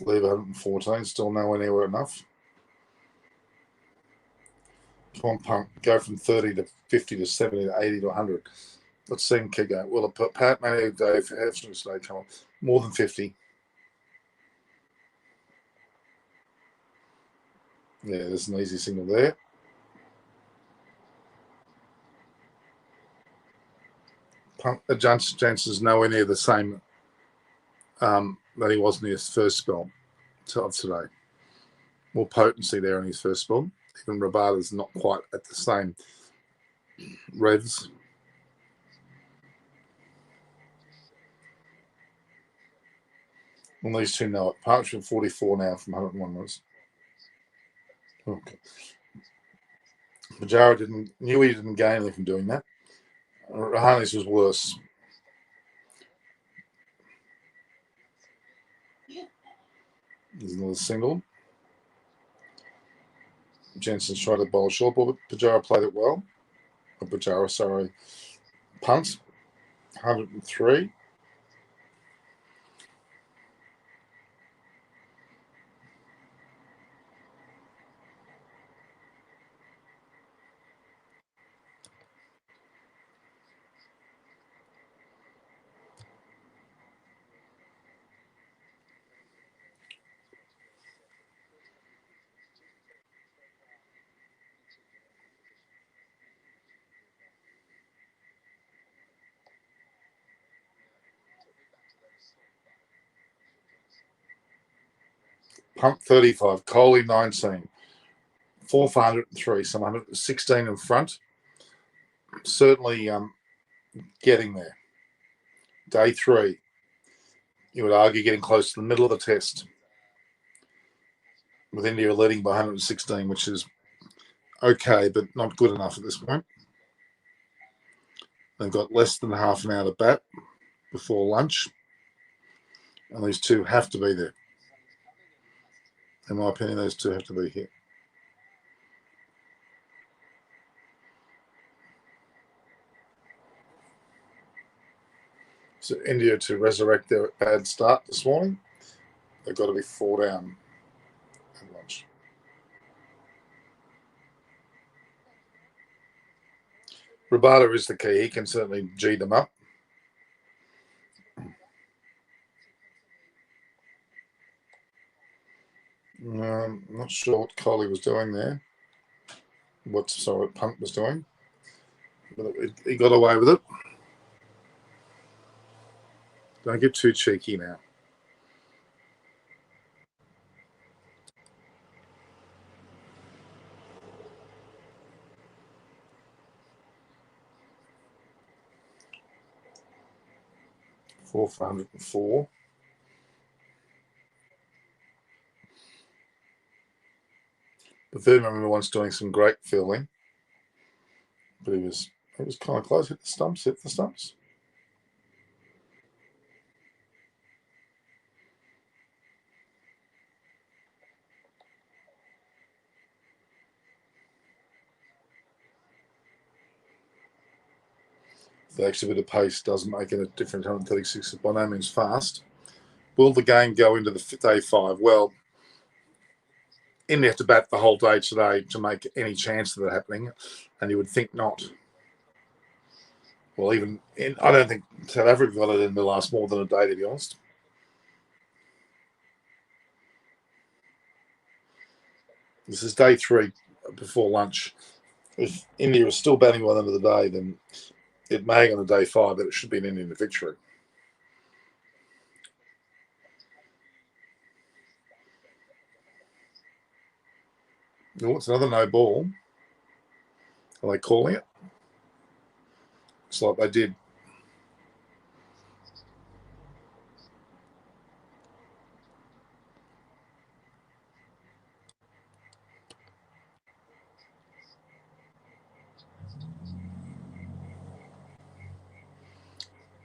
Leave 114, still nowhere near enough. Come on, Punk, go from 30 to 50 to 70 to 80 to 100. Let's see him keep going. Well, Pat Manny, Dave, Heffner, come on, more than 50. Yeah, there's an easy single there. Punk, Jansen's nowhere near the same that he was in his first spell of today. More potency there in his first spell. Even Rabada's not quite at the same revs. And these two know it. Partnership 44 now from 101 was. Okay. Pujara knew he didn't gain anything from doing that. Rahani's was worse. There's another single. Jensen's tried to bowl short ball, but Pujara played it well. Pujara, sorry. Punt, 103. Pump 35, Coley 19, 4 for 103, some 116 in front. Certainly getting there. Day 3, you would argue getting close to the middle of the test. With India leading by 116, which is okay, but not good enough at this point. They've got less than half an hour to bat before lunch. And these two have to be there. In my opinion, those two have to be here. So India to resurrect their bad start this morning, they've got to be 4 down at lunch. Rabada is the key. He can certainly G them up. Not sure what Coley was doing there. What Punk was doing. But he got away with it. Don't get too cheeky now. Four for 104. The third member once doing some great fielding, but it was kind of close. Hit the stumps. The extra bit of pace doesn't make it a different 136. By no means fast, Will the game go into the day 5? Well, India have to bat the whole day today to make any chance of that happening, and you would think not. Well, I don't think South Africa got it in the last more than a day, to be honest. This is day 3 before lunch. If India is still batting by the end of the day, then it may go on a day 5, but it should be an Indian victory. Oh, it's another no ball. Are they calling it? Looks like they did.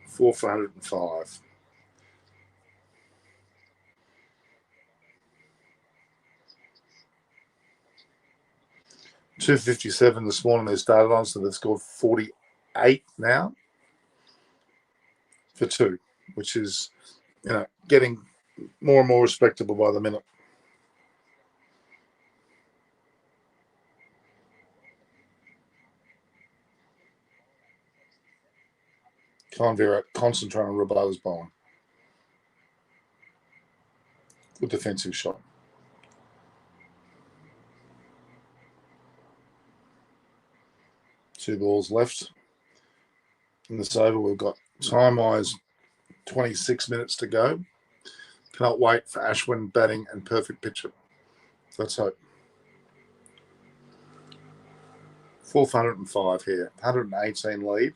Four for 105. .257 this morning they started on, so they've scored 48 now for 2, which is, getting more and more respectable by the minute. Conveer concentrating on Rabada's bowling. Good defensive shot. Two balls left in this over. We've got time-wise 26 minutes to go. Cannot wait for Ashwin batting and perfect pitcher. Let's hope. 405 here. 118 lead.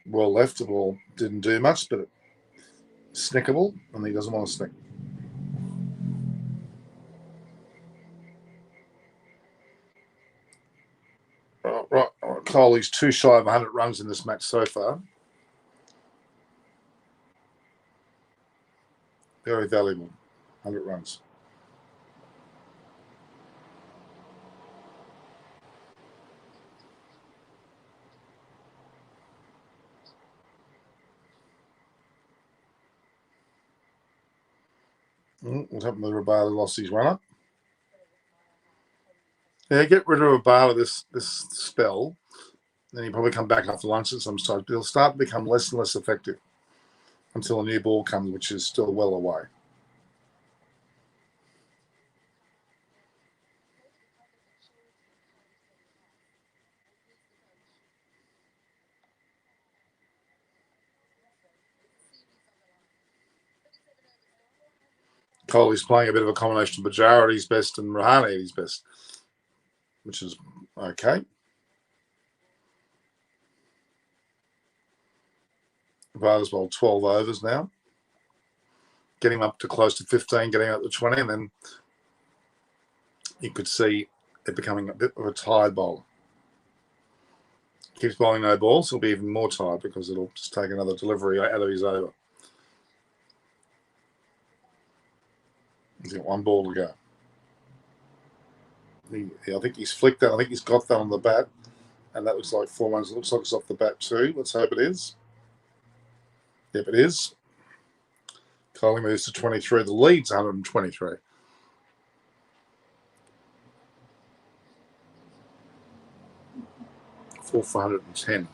Well left. The ball didn't do much, but snickable, and he doesn't want to snick. Right. Kohli's 2 shy of 100 runs in this match so far. Very valuable. 100 runs. What happened with Rabada? Lost his run up. Yeah, get rid of Rabada this spell. Then he'll probably come back after lunch at some stage. But he'll start to become less and less effective until a new ball comes, which is still well away. Kohli's playing a bit of a combination of Bajara at his best and Rahane at his best, which is okay. Rabada's bowled 12 overs now. Getting up to close to 15, getting up to 20, and then you could see it becoming a bit of a tired bowler. Keeps bowling no balls, he'll be even more tired because it'll just take another delivery out of his over. He's got 1 ball to go. I think he's flicked that. I think he's got that on the bat, and that looks like 4 runs. It looks like it's off the bat too. Let's hope it is. Yep, it is. Kohli moves to 23. The lead's 123. Four for 110.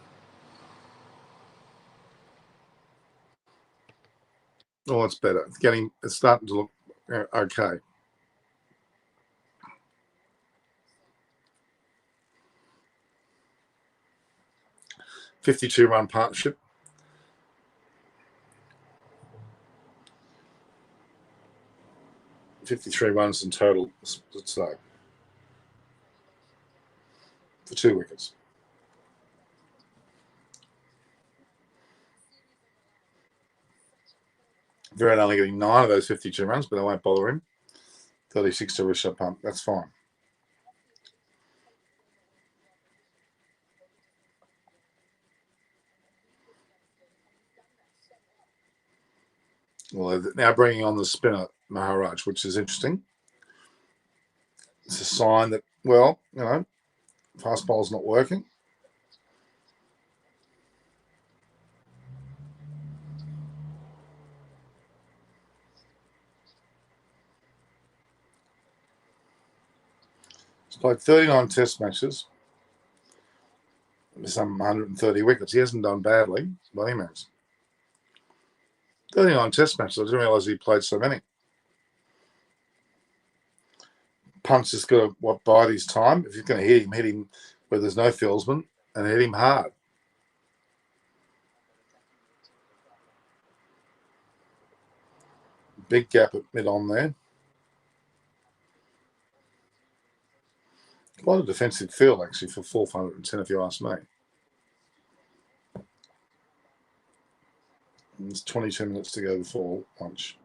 Oh, it's better. It's starting to look okay. $52-run partnership. $53 runs in total today for 2 wickets. Virat only getting 9 of those 52 runs, but I won't bother him. 36 to Rishabh Pant. That's fine. Well, they're now bringing on the spinner, Maharaj, which is interesting. It's a sign that, fast bowl's not working. He's played 39 test matches with some 130 wickets. He hasn't done badly by any means. 39 test matches. I didn't realise he played so many. Punt's just got to bide his time. If he's going to hit him where there's no fieldsman and hit him hard. Big gap at mid-on there. Quite a defensive field, actually, for 410, if you ask me. There's 22 minutes to go before lunch.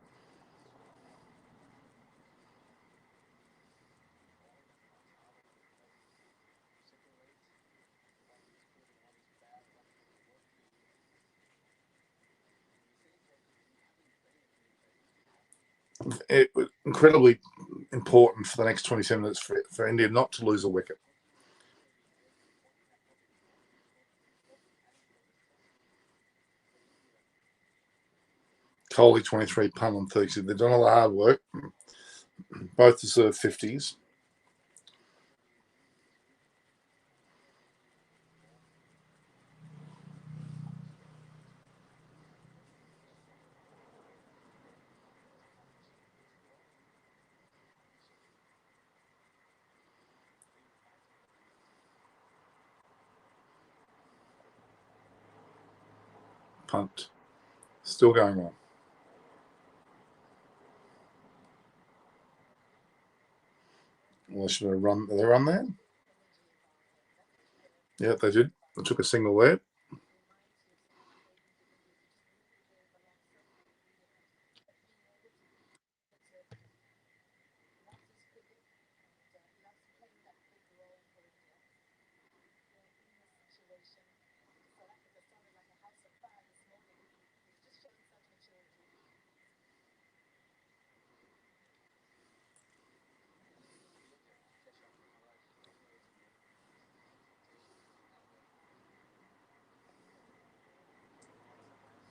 It was incredibly important for the next 27 minutes for India not to lose a wicket. Kohli 23, Punt on 32. They've done all the hard work. Both deserve 50s. Punt. Still going on. Well, they should have run. Did they run there? Yeah, they did. They took a single there.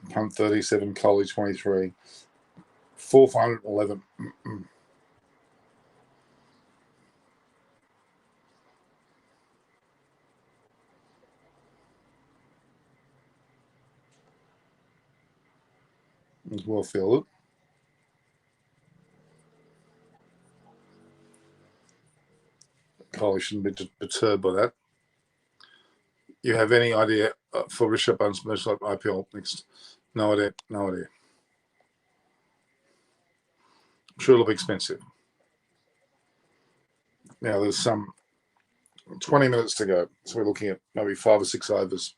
Punt 37, Kohli 23. 411. It was well fielded. Kohli shouldn't be perturbed by that. You have any idea for Rishabh Pant's most like IPL next? No idea. No idea. I'm sure it'll be expensive. Now there's some 20 minutes to go, so we're looking at maybe 5 or 6 overs.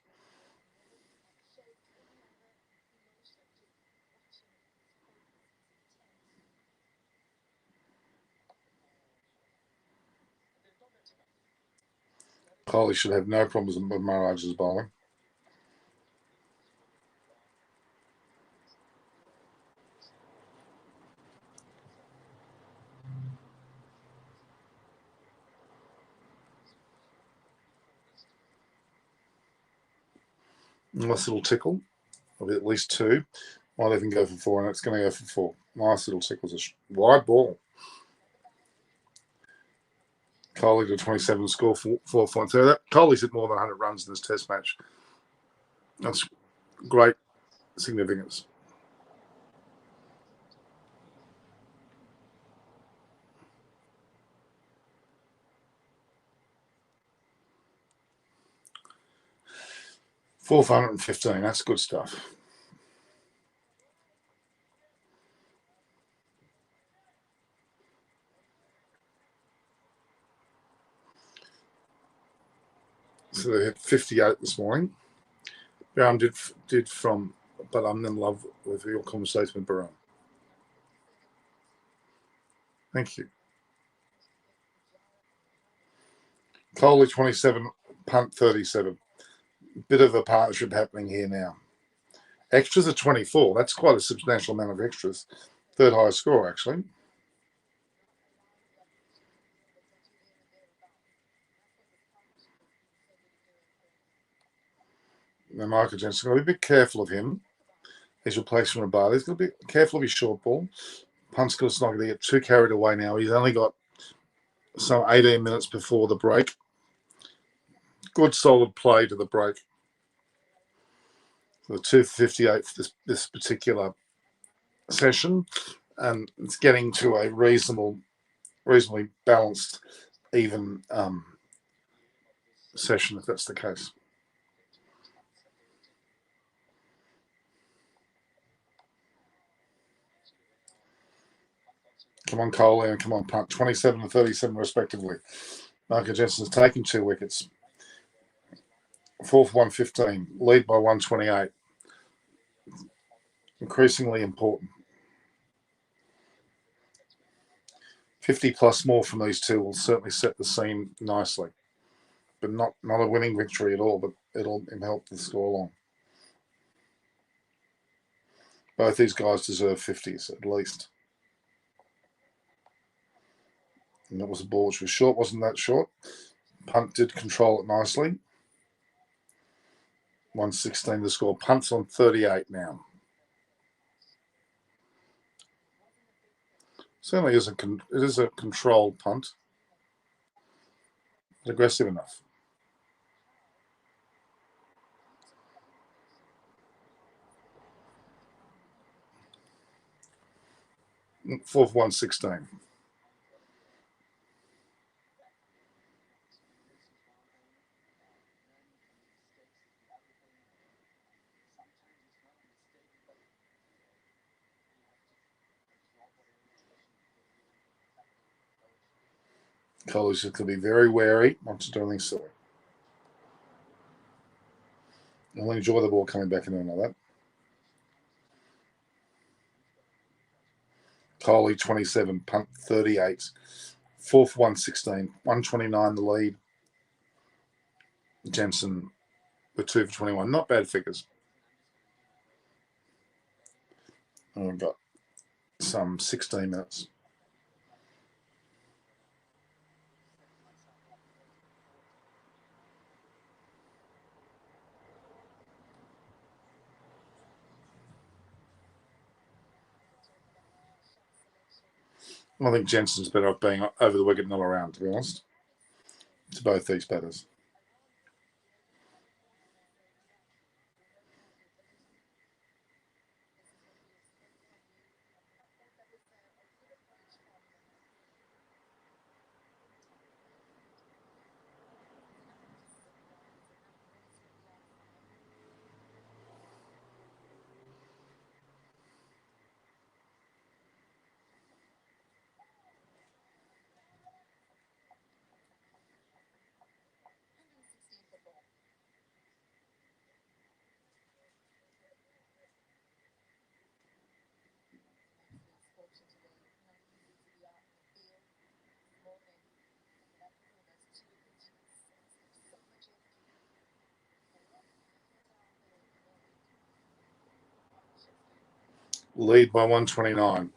Kohli should have no problems with Maharaj's bowling. Nice little tickle of at least 2. Might even go for 4, and it's going to go for 4. Nice little tickles. A wide ball. Kohli to 27, score 4 points. So Kohli's hit more than 100 runs in this test match. That's great significance. $415. That's good stuff. So they hit 58 this morning. Baram did from, but I'm in love with your conversation with Baram. Thank you. Kohli 27, Punt 37. Bit of a partnership happening here now. Extras are 24. That's quite a substantial amount of extras. Third highest score, actually. Now, Michael Jensen, got to be a bit careful of him. His replacement Rabada. He's got to be careful of his short ball. Punt's not going to get too carried away now. He's only got some 18 minutes before the break. Good solid play to the break. The 258 for this particular session, and it's getting to a reasonably balanced, even session if that's the case. Come on, Coley, and come on, punt. 27 and 37 respectively. Michael Jensen's taken 2 wickets. 4 for 115. Lead by 128. Increasingly important. 50 plus more from these two will certainly set the scene nicely. But not a winning victory at all, but it'll help the score along. Both these guys deserve 50s at least. And that was a ball which was short, wasn't that short? Punt did control it nicely. 116 the score. Punt's on 38 now. Certainly it is a controlled punt. Aggressive enough. 4 for 116. College is going to be very wary not to do anything silly. I'll enjoy the ball coming back in and all that. Coley 27, punt 38. 4 for 116. 129 the lead. Jensen with 2 for 21. Not bad figures. And we've got some 16 minutes. I think Jensen's better off being over the wicket, not around, to be honest, to both these batters. Lead by 129.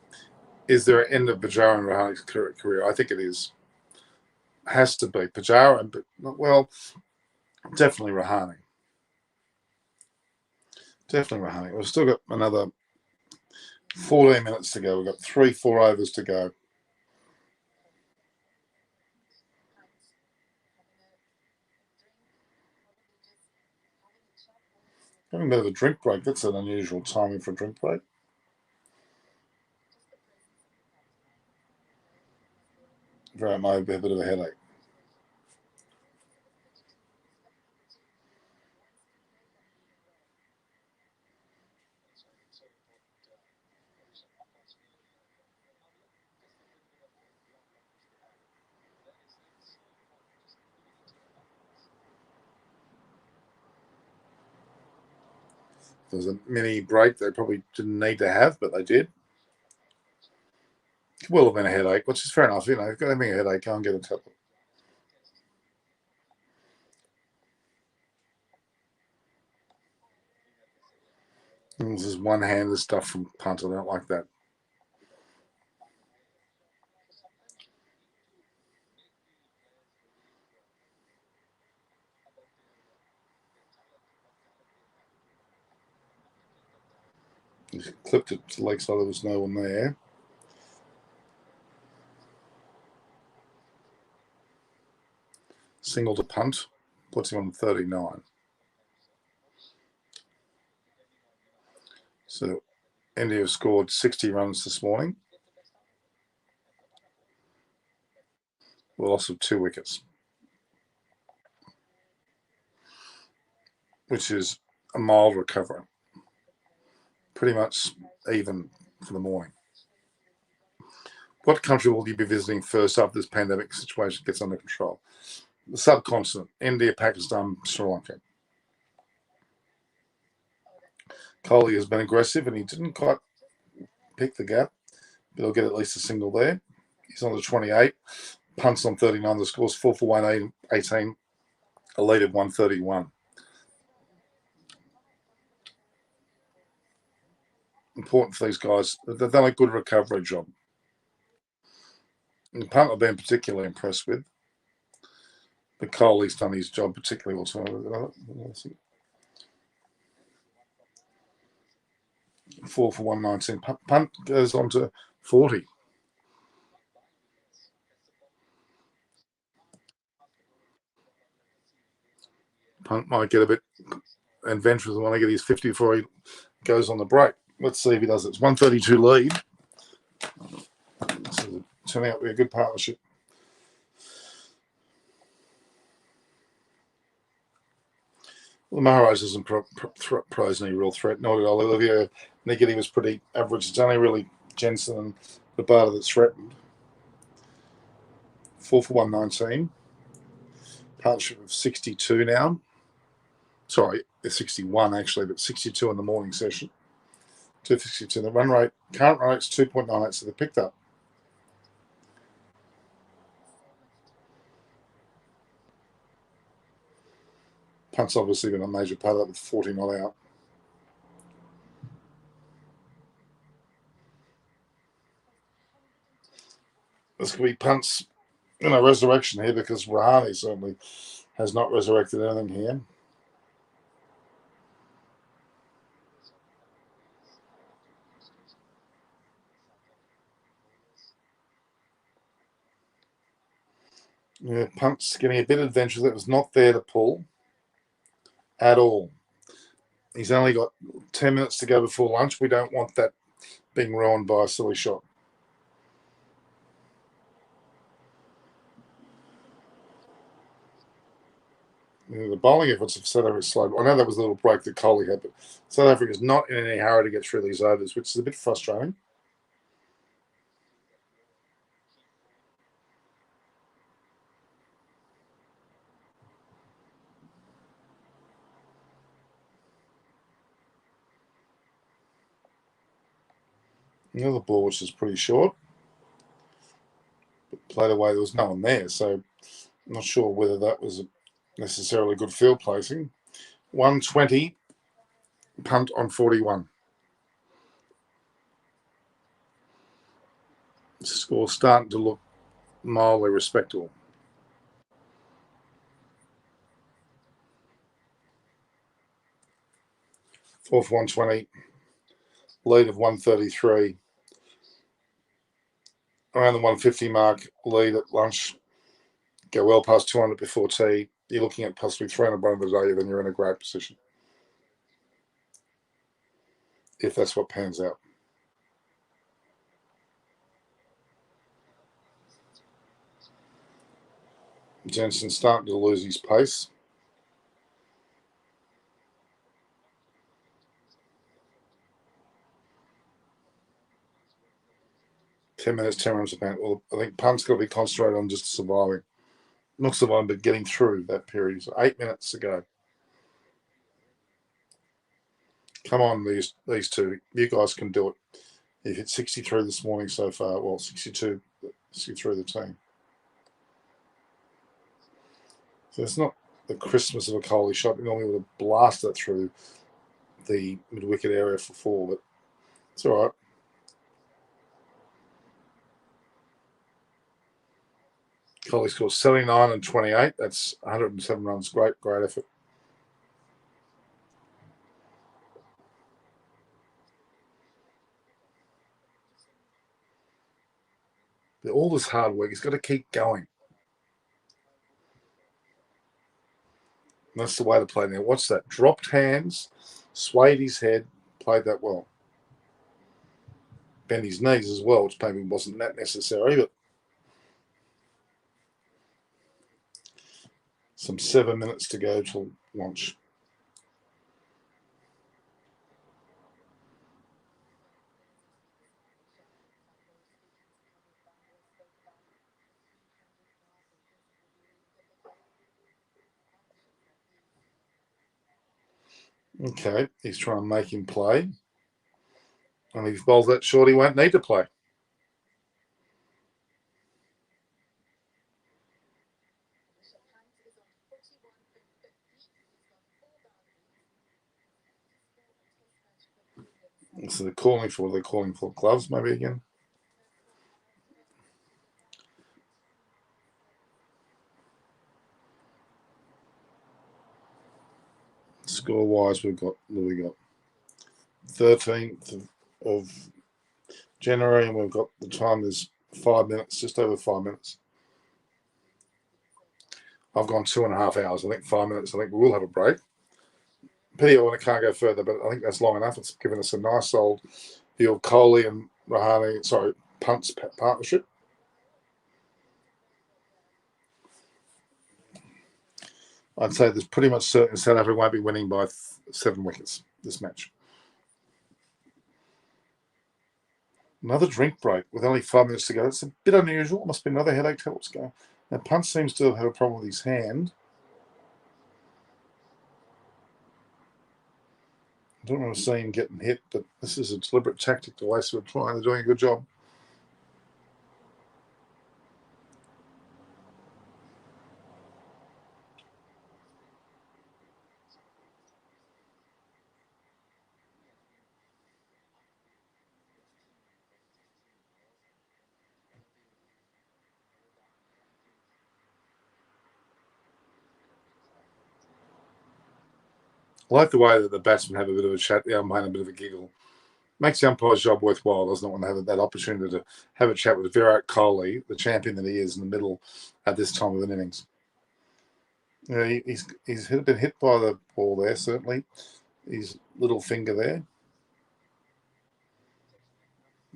Is there an end of Pujara and Rahani's career? I think it is. Has to be. Pujara, well, definitely Rahani. Definitely Rahani. We've still got another 14 minutes to go. We've got 3-4 overs to go. Having a bit of a drink break. That's an unusual timing for a drink break. Very might be a bit of a headache. There was a mini break they probably didn't need to have, but they did. It will have been a headache, which is fair enough. You know, if you've got having a headache, go and get a tablet. This is one-handed stuff from punt. I don't like that. He clipped it to the leg so there was no one there. Single to punt, puts him on 39. So India have scored 60 runs this morning. With a loss of 2 wickets, which is a mild recovery. Pretty much even for the morning. What country will you be visiting first after this pandemic situation gets under control? The subcontinent, India, Pakistan, Sri Lanka. Kohli has been aggressive and he didn't quite pick the gap, but he'll get at least a single there. He's on the 28, punts on 39, the score's 4 for 118, a lead of 131. Important for these guys. They've done a good recovery job. And the punt I've been particularly impressed with. But Kohli's done his job particularly well. 4 for 119. Punt goes on to 40. Punt might get a bit adventurous and want to get his 50 before he goes on the break. Let's see if he does it. It's 132 lead. This is turning out to be a good partnership. Well, Maharaj doesn't pose any real threat. Not at all. Olivia Niggity was pretty average. It's only really Jensen and Labata that's threatened. 4 for 119. Partnership of 62 now. Sorry, 61 actually, but 62 in the morning session. 262. The run rate, current run rate's 2.98, so they picked up. Punt's obviously been a major part of that with 40 not out. This could be punts, resurrection here because Rahane certainly has not resurrected anything here. Yeah, Punt's getting a bit adventurous. That was not there to pull at all. He's only got 10 minutes to go before lunch. We don't want that being ruined by a silly shot. The bowling efforts of South Africa slow. I know that was a little break that Kohli had, but South Africa is not in any hurry to get through these overs, which is a bit frustrating. Another ball which is pretty short, but played away. There was no one there, so I'm not sure whether that was necessarily good field placing. 120, punt on 41. The score starting to look mildly respectable. 4 for 120, lead of 133. Around the 150 mark, lead at lunch. Go well past 200 before tea. You're looking at possibly 300 run of the day, then you're in a great position. If that's what pans out. Jensen's starting to lose his pace. Ten minutes, 10 runs a punt. Well, I think Punt's got to be concentrated on just surviving. Not surviving, but getting through that period. So 8 minutes to go. Come on, these two. You guys can do it. You hit 63 this morning so far. Well, 62 through the team. So it's not the Christmas of a Kohli shot. We normally would have blasted it through the mid-wicket area for 4, but it's all right. Kohli scores 79 and 28. That's 107 runs. Great effort. All this hard work, he's got to keep going. That's the way to play now. Watch that. Dropped hands, swayed his head, played that well. Bent his knees as well, which maybe wasn't that necessary, but some 7 minutes to go till launch. Okay, he's trying to make him play. And if he bowls that short, he won't need to play. So they're calling for gloves maybe again. Score-wise, we've got 13th of January, and we've got the time is 5 minutes, just over 5 minutes. I've gone 2.5 hours. I think 5 minutes. I think we will have a break. Pity I can't go further, but I think that's long enough. It's given us a nice old view of Kohli and Punt's partnership. I'd say there's pretty much certain South Africa won't be winning by 7 wickets this match. Another drink break with only 5 minutes to go. It's a bit unusual. It must be another headache. Tell what's going. Now Punt seems to have a problem with his hand. I don't want to see him getting hit, but this is a deliberate tactic to waste of trying. They're doing a good job. I like the way that the batsmen have a bit of a chat, the umpire, a bit of a giggle. Makes the umpire's job worthwhile, doesn't it, when they have that opportunity to have a chat with Virat Kohli, the champion that he is in the middle at this time of an innings. You know, he's been hit by the ball there, certainly. His little finger there.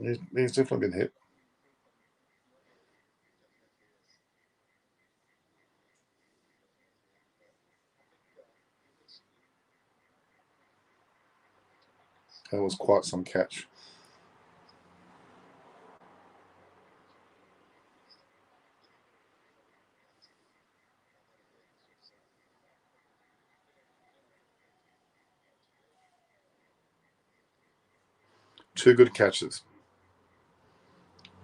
He's definitely been hit. That was quite some catch. Two good catches.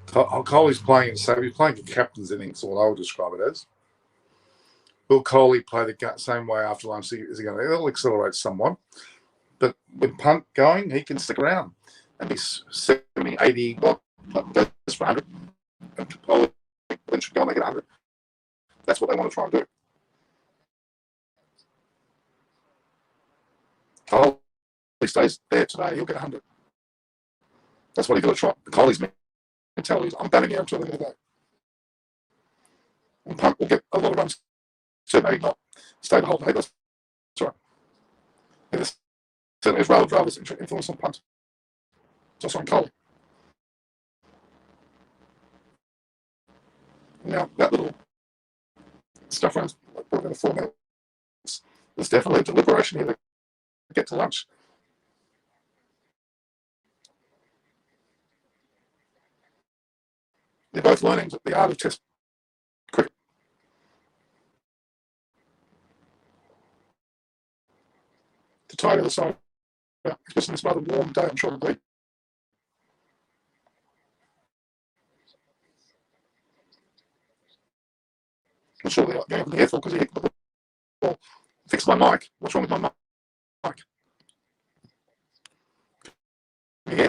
Kohli's playing it, so he's playing a captain's innings, what I would describe it as. Will Kohli play the same way after lunch? Is he going to? It'll accelerate somewhat. But with Punt going, he can stick around and be 70, 80, well, goes for 100. And Kohli should go and make it 100. That's what they want to try and do. Kohli stays there today, he'll get 100. That's what he's got to try. Kohli's mentality is, I'm batting here until the end of the day. And Punt will get a lot of runs too, maybe not stay the whole day. That's right. And this certainly is Rav's influence on Punt. It's also on Kohli. Now, that little stuff around probably 4 minutes. There's definitely a deliberation here to get to lunch. They're both learning the art of Test cricket. To tie the other side, especially this rather warm day, I'm sure it'll be. I'm sure they're going to be careful because he hit the ball. Fix my mic. What's wrong with my mic? Yeah.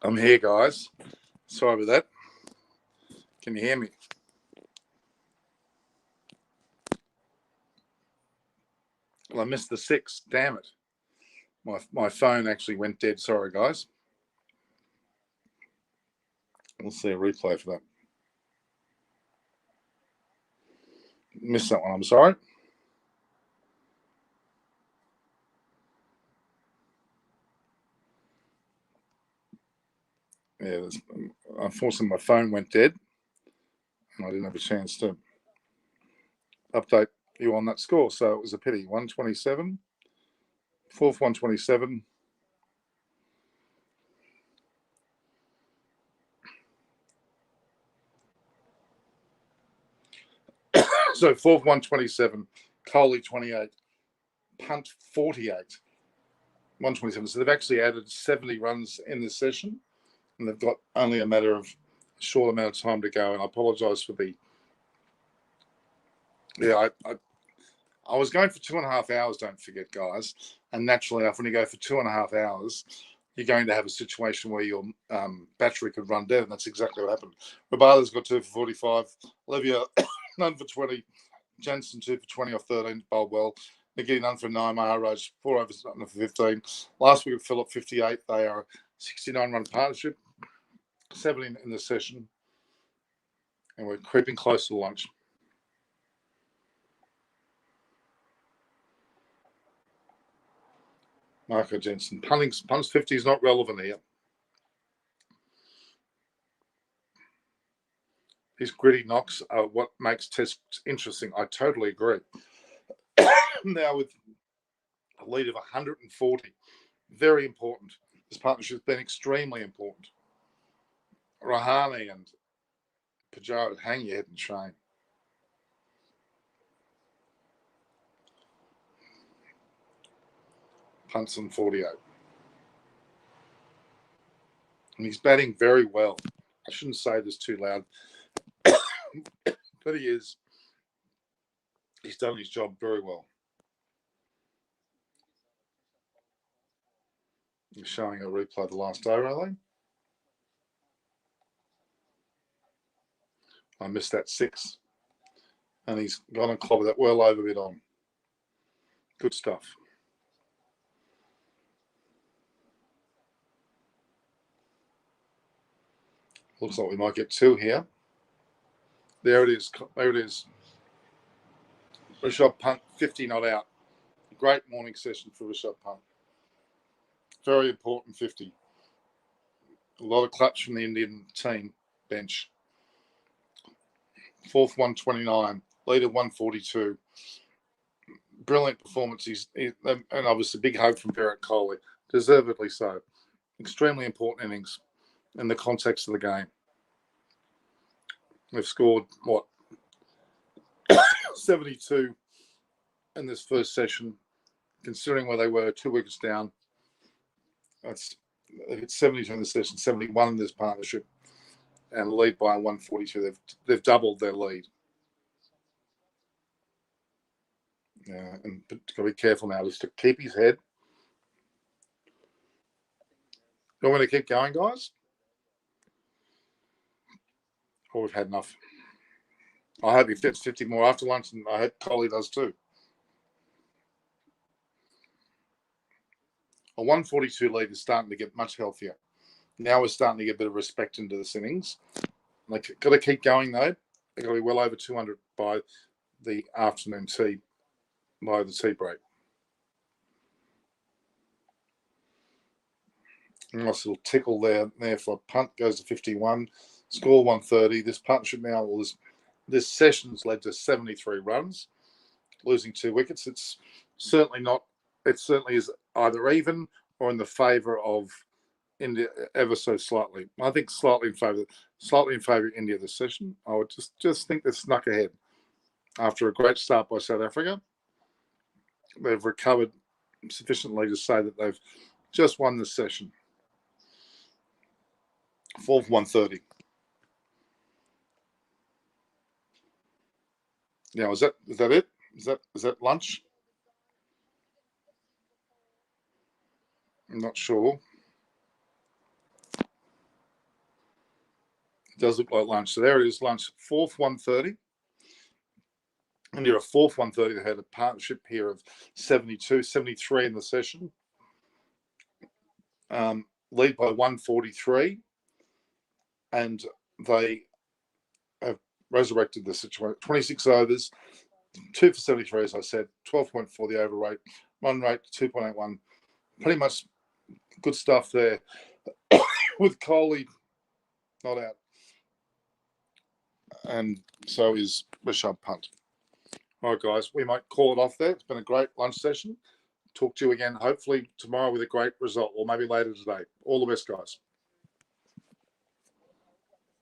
I'm here, guys. Sorry about that. Can you hear me? Well, I missed the 6. Damn it. My phone actually went dead. Sorry, guys. We'll see a replay for that. Missed that one. I'm sorry. Yeah, unfortunately, my phone went dead, and I didn't have a chance to update you on that score. So it was a pity. 127, fourth 127. So fourth 127, Coley 28, punt 48, 127. So they've actually added 70 runs in this session, and they've got only a matter of a short amount of time to go. And I apologise for the. Yeah, I was going for 2.5 hours, don't forget, guys. And naturally enough, when you go for 2.5 hours, you're going to have a situation where your battery could run dead, and that's exactly what happened. Rabada's got 2 for 45. Olivia, none for 20. Jensen, 2 for 20 off 13, bowled well. They're none for 9. Maharaj, 4 overs, nothing for 15. Last week, Philip, 58. They are a 69-run partnership, 7 in the session. And we're creeping close to lunch. Marco Jensen. Punts 50 is not relevant here. These gritty knocks are what makes tests interesting. I totally agree. Now with a lead of 140, very important. This partnership has been extremely important. Rahane and Pajaro, hang your head in shame. Punts on 48. And he's batting very well. I shouldn't say this too loud, but he is. He's done his job very well. He's showing a replay of the last day, are they? I missed that 6. And he's gone and clobbered that well over bit on. Good stuff. Looks like we might get 2 here. There it is. There it is. Rishabh Pant, 50 not out. Great morning session for Rishabh Pant. Very important 50. A lot of clutch from the Indian team bench. Fourth 129. Leader 142. Brilliant performance. And obviously big hug from Virat Kohli. Deservedly so. Extremely important innings in the context of the game. They've scored, 72 in this first session, considering where they were 2 wickets down. It's 72 in this session, 71 in this partnership, and lead by 142. They've doubled their lead. Yeah, and got to be careful now just to keep his head. You want me to keep going, guys? Or we've had enough? I hope he gets 50 more after lunch, and I hope Coley does too. A 142 lead is starting to get much healthier. Now we're starting to get a bit of respect into this innings. They've got to keep going, though. They've got to be well over 200 by the afternoon tea, by the tea break. Nice little tickle there for a punt, goes to 51, score 130. This partnership now, this session's led to 73 runs, losing 2 wickets. It's certainly not, it certainly is either even or in the favour of India ever so slightly. I think slightly in favour of India this session. I would just think they've snuck ahead after a great start by South Africa. They've recovered sufficiently to say that they've just won this session. Fourth 130. Now is that it? Is that lunch? I'm not sure. does look like lunch. So there it is, lunch. Fourth 1:30. And you're a fourth 1:30 that had a partnership here of 72, 73 in the session. Lead by 143. And they have resurrected the situation. 26 overs, 2 for 73, as I said, 12.4 the over rate, run rate 2.81. Pretty much good stuff there. With Coley not out. And so is Rashad Punt. All right, guys, we might call it off there. It's been a great lunch session. Talk to you again, hopefully tomorrow with a great result, or maybe later today. All the best, guys.